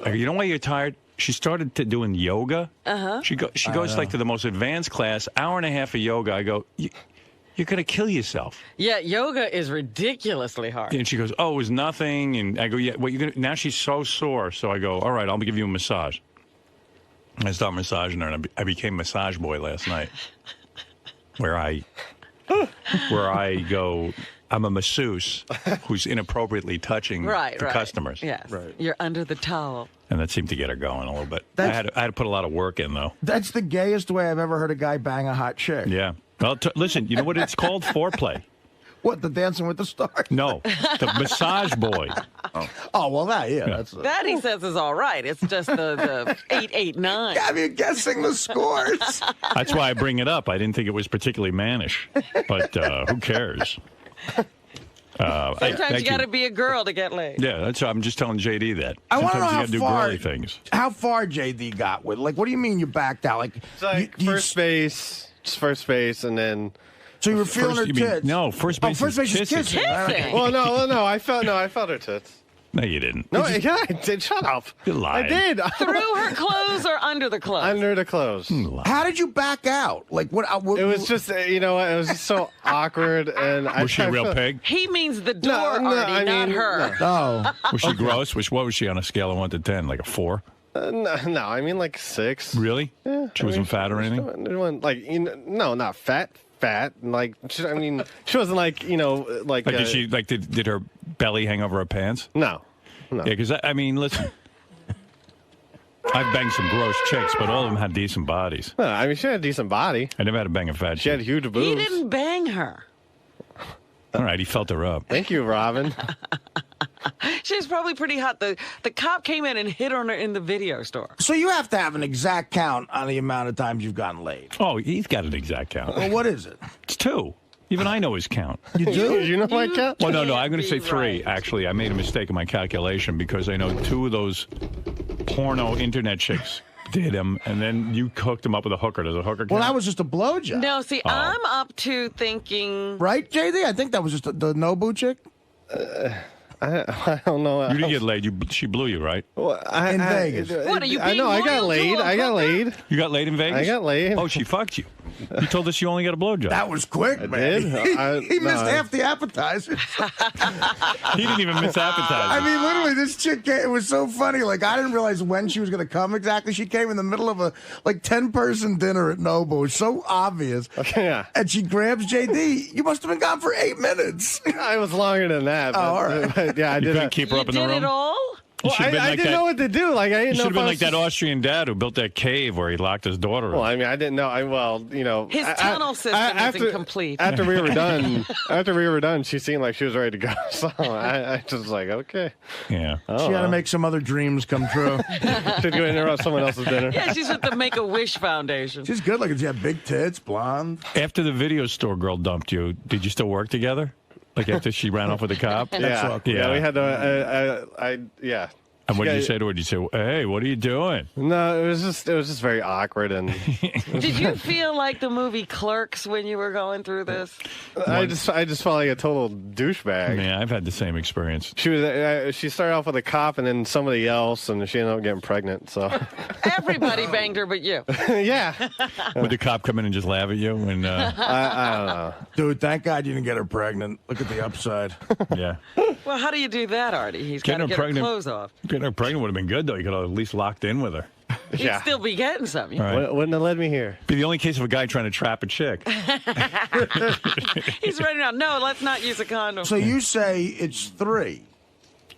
I go, you know why you're tired? She started doing yoga. Uh-huh. She goes like to the most advanced class, hour and a half of yoga. I go, you're going to kill yourself. Yeah, yoga is ridiculously hard. And she goes, oh, it was nothing. And I go, yeah, what, you're gonna, now she's so sore. So I go, all right, I'll give you a massage. I start massaging her, and I became massage boy last night, where I go, I'm a masseuse who's inappropriately touching the customers. Yes, you're under the towel. And that seemed to get her going a little bit. I had to put a lot of work in, though. That's the gayest way I've ever heard a guy bang a hot chick. Yeah. Well, listen, you know what it's called? Foreplay. What, the Dancing with the Stars? No, the massage boy. Oh, well, that's... That, he says, is all right. It's just the 889. I mean, guessing the scores. That's why I bring it up. I didn't think it was particularly mannish, but who cares? Sometimes you got to be a girl to get laid. Yeah, that's. I'm just telling JD that. I want to know Sometimes you how got to far, do girly things. How far JD got with? Like, what do you mean you backed out? Like, It's like first base, and then. So you were feeling her tits? No, first base. First base is kissing. Well, no, I felt her tits. No, you didn't. No, yeah, I did. Shut up. You're lying. I did. Through her clothes or under the clothes? Under the clothes. How did you back out? Like what? It was just, you know, it was just so awkward. And Was she a real pig? He means the door, Artie, not her. No. Was she gross? What was she on a scale of 1 to 10? Like a 4? No, I mean like 6. Really? Yeah. She wasn't fat or anything? Like, you know, no, not fat. Like, I mean, she wasn't like, you know, like. Did she did her belly hang over her pants? No. Yeah, because I mean, listen. I've banged some gross chicks, but all of them had decent bodies. No, I mean, she had a decent body. I never had to bang a fat chick. She had huge boobs. He didn't bang her. All right, he felt her up. Thank you, Robin. She's probably pretty hot. The cop came in and hit on her in the video store. So you have to have an exact count on the amount of times you've gotten laid. Oh, he's got an exact count. Well, what is it? It's 2. Even I know his count. You do? You know my count? Well, no, I'm going to say 3. Actually, I made a mistake in my calculation because I know 2 of those porno internet chicks did him, and then you hooked him up with a hooker. Does a hooker count? Well, that was just a blowjob. No, see, I'm up to thinking... Right, JD? I think that was just the Nobu chick. I don't know. You didn't get laid. She blew you, right? Well, In Vegas. What, are you I know. I being got loyal laid. to a I got hooker? laid. You got laid in Vegas? I got laid. Oh, she fucked you. You told us you only got a blowjob. That was quick, man. did? He missed half the appetizers. He didn't even miss appetizers. I mean, literally, this chick came, it was so funny. Like, I didn't realize when she was going to come exactly. She came in the middle of a, 10-person dinner at Nobu. It was so obvious. Okay, yeah. And she grabs JD. You must have been gone for 8 minutes. I was longer than that. But, all right. But, yeah, I You did. couldn't keep her up in the room? Did it all? You Well, should have been I like didn't that. know what to do. Like, I You didn't should know have if been I like was that Austrian dad who built that cave where he locked his daughter Well, up. I mean, I didn't know. His tunnel system is incomplete. After we were done, she seemed like she was ready to go. So I just was like, okay. Yeah. She had to make some other dreams come true. Should go interrupt someone else's dinner. Yeah, she's with the Make-A-Wish Foundation. She's good looking. She had big tits, blonde. After the video store girl dumped you, did you still work together? Like after she ran off with the cop? Yeah, we had to. Yeah. And what did you say to her? Did you say, "Hey, what are you doing?" No, it was just very awkward. And Did you feel like the movie Clerks when you were going through this? I just felt like a total douchebag. Yeah, I've had the same experience. She started off with a cop and then somebody else, and she ended up getting pregnant. So Everybody banged her but you. yeah. Would the cop come in and just laugh at you? And I don't know. Dude, thank God you didn't get her pregnant. Look at the upside. Yeah. Well, how do you do that, Artie? He's got to get her clothes off. Getting her pregnant would have been good, though. You could have at least locked in with her. He'd still be getting something. All right. Wouldn't have led me here. Be the only case of a guy trying to trap a chick. He's running around. No, let's not use a condom. So you say it's 3.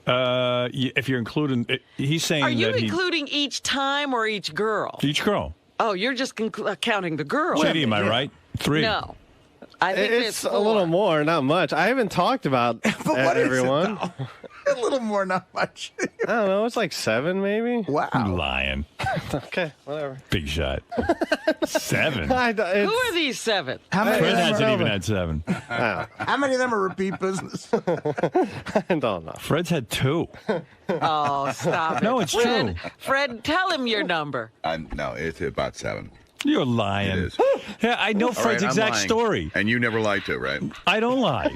If you're including, he's saying Are you that including each time or each girl? each girl. Oh, you're just counting the girl. JD, am I right? 3. No. I think It's there's a 4. little more, not much. I haven't talked about what is it, everyone. A little more, not much. I don't know. It's like 7, maybe. Wow. You lying. Okay, whatever. Big shot. 7. Who are these 7? How many Fred of them hasn't are, even had 7. How many of them are repeat business? I don't know. Fred's had 2. Oh, stop it. No, it's Fred, true. Fred, tell him your number. No, it's about 7. You're lying. It is. Yeah, I know All Fred's right, I'm exact lying. story. And you never lied to, right? I don't lie.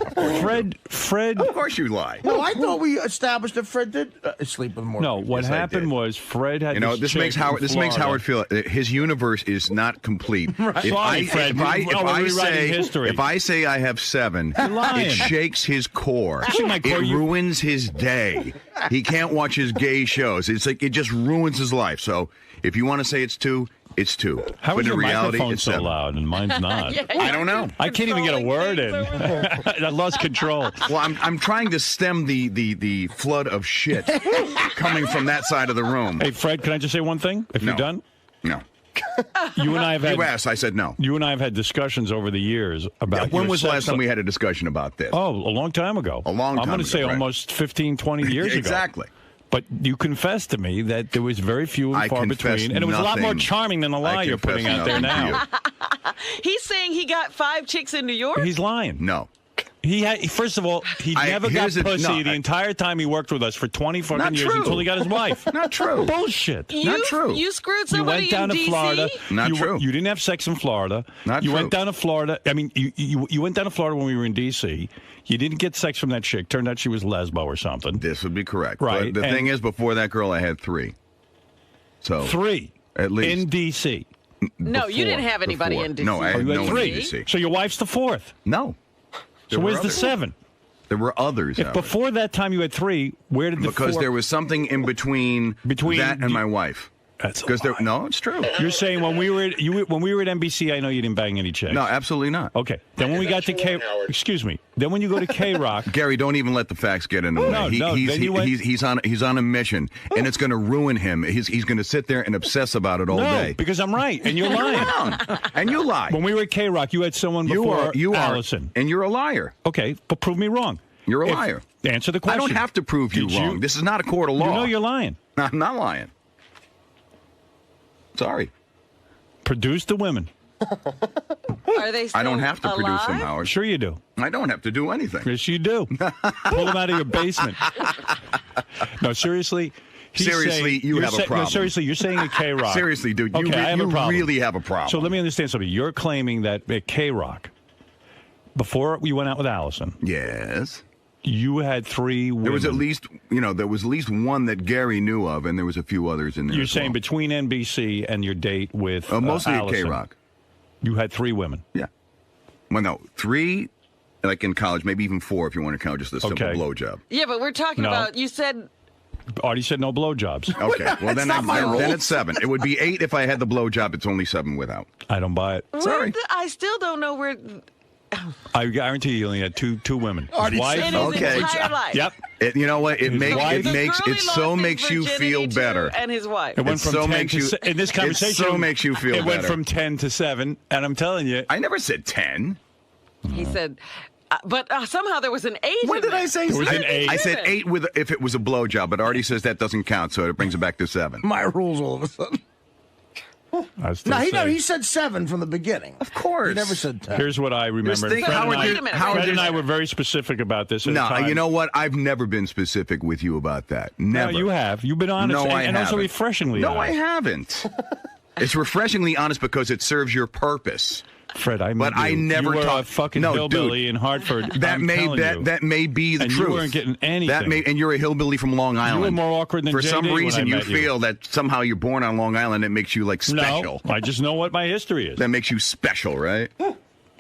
Fred. Of course you lie. No, I thought we established that Fred did sleep with more. No, people. what Yes, I happened did. was Fred had. You know, this chick makes in Howard. This makes Florida. Howard feel his universe is not complete. Right. Sorry, Fred. We're rewriting history. if I say I have 7, lying. it shakes his core. Actually, my core, it ruins his day. He can't watch his gay shows. It's like it just ruins his life. So if you want to say it's 2, it's 2. How but is in your reality, microphone it's so 7. loud and mine's not? I don't know. I can't even get a word in. I lost control. Well, I'm trying to stem the flood of shit coming from that side of the room. Hey, Fred, can I just say one thing? If No. you're done? No. You and I have had. You asked, I said no. You and I have had discussions over the years about. When your was the sex last time life. we had a discussion about this? Oh, a long time ago. A long time I'm going ago, to say right. almost 15, 20 years ago. Exactly. But you confessed to me that there was very few and far between, and it was a lot more nothing. charming than the lie you're putting out there nothing to now. He's saying he got 5 chicks in New York? He's lying. No. First of all, he never got pussy the entire time he worked with us for 20 fucking years until he got his wife. Not true. Bullshit. Not true. You screwed somebody You went down in to DC? Florida. Not true. You didn't have sex in Florida. Not you true. went down to Florida. I mean, you went down to Florida when we were in D.C. You didn't get sex from that chick. Turned out she was lesbo or something. This would be correct. Right. But the thing is, before that girl, I had 3. So 3 at least in D.C. No, you didn't have anybody in D.C. No, I had no one in 3? D.C. So your wife's the 4th. No. So where's the 7? There were others. If before that time you had 3, where did the 4? Because there was something in between that and my wife. That's because no, it's true. You're saying when we were at NBC, I know you didn't bang any chicks. No, absolutely not. Okay. Then when we got to excuse me. Then when you go to K-Rock, Gary, don't even let the facts get in the way. He's on a mission, and it's going to ruin him. He's going to sit there and obsess about it all day. Because I'm right, and you're lying. And you lie. When we were at K-Rock, you had someone before Allison. And you're a liar. Okay, but prove me wrong. You're a liar. Answer the question. I don't have to prove you wrong. This is not a court of law. You know you're lying. I'm not lying. Sorry. Produce the women. Are they still I don't have to produce them, alive? Howard. Sure you do. I don't have to do anything. Yes, you do. Pull them out of your basement. No, seriously. You have a problem. No, seriously, you're saying at K-Rock. Seriously, dude, okay, I have a problem. really have a problem. So let me understand something. You're claiming that at K-Rock, before you went out with Allison. Yes. You had 3 women. There was at least one that Gary knew of, and there was a few others in there. You're saying between NBC and your date with mostly Allison, at K-Rock. You had 3 women. Yeah. Well, no, 3, like in college, maybe even 4 if you want to count just a simple blowjob. Yeah, but we're talking about, you said... Artie said no blowjobs. Okay, well then it's 7. It would be 8 if I had the blowjob. It's only 7 without. I don't buy it. Sorry. I still don't know where... I guarantee you only had two women. His wife, in his entire life. Yep. You know what? It so makes you feel better. And his wife. It went from 10 to in this conversation. It so makes you feel better. It went from 10 to 7, and I'm telling you, I never said 10. He said, but somehow there was an 8. When did I say there was an 8? I said 8 if it was a blowjob, but Artie says that doesn't count, so it brings it back to 7. My rules all of a sudden. He said 7 from the beginning. Of course. He never said 10. Here's what I remember. Fred and I were very specific about this at the time. You know what? I've never been specific with you about that. Never. No, you have. You've been honest. No, I and haven't. Also refreshingly honest. No, I haven't. It's refreshingly honest because it serves your purpose. Fred, I never you were talk. a fucking hillbilly in Hartford. That may be the and truth. You weren't getting anything. And you're a hillbilly from Long Island. You were more awkward than for JD some reason. when I You met feel that somehow you're born on Long Island. It makes you like special. No, I just know what my history is. That makes you special, right?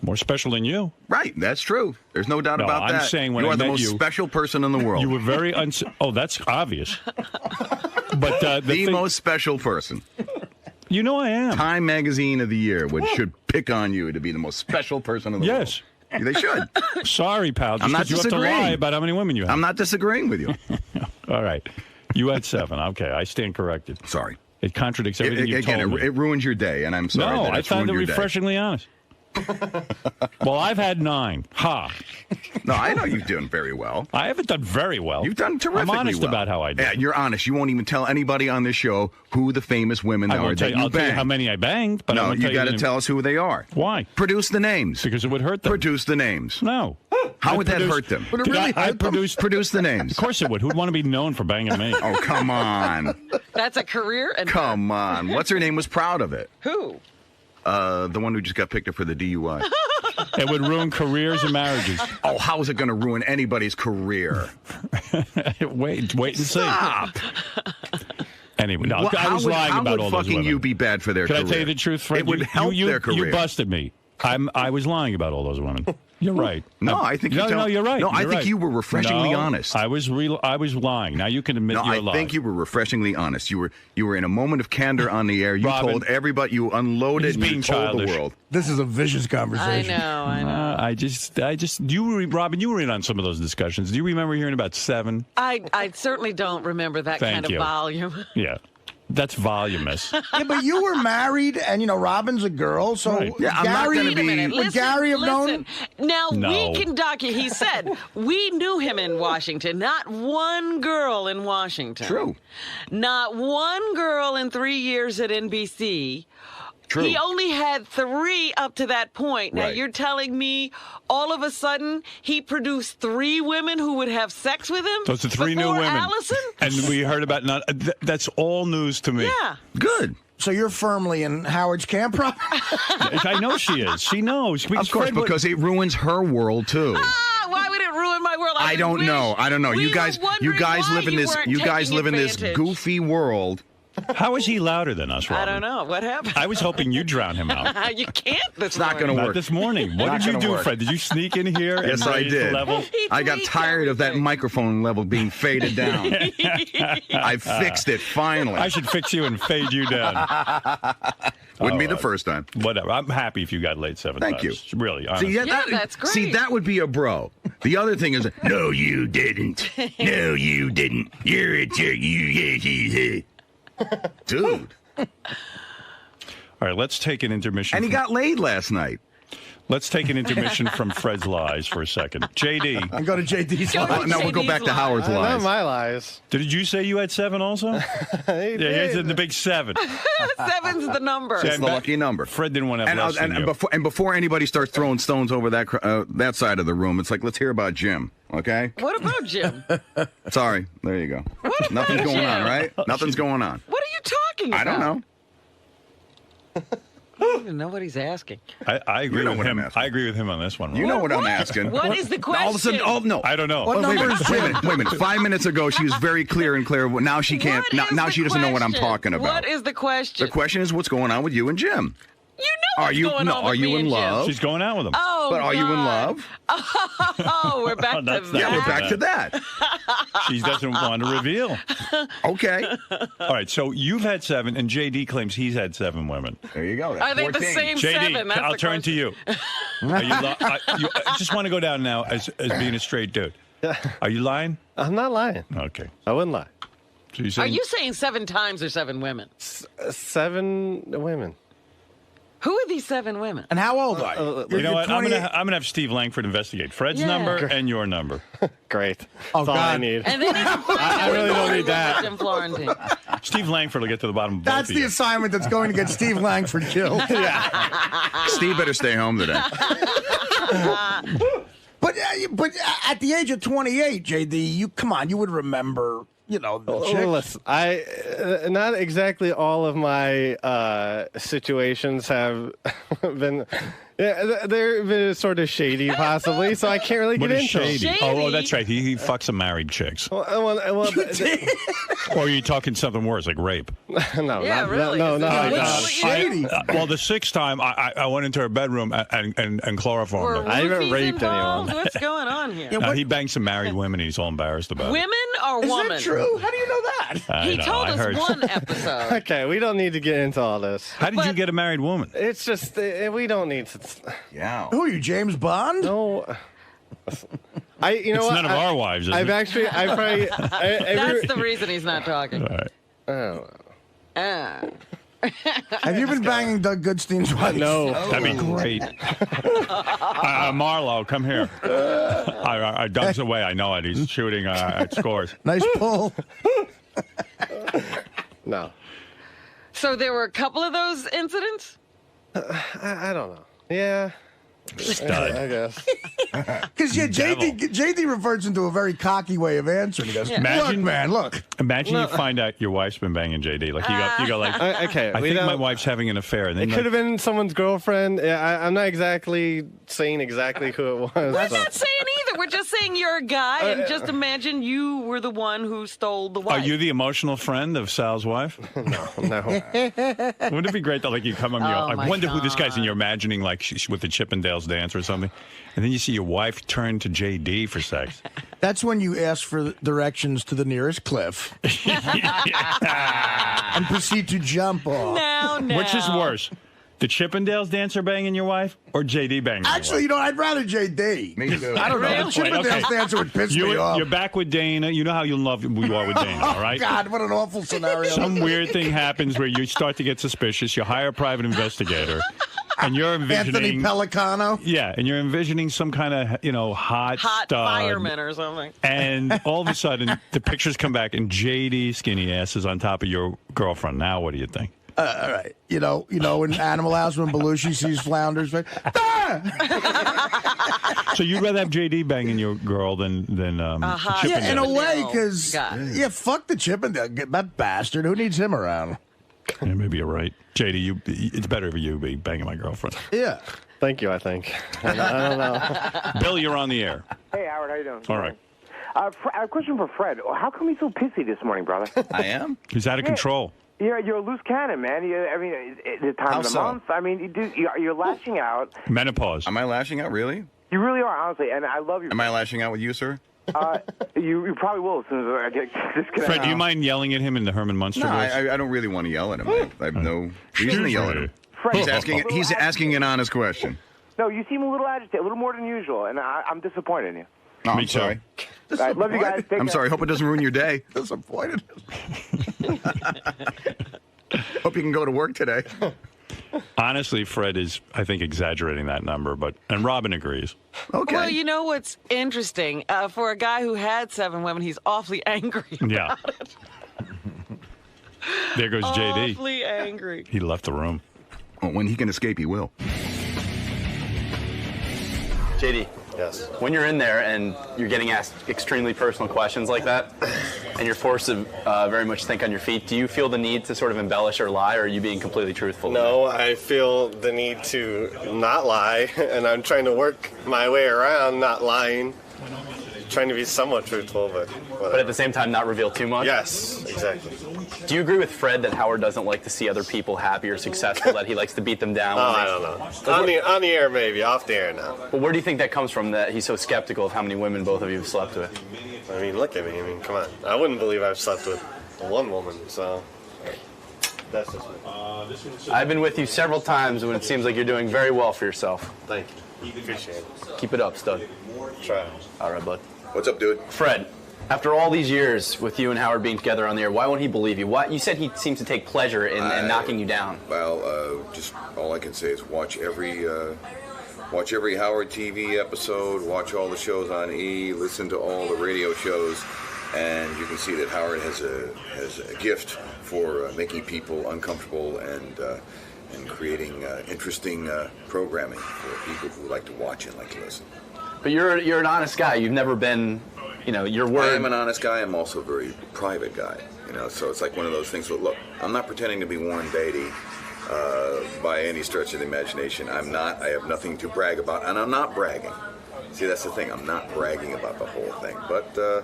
More special than you. Right, that's true. There's no doubt about that. I'm saying when you I are the met most special person in the world. You were very oh, that's obvious. But the most special person. You know I am. Time Magazine of the Year, which should pick on you to be the most special person in the world. Yes. They should. Sorry, pal. I'm not you disagreeing. have to lie about how many women you have. I'm not disagreeing with you. All right. You had 7. Okay, I stand corrected. Sorry. It contradicts everything you told me. It ruins your day, and I'm sorry No, that I it's found it ruined your refreshingly honest. Well, I've had 9. Ha. No, I know you've done very well. I haven't done very well. You've done terrifically I'm honest well. about how I did. Yeah, you're honest. You won't even tell anybody on this show who the famous women are that you I'll tell you banged. how many I banged, but no, you got to tell us who they are. Why? Produce the names. Because it would hurt them. Produce the names. No. How would that hurt them? Would it really hurt them? Produce the names. Of course it would. Who'd want to be known for banging me? Oh, come on. That's a career. And come on. What's her name was proud of it? Who? The one who just got picked up for the DUI. It would ruin careers and marriages. Oh, how is it going to ruin anybody's career? Wait and see. Stop. Anyway, no, I was lying about all those women. How would fucking you be bad for their career? Can I tell you the truth, Fred? It would help their career. You busted me. I was lying about all those women. You're right. No, I think no, you're right. No, I think you were refreshingly honest. I was lying. Now you can admit you're lying. I think you were refreshingly honest. You were in a moment of candor on the air. You told everybody. You unloaded. You told the world. This is a vicious conversation. I know. I just. Robin, you were in on some of those discussions. Do you remember hearing about 7? I certainly don't remember that kind of volume. Yeah. That's voluminous. Yeah, but you were married, and Robin's a girl, so right. Yeah, I'm not going to be. Would Gary have known? Now No. we can document. He said we knew him in Washington. Not one girl in Washington. True. Not one girl in 3 years at NBC True. He only had 3 up to that point. Now, Right. you're telling me all of a sudden he produced 3 women who would have sex with him? Those are 3 new before women. Allison? And we heard about that's all news to me. Yeah. Good. So you're firmly in Howard's camp, Rob? I know she is. She knows. Of course, because it ruins her world too. Why would it ruin my world? I don't know. I don't know. You guys live in this. You guys live in this goofy world. How is he louder than us, Robin? I don't know. What happened? I was hoping you'd drown him out. You can't this It's not going to Not work. this morning. What Not did you gonna do, work. Fred? Did you sneak in here? Yes, and I raise the did. level? I got tired of that microphone level being faded down. I fixed it finally. I should fix you and fade you down. Wouldn't be the first time. Whatever. I'm happy if you got laid 7 Thank times. you. Really, honestly. See, that's great. See, that would be a bro. The other thing is, no, you didn't. No, you didn't. You're a jerk. Dude. All right, let's take an intermission. And he got laid last night. Let's take an intermission from Fred's lies for a second. JD. And go to JD's lies. No, we'll go back to Howard's lies. Not my lies. Did you say you had 7 also? He Yeah, he's in the big 7. 7's the number. It's the lucky number. Fred didn't want to have less than you. Before anybody starts throwing stones over that side of the room, it's like, let's hear about Jim, okay? What about Jim? Sorry. There you go. Nothing's going on, right? Nothing's going on. What are you talking about? I don't know. I don't even know what he's asking. I agree You know with what him. I'm asking. I agree with him on this one. You know what I'm asking. What is the question? All of a sudden, no. I don't know. What Wait a number is minute. Wait a minute. 5 minutes ago, she was very clear and clear. Now she can't. Now she doesn't know what I'm talking about. What is the question? The question is, what's going on with you and Jim? You know what's going on with Are you me in and Jim. love? She's going out with him. Oh, But are you in love? Oh, we're back to That's that. not- Yeah, we're back to that. She doesn't want to reveal. Okay. All right, so you've had 7, and JD claims he's had 7 women. There you go. Are they the 14. same JD, 7? That's I'll the turn to you. Are you I just want to go down now as being a straight dude. Are you lying? I'm not lying. Okay. I wouldn't lie. So you're Are saying, you saying 7 times or 7 women? 7 women. Who are these 7 women? And how old are you? you know You're what? I'm 28. gonna have Steve Langford investigate Fred's Yeah. number and your number. Great. Oh, That's all I God. need. And then I really don't need that. Jim Florentine. Steve Langford will get to the bottom of both That's of the you. assignment that's going to get Steve Langford killed. Steve better stay home today. But at the age of 28, JD, you would remember, the chick. Listen, not exactly all of my situations have been. Yeah, they're been sort of shady, possibly. So I can't really What get is into shady? them. Oh, that's right. He fucks some married chicks. Well, Or are you talking something worse, like rape? no, Yeah, not, really. no, Is no, this no. what's shady? Well, the 6th time I went into her bedroom and chloroformed her. I haven't Roofies raped involved? anyone. What's going on here? Now, he banged some married women. He's all embarrassed about it. Women or Is woman? that true? How do you know that? I He know, told I us heard. one episode. Okay, we don't need to get into all this. How did you get a married woman? It's just we don't need to. Yeah. Who are you, James Bond? No. You know It's what? none of our wives, is I've it? actually, I probably. That's the reason he's not talking. All right. Oh. Have you been banging Doug Goodstein's wife? No. That'd be great. Marlo, come here. Doug's away. I know it. He's shooting at scores. Nice pull. No. So there were a couple of those incidents? I don't know. Yeah. Stud. I guess. Because JD reverts into a very cocky way of answering. He goes, Imagine- "Look, man, look." Imagine you find out your wife's been banging JD. Like you go like, Okay. I we think my don't- wife's having an affair. And then It could have been someone's girlfriend. Yeah, I'm not exactly saying exactly who it was. We're so. not saying either. We're just saying you're a guy, and just imagine you were the one who stole the wife. Are you the emotional friend of Sal's wife? No. Wouldn't it be great that like you come on, Oh, I my wonder who this guy's, and God. you're imagining like she's with the Chippendales dance or something, and then you see your wife turn to JD for sex. That's when you ask for directions to the nearest cliff and proceed to jump off. No. Which is worse, the Chippendales dancer banging your wife or JD banging Actually, your wife? I'd rather JD. Me too. I don't know. The Wait, Chippendales okay. dancer would piss me off. You're back with Dana. You know how you love we are with Dana, all right? Oh, God, what an awful scenario. Some weird thing happens where you start to get suspicious. You hire a private investigator, and you're Anthony envisioning Pellicano. Yeah, and you're envisioning some kind of hot stud. fireman or something. And all of a sudden, the pictures come back, and JD skinny ass is on top of your girlfriend. Now, what do you think? All right. You know, in Animal House when Belushi sees Flounder's face. So you'd rather have JD banging your girl than Chippendale? Yeah, in a way, because fuck the Chippendale, that bastard. Who needs him around? Yeah, maybe you're right, JD. It's better for you be banging my girlfriend. Yeah. Thank you. I think. I don't know. Bill, you're on the air. Hey, Howard, how you doing? All right. A question for Fred. How come he's so pissy this morning, brother? I am. He's out of control. You're a loose cannon, man. I mean, the time How of the so? month. I mean, you're lashing out. Menopause. Am I lashing out, really? You really are, honestly, and I love you. Am I lashing out with you, sir? You probably will as soon as I get disconnected. Fred, do you mind yelling at him in the Herman Munster No, voice? I don't really want to yell at him. I have no reason to yell at him. He's asking an honest question. No, you seem a little agitated, a little more than usual, and I'm disappointed in you. Oh, I'm sorry. All right, love you guys. Take I'm care. sorry. Hope it doesn't ruin your day. Disappointed. Hope you can go to work today. Honestly, Fred is, I think, exaggerating that number, and Robin agrees. Okay. Well, you know what's interesting? For a guy who had 7 women, he's awfully angry Yeah. about it. There goes JD. Awfully angry. He left the room. Well, when he can escape, he will. JD. Yes. When you're in there and you're getting asked extremely personal questions like that, and you're forced to very much think on your feet, do you feel the need to sort of embellish or lie, or are you being completely truthful? No, I feel the need to not lie, and I'm trying to work my way around not lying. Trying to be somewhat truthful, but whatever. But at the same time, not reveal too much? Yes, exactly. Do you agree with Fred that Howard doesn't like to see other people happy or successful, that he likes to beat them down? I don't know. On the air, maybe. Off the air now. But where do you think that comes from, that he's so skeptical of how many women both of you have slept with? I mean, look at me. I mean, come on. I wouldn't believe I've slept with one woman, so that's just me. I've been with you several times when it seems like you're doing very well for yourself. Thank you. Appreciate it. Keep it up, stud. Try. All right, bud. What's up, dude? Fred, after all these years with you and Howard being together on the air, why won't he believe you? Why? You said he seems to take pleasure in knocking you down. Well, just all I can say is watch every Howard TV episode, watch all the shows on E, listen to all the radio shows, and you can see that Howard has a gift for making people uncomfortable and creating interesting programming for people who like to watch and like to listen. But you're an honest guy. You've never been, your word. I am an honest guy. I'm also a very private guy, so it's like one of those things. But look, I'm not pretending to be Warren Beatty by any stretch of the imagination. I'm not. I have nothing to brag about, and I'm not bragging. See, that's the thing. I'm not bragging about the whole thing. But,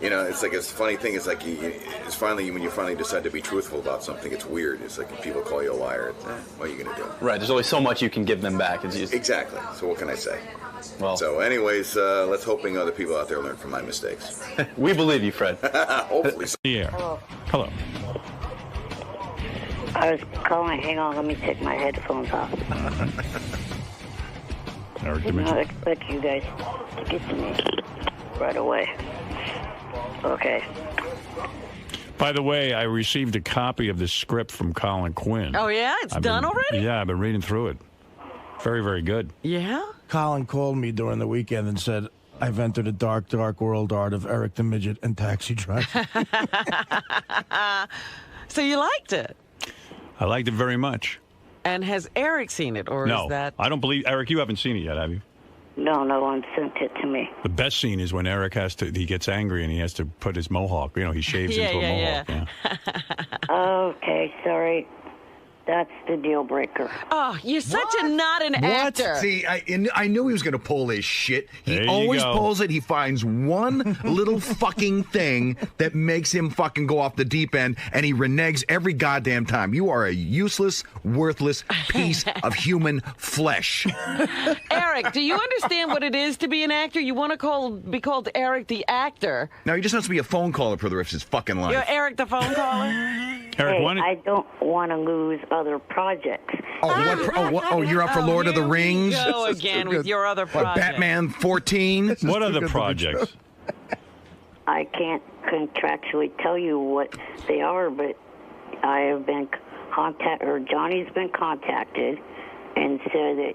it's like a funny thing. It's like it's finally, when you finally decide to be truthful about something, it's weird. It's like if people call you a liar, what are you going to do? Right. There's only so much you can give them back. Exactly. So what can I say? Well. So anyways, let's hoping other people out there learn from my mistakes. We believe you, Fred. Hopefully so. Yeah. Hello. I was calling. Hang on, let me take my headphones off. Eric I expect you guys to get to me right away. Okay. By the way, I received a copy of the script from 𝐀𝐫𝐭𝐢𝐞. Oh, yeah? It's done already? Yeah, I've been reading through it. Very, very good. Yeah? Colin called me during the weekend and said, I've entered a dark, dark world, Art, of Eric the Midget and Taxi Driver. So you liked it? I liked it very much. And has Eric seen it, or No, is that... I don't believe... Eric, you haven't seen it yet, have you? No one sent it to me. The best scene is when Eric he gets angry and he has to put his mohawk, he shaves into a mohawk. Yeah. Okay, sorry. That's the deal breaker. Oh, you're such a not an actor. See, I knew he was going to pull this shit. He There you always go. pulls it. He finds one little fucking thing that makes him fucking go off the deep end, and he reneges every goddamn time. You are a useless, worthless piece of human flesh. Eric, do you understand what it is to be an actor? You want to be called Eric the actor. Now, he just has to be a phone caller for the rest of his fucking life. You're Eric the phone caller? Eric, hey, I don't want to lose other projects. You're up for Lord of the Rings? Go again with your other What, project. Batman 14? What other projects? I can't contractually tell you what they are, but I have been Johnny's been contacted and said that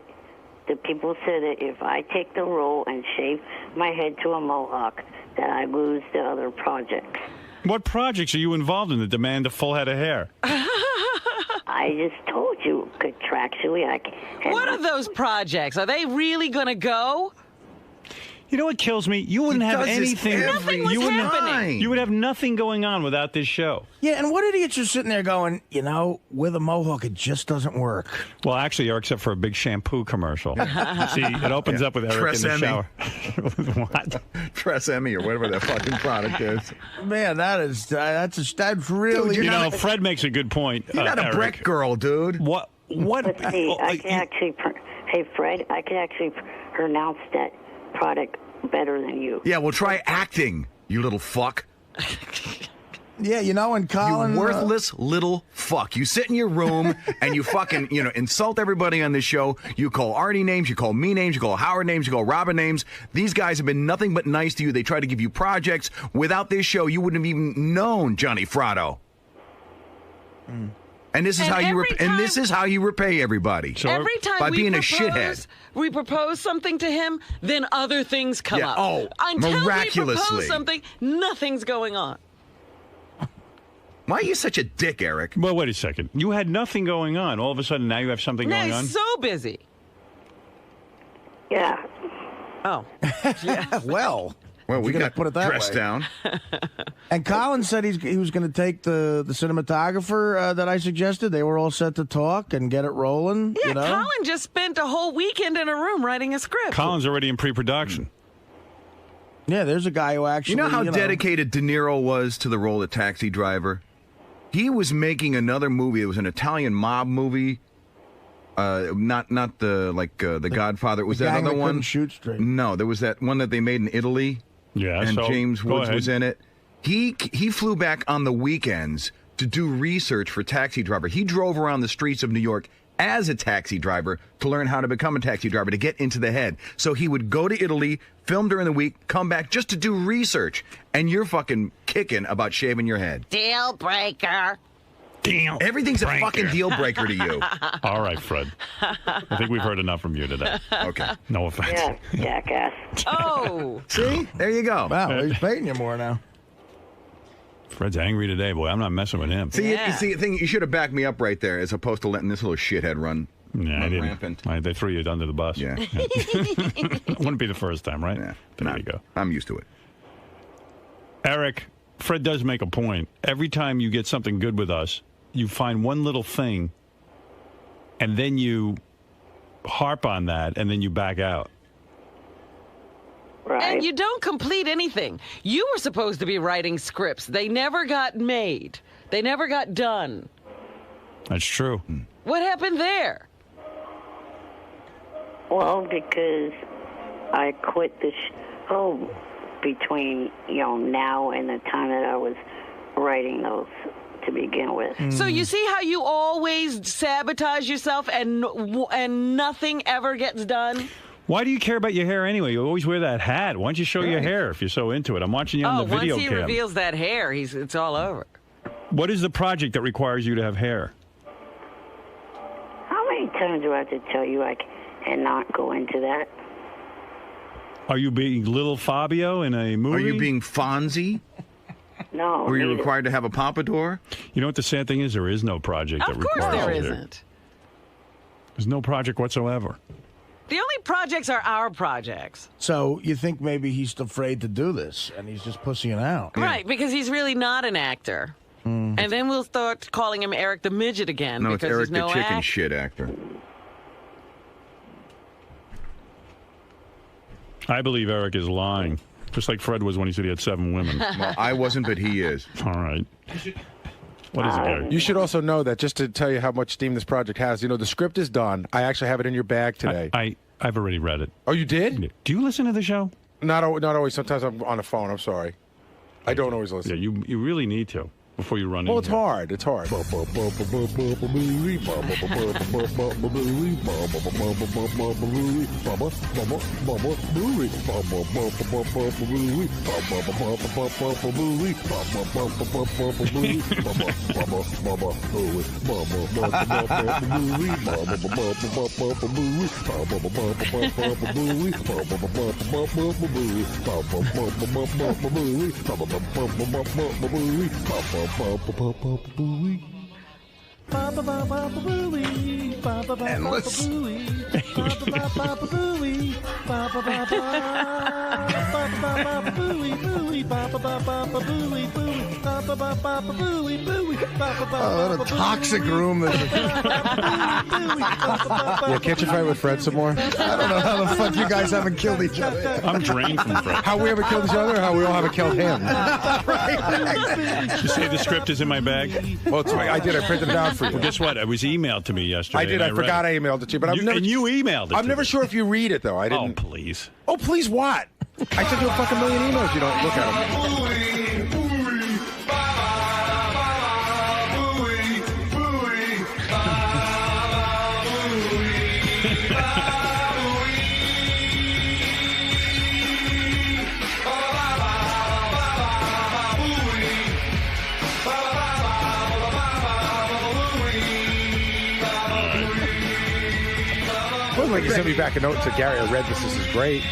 the people said that if I take the role and shave my head to a mohawk, that I lose the other projects. What projects are you involved in that demand a full head of hair? I I just told you contractually I can. What are those projects? Are they really going to go? You know what kills me? You wouldn't have anything. Nothing was happening. You would have nothing going on without this show. Yeah, and what idiots are sitting there going, you know, with a mohawk, it just doesn't work. Well, actually, except for a big shampoo commercial. See, it opens up with Eric in the shower. What? 𝗀/𝐸 or whatever that fucking product is. Man, that's really. Dude, you know, Fred makes a good point. You're not a Eric. Breck girl, dude. What? But see, I can actually. Hey, Fred, I can actually pronounce that product better than you. Yeah, well, try acting, you little fuck. Yeah, you know, and Colin... You worthless little fuck. You sit in your room and you fucking, insult everybody on this show. You call Artie names, you call me names, you call Howard names, you call Robin names. These guys have been nothing but nice to you. They try to give you projects. Without this show, you wouldn't have even known Johnny Fratto. And this is how you repay everybody. Every time by being a shithead. We propose something to him, then other things come up. Oh, until miraculously. we propose something, nothing's going on. Why are you such a dick, Eric? Well, wait a second. You had nothing going on. All of a sudden, now you have something going on? He's so busy. Yeah. Oh. Yeah, well, we got put it that dressed way. down. And Colin said he was going to take the cinematographer that I suggested. They were all set to talk and get it rolling. Yeah, you know? Colin just spent a whole weekend in a room writing a script. Colin's already in pre-production. Yeah, there's a guy who actually... You know how dedicated De Niro was to the role of Taxi Driver? He was making another movie. It was an Italian mob movie. Not the Godfather. Was that other one? Shoot straight. No, there was that one that they made in Italy. Yeah, and so, James go Woods ahead. was in it. He flew back on the weekends to do research for Taxi Driver. He drove around the streets of New York as a taxi driver to learn how to become a taxi driver, to get into the head. So he would go to Italy, film during the week, come back just to do research. And you're fucking kicking about shaving your head. Deal breaker. Deal Everything's breaker. a fucking deal breaker to you. All right, Fred. I think we've heard enough from you today. Okay. No offense. Yeah, jackass. Oh. See? There you go. Wow, he's paying you more now. Fred's angry today, boy. I'm not messing with him. See, you should have backed me up right there as opposed to letting this little shithead run I didn't. rampant. They threw you under the bus. Yeah. Wouldn't be the first time, right? Yeah. There you go. I'm used to it. Eric, Fred does make a point. Every time you get something good with us, you find one little thing, and then you harp on that, and then you back out. Right. And you don't complete anything. You were supposed to be writing scripts. They never got made. They never got done. That's true. What happened there? Well, because I quit the show between, now and the time that I was writing those to begin with. So you see how you always sabotage yourself and nothing ever gets done? Why do you care about your hair anyway? You always wear that hat. Why don't you show your hair if you're so into it? I'm watching you on the video once he cam. reveals that hair, it's all over. What is the project that requires you to have hair? How many times do I have to tell you I cannot go into that? Are you being little Fabio in a movie? Are you being Fonzie? No. Were you neither. required to have a pompadour? You know what the sad thing is? There is no project that Of course requires there you. isn't. There's no project whatsoever. The only projects are our projects. So you think maybe he's afraid to do this, and he's just pussying out. Right, because he's really not an actor. And then we'll start calling him Eric the Midget again. No, it's because Eric he's no the chicken act- shit actor. I believe Eric is lying, just like Fred was when he said he had 7 women. Well, I wasn't, but he is. All right. What is it, Gary? You should also know that, just to tell you how much steam this project has, the script is done. I actually have it in your bag today. I've already read it. Oh, you did? Do you listen to the show? Not always. Sometimes I'm on the phone. I'm sorry. I don't always listen. Yeah, you really need to before you run in. Well, it's hard. It's hard. Endless. Oh, what a toxic room. Yeah, can't you fight with Fred some more? I don't know how the fuck you guys haven't killed each other. I'm drained from Fred. How we haven't killed each other, or how we all haven't killed him. You say the script is in my bag? Well, I did. I printed it out for you. Well, guess what? It was emailed to me yesterday. I did. I forgot I emailed it to you, but and you emailed it. I'm never sure if you read it though. I didn't. Oh, please. Oh, please what? I sent you a fucking million emails. You don't look at them. It wasn't like you sent me back a note and said, Gary, I read this. This is great.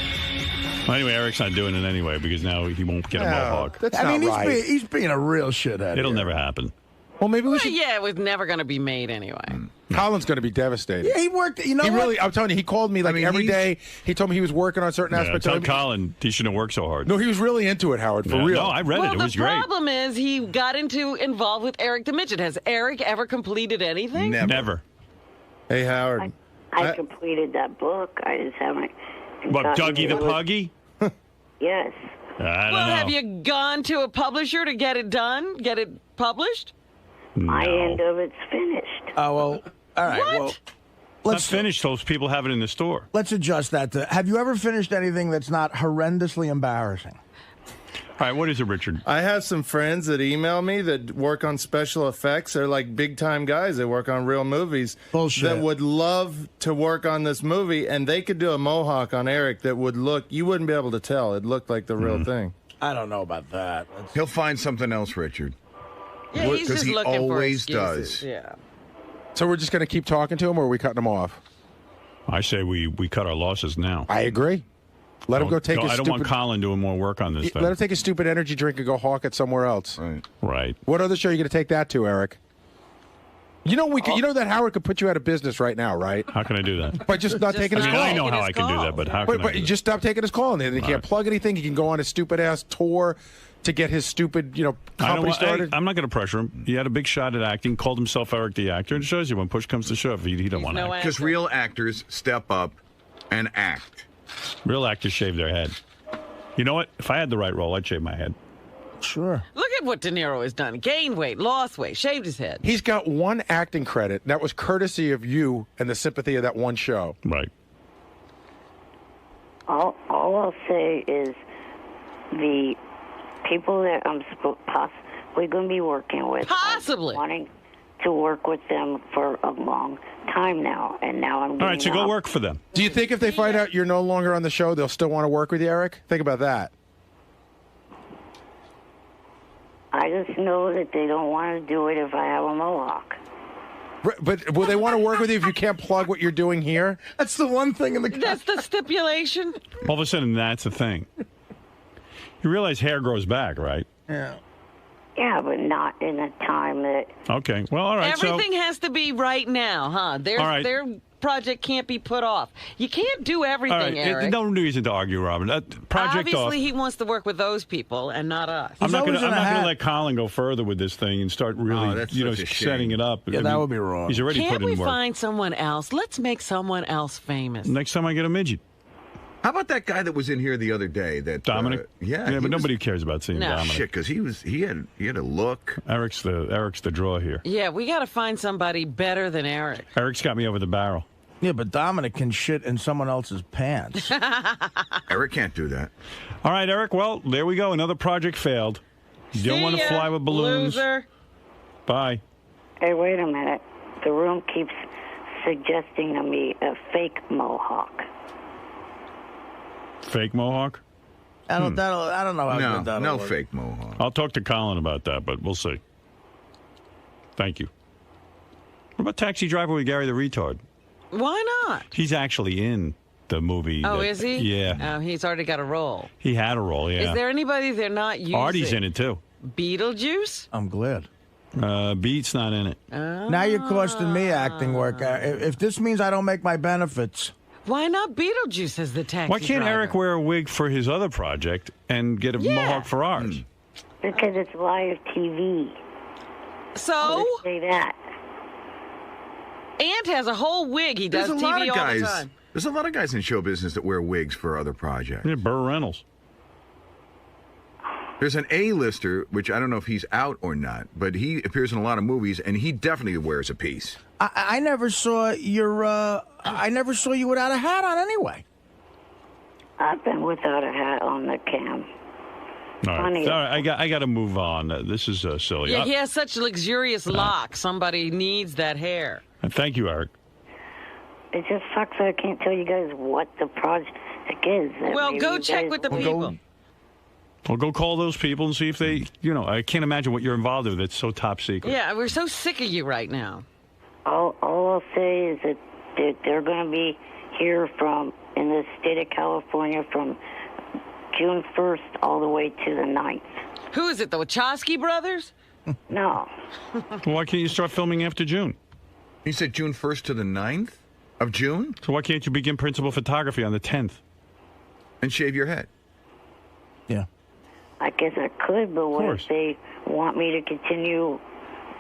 Well, anyway, Eric's not doing it anyway because now he won't get a mohawk. That's not right. He's being a real shithead. It'll never happen. Well, maybe we should. Yeah, it was never going to be made anyway. Colin's going to be devastated. Yeah, he worked. You know, he what? really. I'm telling you, he called me like every day. He told me he was working on certain aspects. Tell of it. Colin he shouldn't have worked so hard. No, he was really into it, Howard. For real. No, I read it. It was the great. problem is he got involved with Eric the Midget. Has Eric ever completed anything? Never. Hey, Howard. I completed that book. I just haven't. What, gotten Dougie the to it. Puggy? Yes. I don't Well, know. have you gone to a publisher to get it done? Get it published? My end of it's finished. Oh, well, all right. What? Well, Let's finish. Those people have it in the store. let's adjust that to. Have you ever finished anything that's not horrendously embarrassing? All right, what is it, Richard? I have some friends that email me that work on special effects. They're like big-time guys that work on real movies. Bullshit. That would love to work on this movie, and they could do a mohawk on Eric that would look, you wouldn't be able to tell. It looked like the real thing. I don't know about that. He'll find something else, Richard. Yeah, he's just he looking always for excuses. does. Yeah. So we're just going to keep talking to him, or are we cutting him off? I say we cut our losses now. I agree. Let him go take his I don't want Colin doing more work on this thing. Let him take his stupid energy drink and go hawk it somewhere else. Right. What other show are you going to take that to, Eric? You know you know that Howard could put you out of business right now, right? How can I do that? By just not taking his call. I know how I can do that, but how can I do you that? just stop taking his call, and then he can't plug anything. He can go on his stupid ass tour to get his stupid, company started. I'm not going to pressure him. He had a big shot at acting, called himself Eric the actor, and it shows you when push comes to shove, he don't want to act. Because real actors step up and act. Real actors shave their head. You know what? If I had the right role, I'd shave my head. Sure. Look at what De Niro has done. Gained weight, lost weight, shaved his head. He's got one acting credit. That was courtesy of you and the sympathy of that one show. Right. All I'll say is the people that I'm possibly going to be working with. Possibly. I'm wanting to work with them for a long time now, and now I'm. All right, so go work for them. Do you think if they find out you're no longer on the show, they'll still want to work with you, Eric? Think about that. I just know that they don't want to do it if I have a mohawk. But will they want to work with you if you can't plug what you're doing here? That's the one thing in the. That's the stipulation. All of a sudden, that's the thing. You realize hair grows back, right? Yeah. Yeah, but not in a time that. Okay. Well, all right. Everything has to be right now, huh? All right. Their project can't be put off. You can't do All everything, right. Eric. No reason to argue, Robin. Project off. Obviously, he wants to work with those people and not us. I'm not going to let Colin go further with this thing and start really, that's such a shame. setting it up. Yeah, that would be wrong. He's already Can't put we in work. find someone else? Let's make someone else famous. Next time I get a midget. How about that guy that was in here the other day? That Dominic? Yeah, but nobody cares about seeing Dominic. Shit, because he had a look. Eric's the draw here. Yeah, we got to find somebody better than Eric. Eric's got me over the barrel. Yeah, but Dominic can shit in someone else's pants. Eric can't do that. All right, Eric. Well, there we go. Another project failed. You don't want to fly with balloons. Loser. Bye. Hey, wait a minute. The room keeps suggesting to me a fake mohawk. Fake mohawk? I don't know how good that'll No work. fake mohawk. I'll talk to Colin about that, but we'll see. Thank you. What about Taxi Driver with Gary the Retard? Why not? He's actually in the movie. Oh, is he? Yeah. Oh, he's already got a role. He had a role, yeah. Is there anybody they're not using? Artie's in it, too. Beetlejuice? I'm glad. Beat's not in it. Now you're costing me acting work. If this means I don't make my benefits. Why not Beetlejuice as the taxi Why can't driver? Eric wear a wig for his other project and get a mohawk for ours? Because it's live TV. So? Say that. Ant has a whole wig. He does There's a TV lot of all guys. the time. There's a lot of guys in show business that wear wigs for other projects. Yeah, Burr Reynolds. There's an A-lister, which I don't know if he's out or not, but he appears in a lot of movies, and he definitely wears a piece. I never saw your. I never saw you without a hat on anyway. I've been without a hat on the cam. All right, I got to move on. This is silly. Yeah, he has such luxurious locks. Somebody needs that hair. Thank you, Eric. It just sucks that I can't tell you guys what the project is. Well, Maybe go you check guys with the will- people. Well, go call those people and see if they, I can't imagine what you're involved with. It's so top secret. Yeah, we're so sick of you right now. All I'll say is that they're going to be here in the state of California from June 1st all the way to the 9th. Who is it, the Wachowski brothers? No. Well, why can't you start filming after June? He said June 1st to the 9th of June? So why can't you begin principal photography on the 10th? And shave your head? Yeah. I guess I could, but what if they want me to continue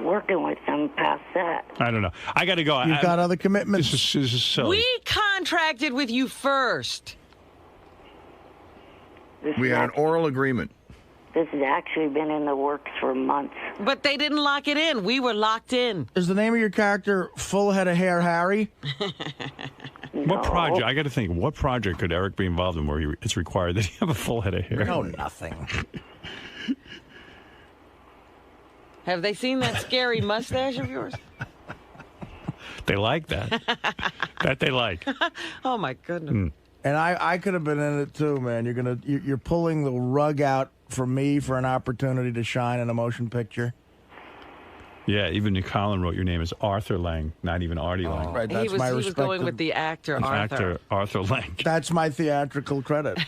working with them past that? I don't know. I got to go. You've got other commitments. This is silly. We contracted with you first. We had an oral agreement. This has actually been in the works for months. But they didn't lock it in. We were locked in. Is the name of your character Full Head of Hair Harry? What project? I got to think. What project could Eric be involved in where it's required that he have a full head of hair? No, nothing. Have they seen that scary mustache of yours? They like that. That they like. Oh, my goodness. And I could have been in it too, man. You're pulling the rug out from me for an opportunity to shine in a motion picture. Yeah, even Nick Collin wrote your name as Arthur Lang, not even Artie Lang. Right, that's He was going with the actor Arthur. Arthur Lang. That's my theatrical credit.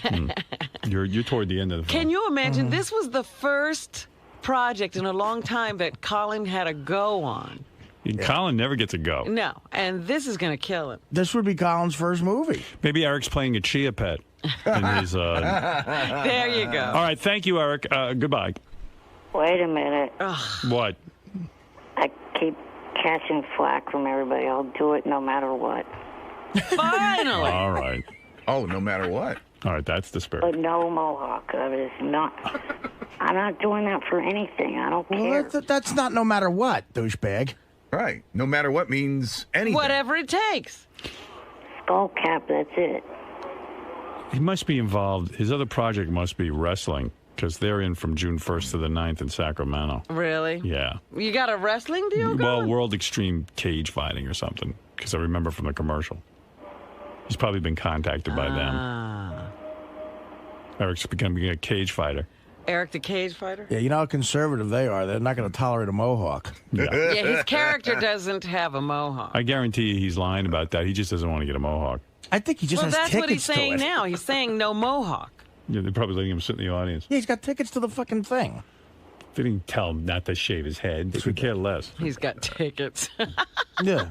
You're toward the end of the film. Can you imagine? This was the first project in a long time that Colin had a go on. Colin never gets a go. No, and this is going to kill him. This would be Colin's first movie. Maybe Eric's playing a chia pet. In his, There you go. All right, thank you, Eric. Goodbye. Wait a minute. What? I keep catching flack from everybody. I'll do it no matter what. Finally. All right. Oh, no matter what. All right, that's the spirit. But no mohawk. I'm not doing that for anything. I don't care. Well, that's not no matter what, douchebag. Right. No matter what means anything. Whatever it takes. Skull cap, that's it. He must be involved. His other project must be wrestling because they're in from June 1st to the 9th in Sacramento. Really? Yeah. You got a wrestling deal going? Well, World Extreme Cage Fighting or something because I remember from the commercial. He's probably been contacted by them. Eric's becoming a cage fighter. Eric the Cage Fighter? Yeah, you know how conservative they are. They're not going to tolerate a mohawk. Yeah. Yeah, his character doesn't have a mohawk. I guarantee you he's lying about that. He just doesn't want to get a mohawk. I think he just has that's tickets what he's saying to it. now. He's saying no mohawk. Yeah, they're probably letting him sit in the audience. Yeah, he's got tickets to the fucking thing. They didn't tell him not to shave his head. They could care less. He's got tickets. Yeah.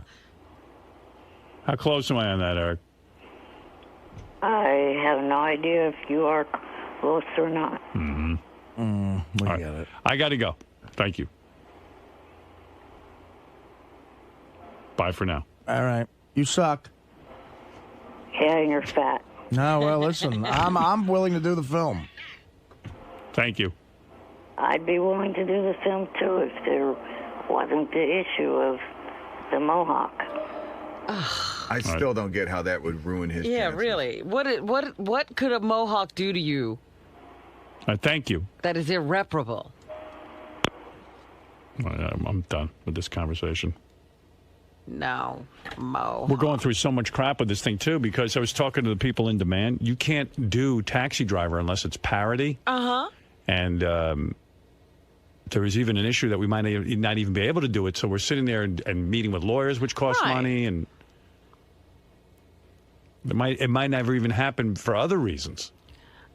How close am I on that, Eric? I have no idea if you are close or not. Mm-hmm. We All got right. it. I got to go. Thank you. Bye for now. All right. You suck. Yeah, and you're fat. No, well, listen. I'm willing to do the film. Thank you. I'd be willing to do the film too if there wasn't the issue of the mohawk. I still don't get how that would ruin his Yeah, chances. really. What could a mohawk do to you Thank you. that is irreparable? I'm done with this conversation. No, Mo. We're going through so much crap with this thing, too, because I was talking to the people in demand. You can't do Taxi Driver unless it's parody. Uh-huh. And there is even an issue that we might not even be able to do it. So we're sitting there and meeting with lawyers, which cost money. And it might never even happen for other reasons.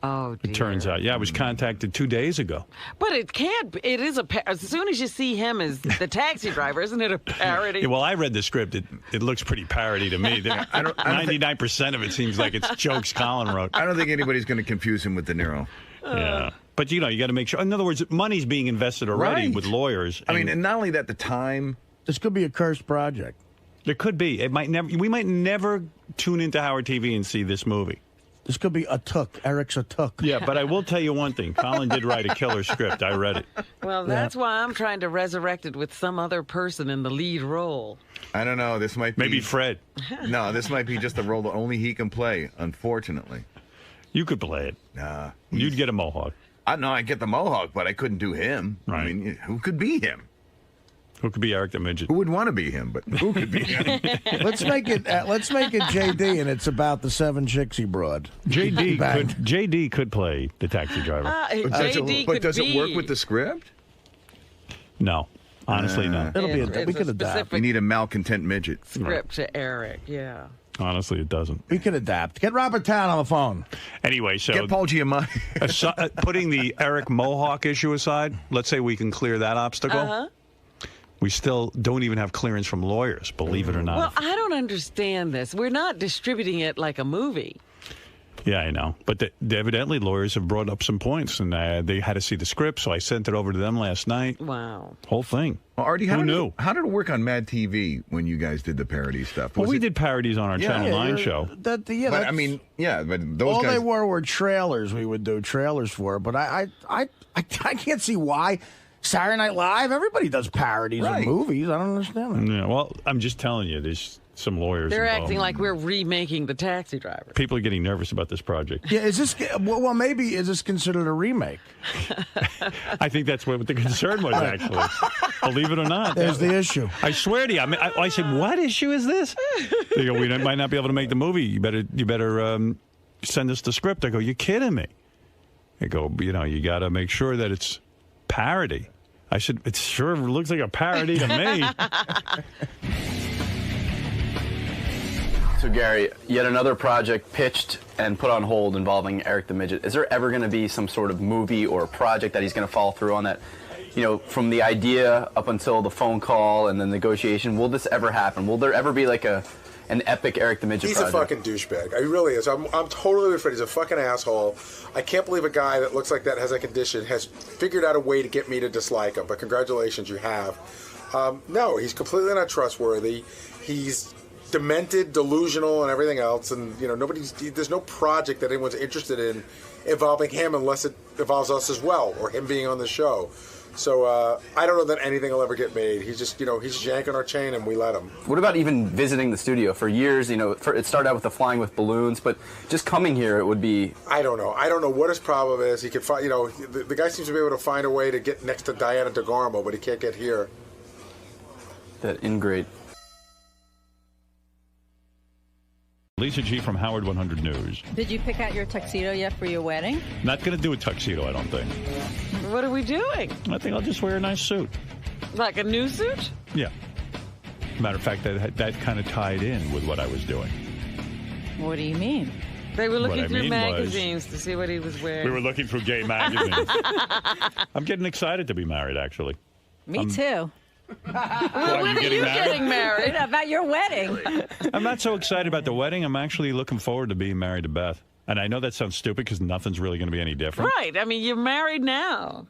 Oh, dear. It turns out. Yeah, I was contacted 2 days ago. But it can't be. It is as soon as you see him as the taxi driver, isn't it a parody? Yeah, well, I read the script. It looks pretty parody to me. 99% of it seems like it's jokes Colin wrote. I don't think anybody's going to confuse him with De Niro. Yeah. But, you got to make sure. In other words, money's being invested already with lawyers. I mean, and not only that, the time. This could be a cursed project. It could be. It might never. We might never tune into Howard TV and see this movie. This could be a took. Eric's a took. Yeah, but I will tell you one thing. Colin did write a killer script. I read it. Well, that's why I'm trying to resurrect it with some other person in the lead role. I don't know. This might be... Maybe Fred. No, this might be just a role that only he can play, unfortunately. You could play it. Nah. You'd get a mohawk. No, I'd get the mohawk, but I couldn't do him. Right. I mean, who could be him? Who could be Eric the Midget? Who would want to be him, but who could be him? Let's make it JD, and it's about the 7 chicks he brought. JD could play the taxi driver. Does it work with the script? No. Honestly, no. We could adapt. We need a malcontent midget. Script to Eric, yeah. Honestly, it doesn't. We could adapt. Get Robert Town on the phone. Anyway, so... Get Paul Giamatti. Putting the Eric Mohawk issue aside, let's say we can clear that obstacle. Uh-huh. We still don't even have clearance from lawyers, believe it or not. Well, I don't understand this. We're not distributing it like a movie. Yeah, I know. But evidently lawyers have brought up some points, and they had to see the script, so I sent it over to them last night. Wow. Whole thing. Well, Artie, Who knew? How did it work on Mad TV when you guys did the parody stuff? Well, we did parodies on our Channel 9 show. But those all guys... they were trailers. We would do trailers for, but I can't see why. Saturday Night Live, everybody does parodies of movies. I don't understand that. Yeah, well, I'm just telling you, there's some lawyers They're involved. acting like we're remaking The Taxi Driver. People are getting nervous about this project. Yeah, is this maybe is this considered a remake? I think that's what the concern was, actually. Believe it or not. There's the issue. I swear to you. I said, what issue is this? They go, we might not be able to make the movie. You better send us the script. I go, you're kidding me. They go, you got to make sure that it's parody. I said, it sure looks like a parody to me. So, Gary, yet another project pitched and put on hold involving Eric the Midget. Is there ever going to be some sort of movie or project that he's going to follow through on that? From the idea up until the phone call and the negotiation, will this ever happen? Will there ever be like an epic Eric the Midget project? He's a fucking douchebag. He really is. I'm totally afraid. He's a fucking asshole. I can't believe a guy that looks like that, has a condition, has figured out a way to get me to dislike him. But congratulations, you have. No, he's completely not trustworthy. He's demented, delusional, and everything else. And there's no project that anyone's interested in involving him unless it involves us as well, or him being on the show. So I don't know that anything will ever get made. He's just, he's yanking our chain, and we let him. What about even visiting the studio? For years, it started out with the flying with balloons, but just coming here, it would be... I don't know. I don't know what his problem is. He could find, the guy seems to be able to find a way to get next to Diana DeGarmo, but he can't get here. That ingrate. Lisa G. from Howard 100 News. Did you pick out your tuxedo yet for your wedding? Not going to do a tuxedo, I don't think. What are we doing? I think I'll just wear a nice suit. Like a new suit? Yeah. Matter of fact, that kind of tied in with what I was doing. What do you mean? They were looking through magazines to see what he was wearing. We were looking through gay magazines. I'm getting excited to be married, actually. Me too. When are you getting married? About your wedding. I'm not so excited about the wedding. I'm actually looking forward to being married to Beth. And I know that sounds stupid because nothing's really going to be any different. Right. I mean, you're married now.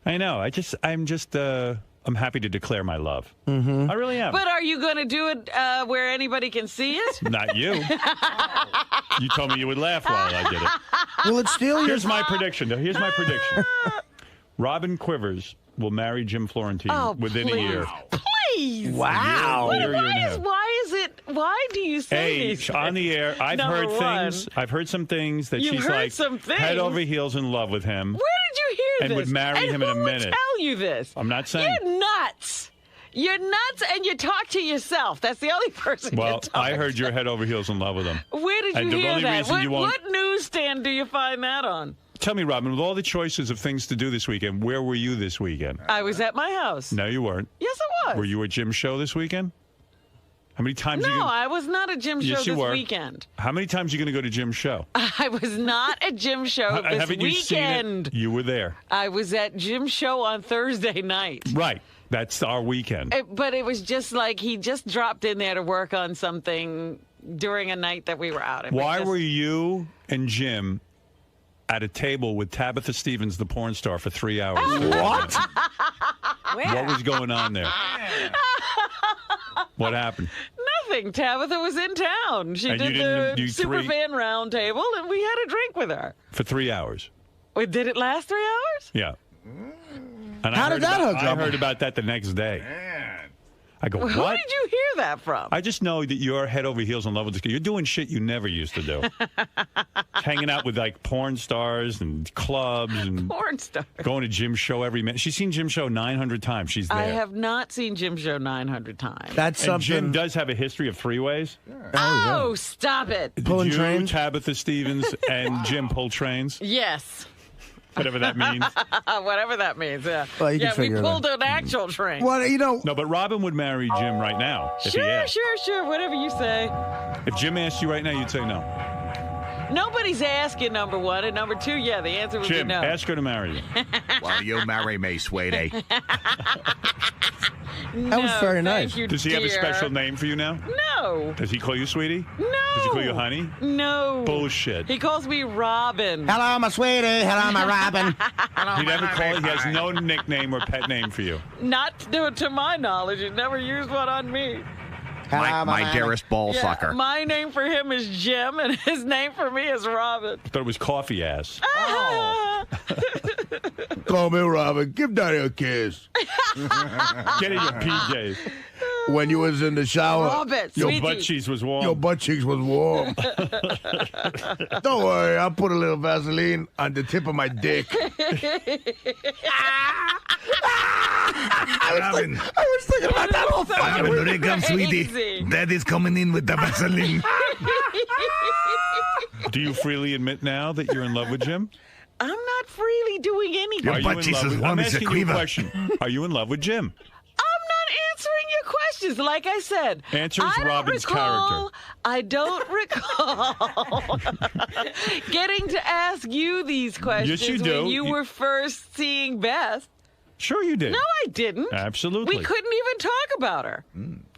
I know. I'm happy to declare my love. Mm-hmm. I really am. But are you going to do it where anybody can see it? Not you. You told me you would laugh while I did it. Will it steal your... Here's my prediction. Robin Quivers will marry Jim Florentine within a year. Please. Wow. Why do you say these on the air, I've heard things. I've heard some things that she's like head over heels in love with him. Where did you hear this? And would marry him in a minute. Who would tell you this? I'm not saying. You're nuts. You're nuts, and you talk to yourself. That's the only person Well, you talk I heard you're head over heels in love with him. Where did you hear that? What newsstand do you find that on? Tell me, Robin, with all the choices of things to do this weekend, where were you this weekend? I was at my house. No, you weren't. Yes, I was. Were you at Jim's show this weekend? How many times? No, are you gonna... I was not at Jim show Yes, you this were. weekend. How many times are you going to go to Jim's show? I was not at Jim show this Haven't you seen weekend. it? You were there. I was at Jim show on Thursday night. Right. That's our weekend. But it was just like he just dropped in there to work on something during a night that we were out. Why were you and Jim at a table with Tabitha Stevens, the porn star, for 3 hours? What? What was going on there? What happened? Nothing. Tabitha was in town. She And you did didn't the do three- Superfan round table, and we had a drink with her. For 3 hours. Wait, did it last 3 hours? Yeah. And How did that hook I up? heard about that the next day. I go, Who what? did you hear that from? I just know that you're head over heels in love with this guy. You're doing shit you never used to do. Hanging out with like porn stars and clubs and Porn star. going to Jim's show every minute. She's seen Jim's show 900 times. She's there. I have not seen Jim show 900 times. And Jim does have a history of three-ways. Oh, stop it. Did you, Tabitha Stevens, and Jim pull trains? Yes. Whatever that means. Whatever that means, yeah. Well, you can yeah, we figure it pulled out. an actual train. No, but Robin would marry Jim right now if he Sure, asked. sure, whatever you say. If Jim asked you right now, you'd say no. Nobody's asking, number one. And number two, yeah, the answer would Jim, be no. ask her to marry you. Well, you marry me, sweetie. That was very nice. Does he have a special name for you now? No. Does he call you sweetie? No. Does he call you honey? No. Bullshit. He calls me Robin. Hello, my sweetie. Hello, my Robin. He never called. He has no nickname or pet name for you. Not to my knowledge. He's never used one on me. My dearest ball Yeah, sucker. my name for him is Jim, and his name for me is Robin. I thought it was coffee ass. Call me Robin. Give Daddy a kiss. Get in your PJs. When you was in the shower, Robert, Your sweetie. butt cheeks was warm. your butt cheeks was warm. Don't worry, I'll put a little Vaseline on the tip of my dick. Robin. I was thinking about that whole fucking Robin, week. here comes sweetie. Daddy's coming in with the Vaseline. Do you freely admit now that you're in love with Jim? I'm not freely doing anything. Are you in love with, I'm asking you a question. Are you in love with Jim? I'm not answering your questions. Like I said, Answers I don't Robin's recall, character. I don't recall getting to ask you these questions Yes, you do. when you were first seeing Beth. Sure you did. No, I didn't. Absolutely. We couldn't even talk about her.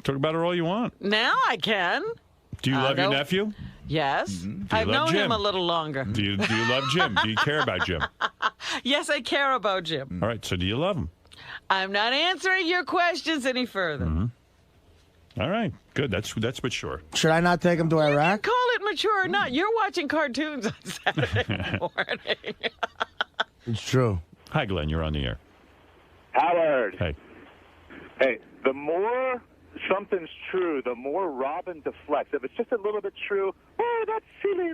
Talk about her all you want. Now I can. Do you love your don't- nephew? Yes. Do you I've love known Jim? him a little longer. Do you love Jim? Do you care about Jim? Yes, I care about Jim. All right, so do you love him? I'm not answering your questions any further. All right, good. That's mature. Should I not take him to Iraq? Call it mature or not. You're watching cartoons on Saturday morning. It's true. Hi, Glenn. You're on the air. Howard. Hey. Hey, the more something's true, the more Robin deflects. If it's just a little bit true, oh, that's silly.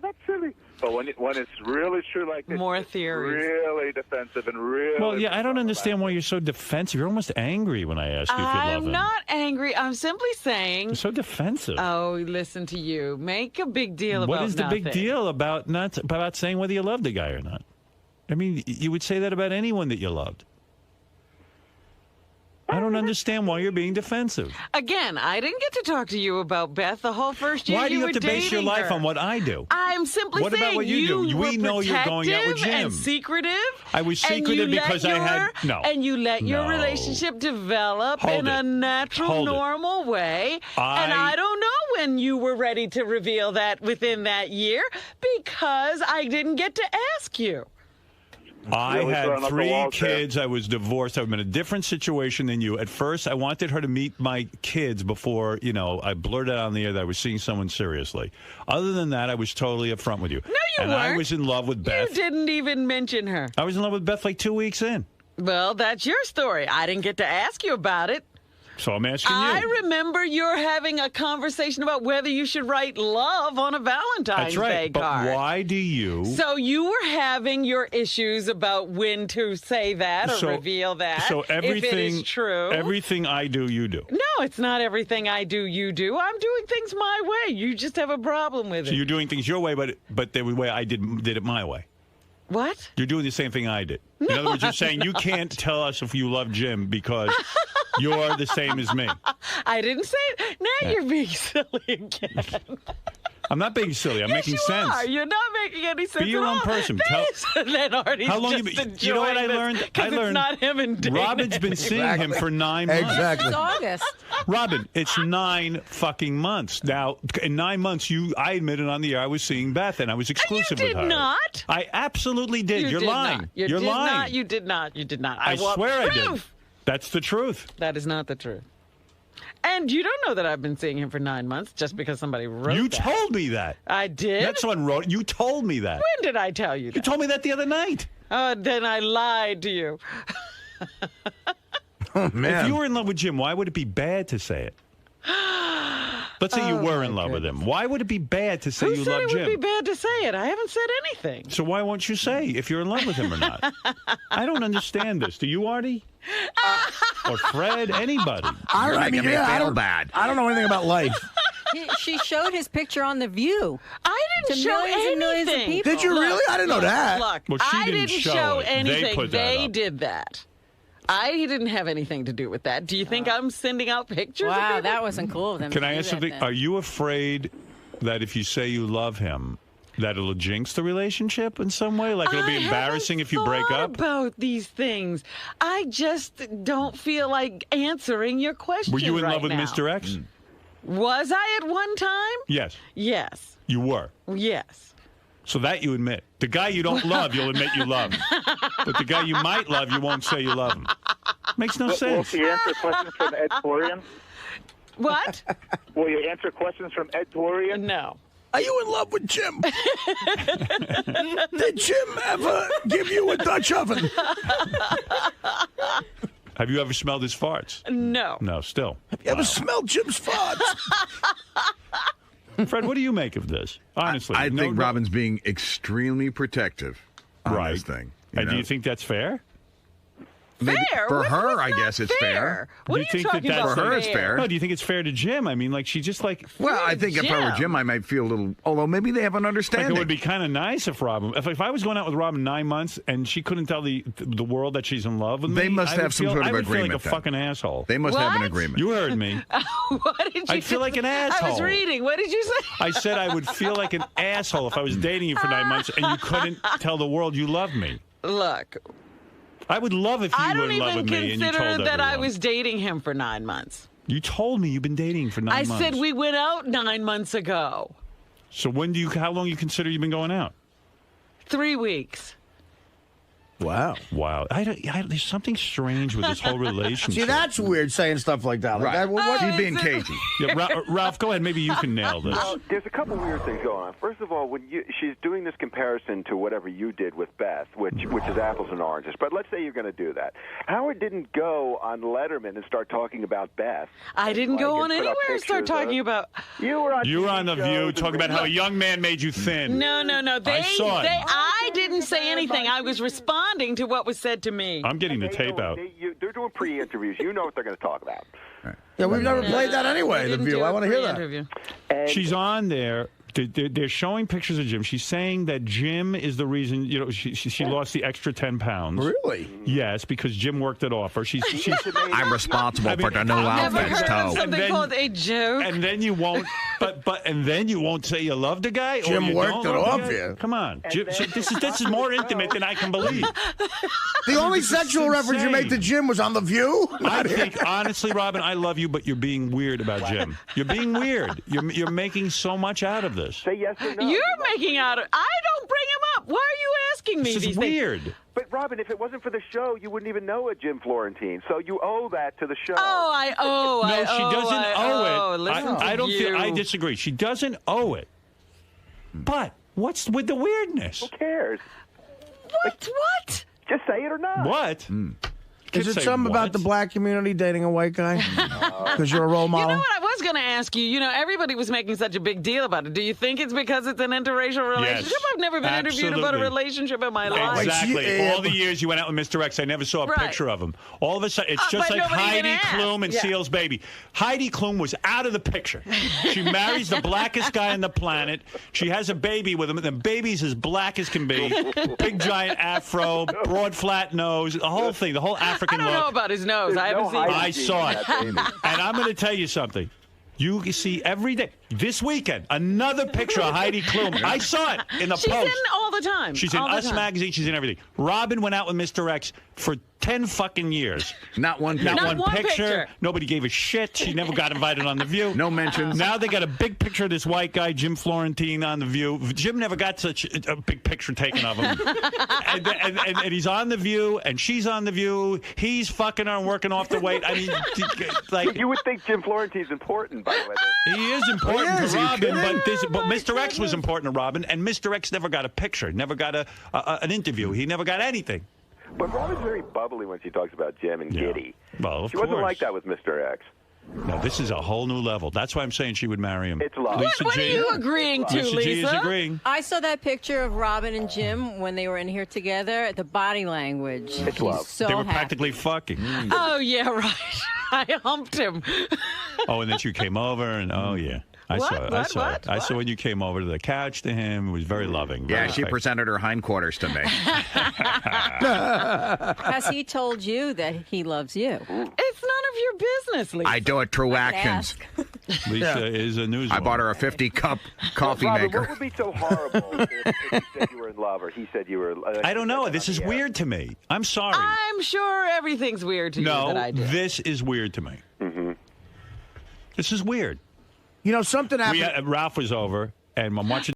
But when it's really true like this, More it's theories. really defensive and really... Well, yeah, I don't understand why you're so defensive. You're almost angry when I ask you if you love I'm him. not angry. I'm simply saying. You're so defensive. Oh, listen to you. Make a big deal about What is the nothing. big deal about about saying whether you love the guy or not? I mean, you would say that about anyone that you loved. I don't understand why you're being defensive. Again, I didn't get to talk to you about Beth the whole first year Why do you were have to base your dating life her. on what I do? I'm simply What saying about what you do? were We know you're going out with protective Jim. and secretive. I was and secretive you let because I had... No. And you let your No. relationship develop Hold in it. a natural, Hold it. normal way. And I- I don't know when you were ready to reveal that within that year because I didn't get to ask you. I Really throwing had up the 3 walls there. kids. I was divorced. I'm in a different situation than you. At first, I wanted her to meet my kids before, I blurted out on the air that I was seeing someone seriously. Other than that, I was totally upfront with you. No, you and weren't. I was in love with Beth. You didn't even mention her. I was in love with Beth like 2 weeks in. Well, that's your story. I didn't get to ask you about it. So I'm asking you. I remember you're having a conversation about whether you should write love on a Valentine's That's right. Day But card. why do you... So you were having your issues about when to say that or reveal that. So everything, if it is true. Everything I do, you do. No, it's not everything I do, you do. I'm doing things my way. You just have a problem with So it. you're doing things your way, but the way I did it my way. What? You're doing the same thing I did. In other words, you're saying you can't tell us if you love Jim because you're the same as me. I didn't say it. Now you're being silly again. I'm not being silly. I'm Yes, making you sense. Are. You're not making any sense. Be your at own all. person. Then Artie's How long just you been? enjoying You know what I learned? Because it's not him and Dana. Robin's been seeing him for 9 months. Exactly. It's August. Robin, it's 9 fucking months. Now, in 9 months, I admitted on the air I was seeing Beth, and I was exclusive you with her. did not. I absolutely did. You're did lying. Not. You're lying. Not. You did not. You did not. I want swear I proof. did. That's the truth. That is not the truth. And you don't know that I've been seeing him for 9 months just because somebody wrote You that. told me that. I did? That's someone wrote. You told me that. When did I tell you that? You told me that the other night. Oh, then I lied to you. Oh, man. If you were in love with Jim, why would it be bad to say it? Let's say you were in love with him. Why would it be bad to say Who you said love it Jim? would be bad to say it? I haven't said anything. So why won't you say if you're in love with him or not? I don't understand this. Do you, Artie? Or Fred? Anybody? I don't know anything about life. She showed his picture on The View. I didn't to show millions and millions of anything. people. Did you really? I didn't know that. Look, Well, she I didn't show it. They anything. put that They up. did that. I didn't have anything to do with that. Do you think I'm sending out pictures? of Wow, people? that wasn't cool of them. Can to I do ask that something? then. Are you afraid that if you say you love him, that it'll jinx the relationship in some way? Like it'll be embarrassing if you break up? About these things, I just don't feel like answering your question. Were you in right love with now. Mr. X? Was I at one time? Yes. Yes. You were. Yes. So that you admit. The guy you don't love, you'll admit you love. But the guy you might love, you won't say you love him. Makes no sense. Will you answer questions from Ed Torian? What? Will you answer questions from Ed Torian? No. Are you in love with Jim? Did Jim ever give you a Dutch oven? Have you ever smelled his farts? No. No, still. Have you ever smelled Jim's farts? Fred, what do you make of this? Honestly. I think Robin's being extremely protective on this thing. And do you think that's fair? Maybe Fair? for What's her, not I guess it's fair. What Do are you talking about? For her, it's fair. No, do you think it's fair to Jim? I mean, like, she just like... Well, I think if I were Jim, I might feel a little... Although maybe they have an Like, understanding. it would be kind of nice if Robin... If I was going out with Robin 9 months and she couldn't tell the world that she's in love with me... They must I would have some feel- sort of I would agreement feel like a then. fucking asshole. They must have an What? agreement. You heard me. What did you I'd feel like an asshole. I was reading. What did you say? I said I would feel like an asshole if I was dating you for 9 months and you couldn't tell the world you loved me. Look, I would love if you I were don't in love even with me and you consider told that I everyone. was dating him for 9 months. You told me you've been dating for 9 I months. said we went out 9 months ago. So how long you consider you've been going out? 3 weeks. Wow. Wow. There's something strange with this whole relationship. See, that's weird saying stuff like that. Like Right. that. What, She's being cagey. Yeah, Ralph, go ahead. Maybe you can nail this. Well, there's a couple weird things going on. First of all, when she's doing this comparison to whatever you did with Beth, which is apples and oranges. But let's say you're going to do that. Howard didn't go on Letterman and start talking about Beth. I didn't go on and put up anywhere and start pictures of- talking about. You were on. You were TV on The shows View and talking about how a things. young man made you thin. No. I saw it. I didn't say anything. I was responding to what was said to me. I'm getting the tape out. They're doing pre-interviews. You know what they're going to talk about. Yeah, we've never played that anyway. The View. I want to hear that. She's on there. They're showing pictures of Jim. She's saying that Jim is the reason, she lost the extra 10 pounds. Really? Yes, because Jim worked it off her. She's I'm responsible for the new Never outfits, heard of too. something called a joke. And then you won't, and then you won't say you love the guy. Or Jim you worked don't it love off the guy? you. Come on, Jim, this is more intimate than I can believe. The only This is sexual reference you made to Jim was on The View? I think, honestly, Robin, I love you, but you're being weird about Jim. You're being weird. You're making so much out of this. Say yes or no. You're making out of. I don't bring him up. Why are you asking me This is these weird. things? But Robin, if it wasn't for the show, you wouldn't even know a Jim Florentine. So you owe that to the show. Oh, No, she doesn't owe it. Listen to I don't you. feel. I disagree. She doesn't owe it. But what's with the weirdness? Who cares? What? Just say it or not. What? Is it something about the black community dating a white guy? Because you're a role model? You know what? I was going to ask you, everybody was making such a big deal about it. Do you think it's because it's an interracial relationship? Yes, I've never been interviewed about a relationship in my life. Exactly. All the years you went out with Mr. X, I never saw a picture of him. All of a sudden, it's just but like nobody even Heidi asked. Klum and Seal's baby. Heidi Klum was out of the picture. She marries the blackest guy on the planet. She has a baby with him. The baby's as black as can be. Big giant afro, broad flat nose, the whole thing, the whole African I don't know about his nose. I haven't seen it. I saw it. And I'm going to tell you something. You see every day. This weekend, another picture of Heidi Klum. I saw it in the She's Post. in all the time. She's in all the Us time. magazine. She's in everything. Robin went out with Mr. X for 10 fucking years. Not one picture. Not one picture. Nobody gave a shit. She never got invited on The View. No mentions. Now they got a big picture of this white guy, Jim Florentine, on The View. Jim never got such a big picture taken of him. and he's on The View, and she's on The View. He's fucking her and working off the weight. I mean, like... You would think Jim Florentine's important, by the way. He is important to Robin, but Mr. X was important to Robin, and Mr. X never got a picture, never got an interview. He never got anything. But Robin's very bubbly when she talks about Jim and giddy. Well, of she course. wasn't like that with Mr. X. No, this is a whole new level. That's why I'm saying she would marry him. It's love. Lisa What are G. you agreeing to, Lisa G is Lisa? agreeing. I saw that picture of Robin and Jim when they were in here together. The body language. It's He's love. So They were happy. practically fucking. Oh, yeah, right. I humped him. Oh, and then you came over, and oh, yeah. I What? saw it. I saw it. I saw when you came over to the couch to him. It was very loving. Yeah, very she affectionate. presented her hindquarters to me. Has he told you that he loves you? It's none of your business, Lisa. I do it through actions. Lisa is a newswoman. I bought her a 50-cup coffee Robin, maker. what would be so horrible if you said you were in love or he said you were... I don't know. This is weird to me. I'm sorry. I'm sure everything's weird to you that I do. This is weird to me. Mm-hmm. This is weird. Something happened. Ralph was over, and I'm watching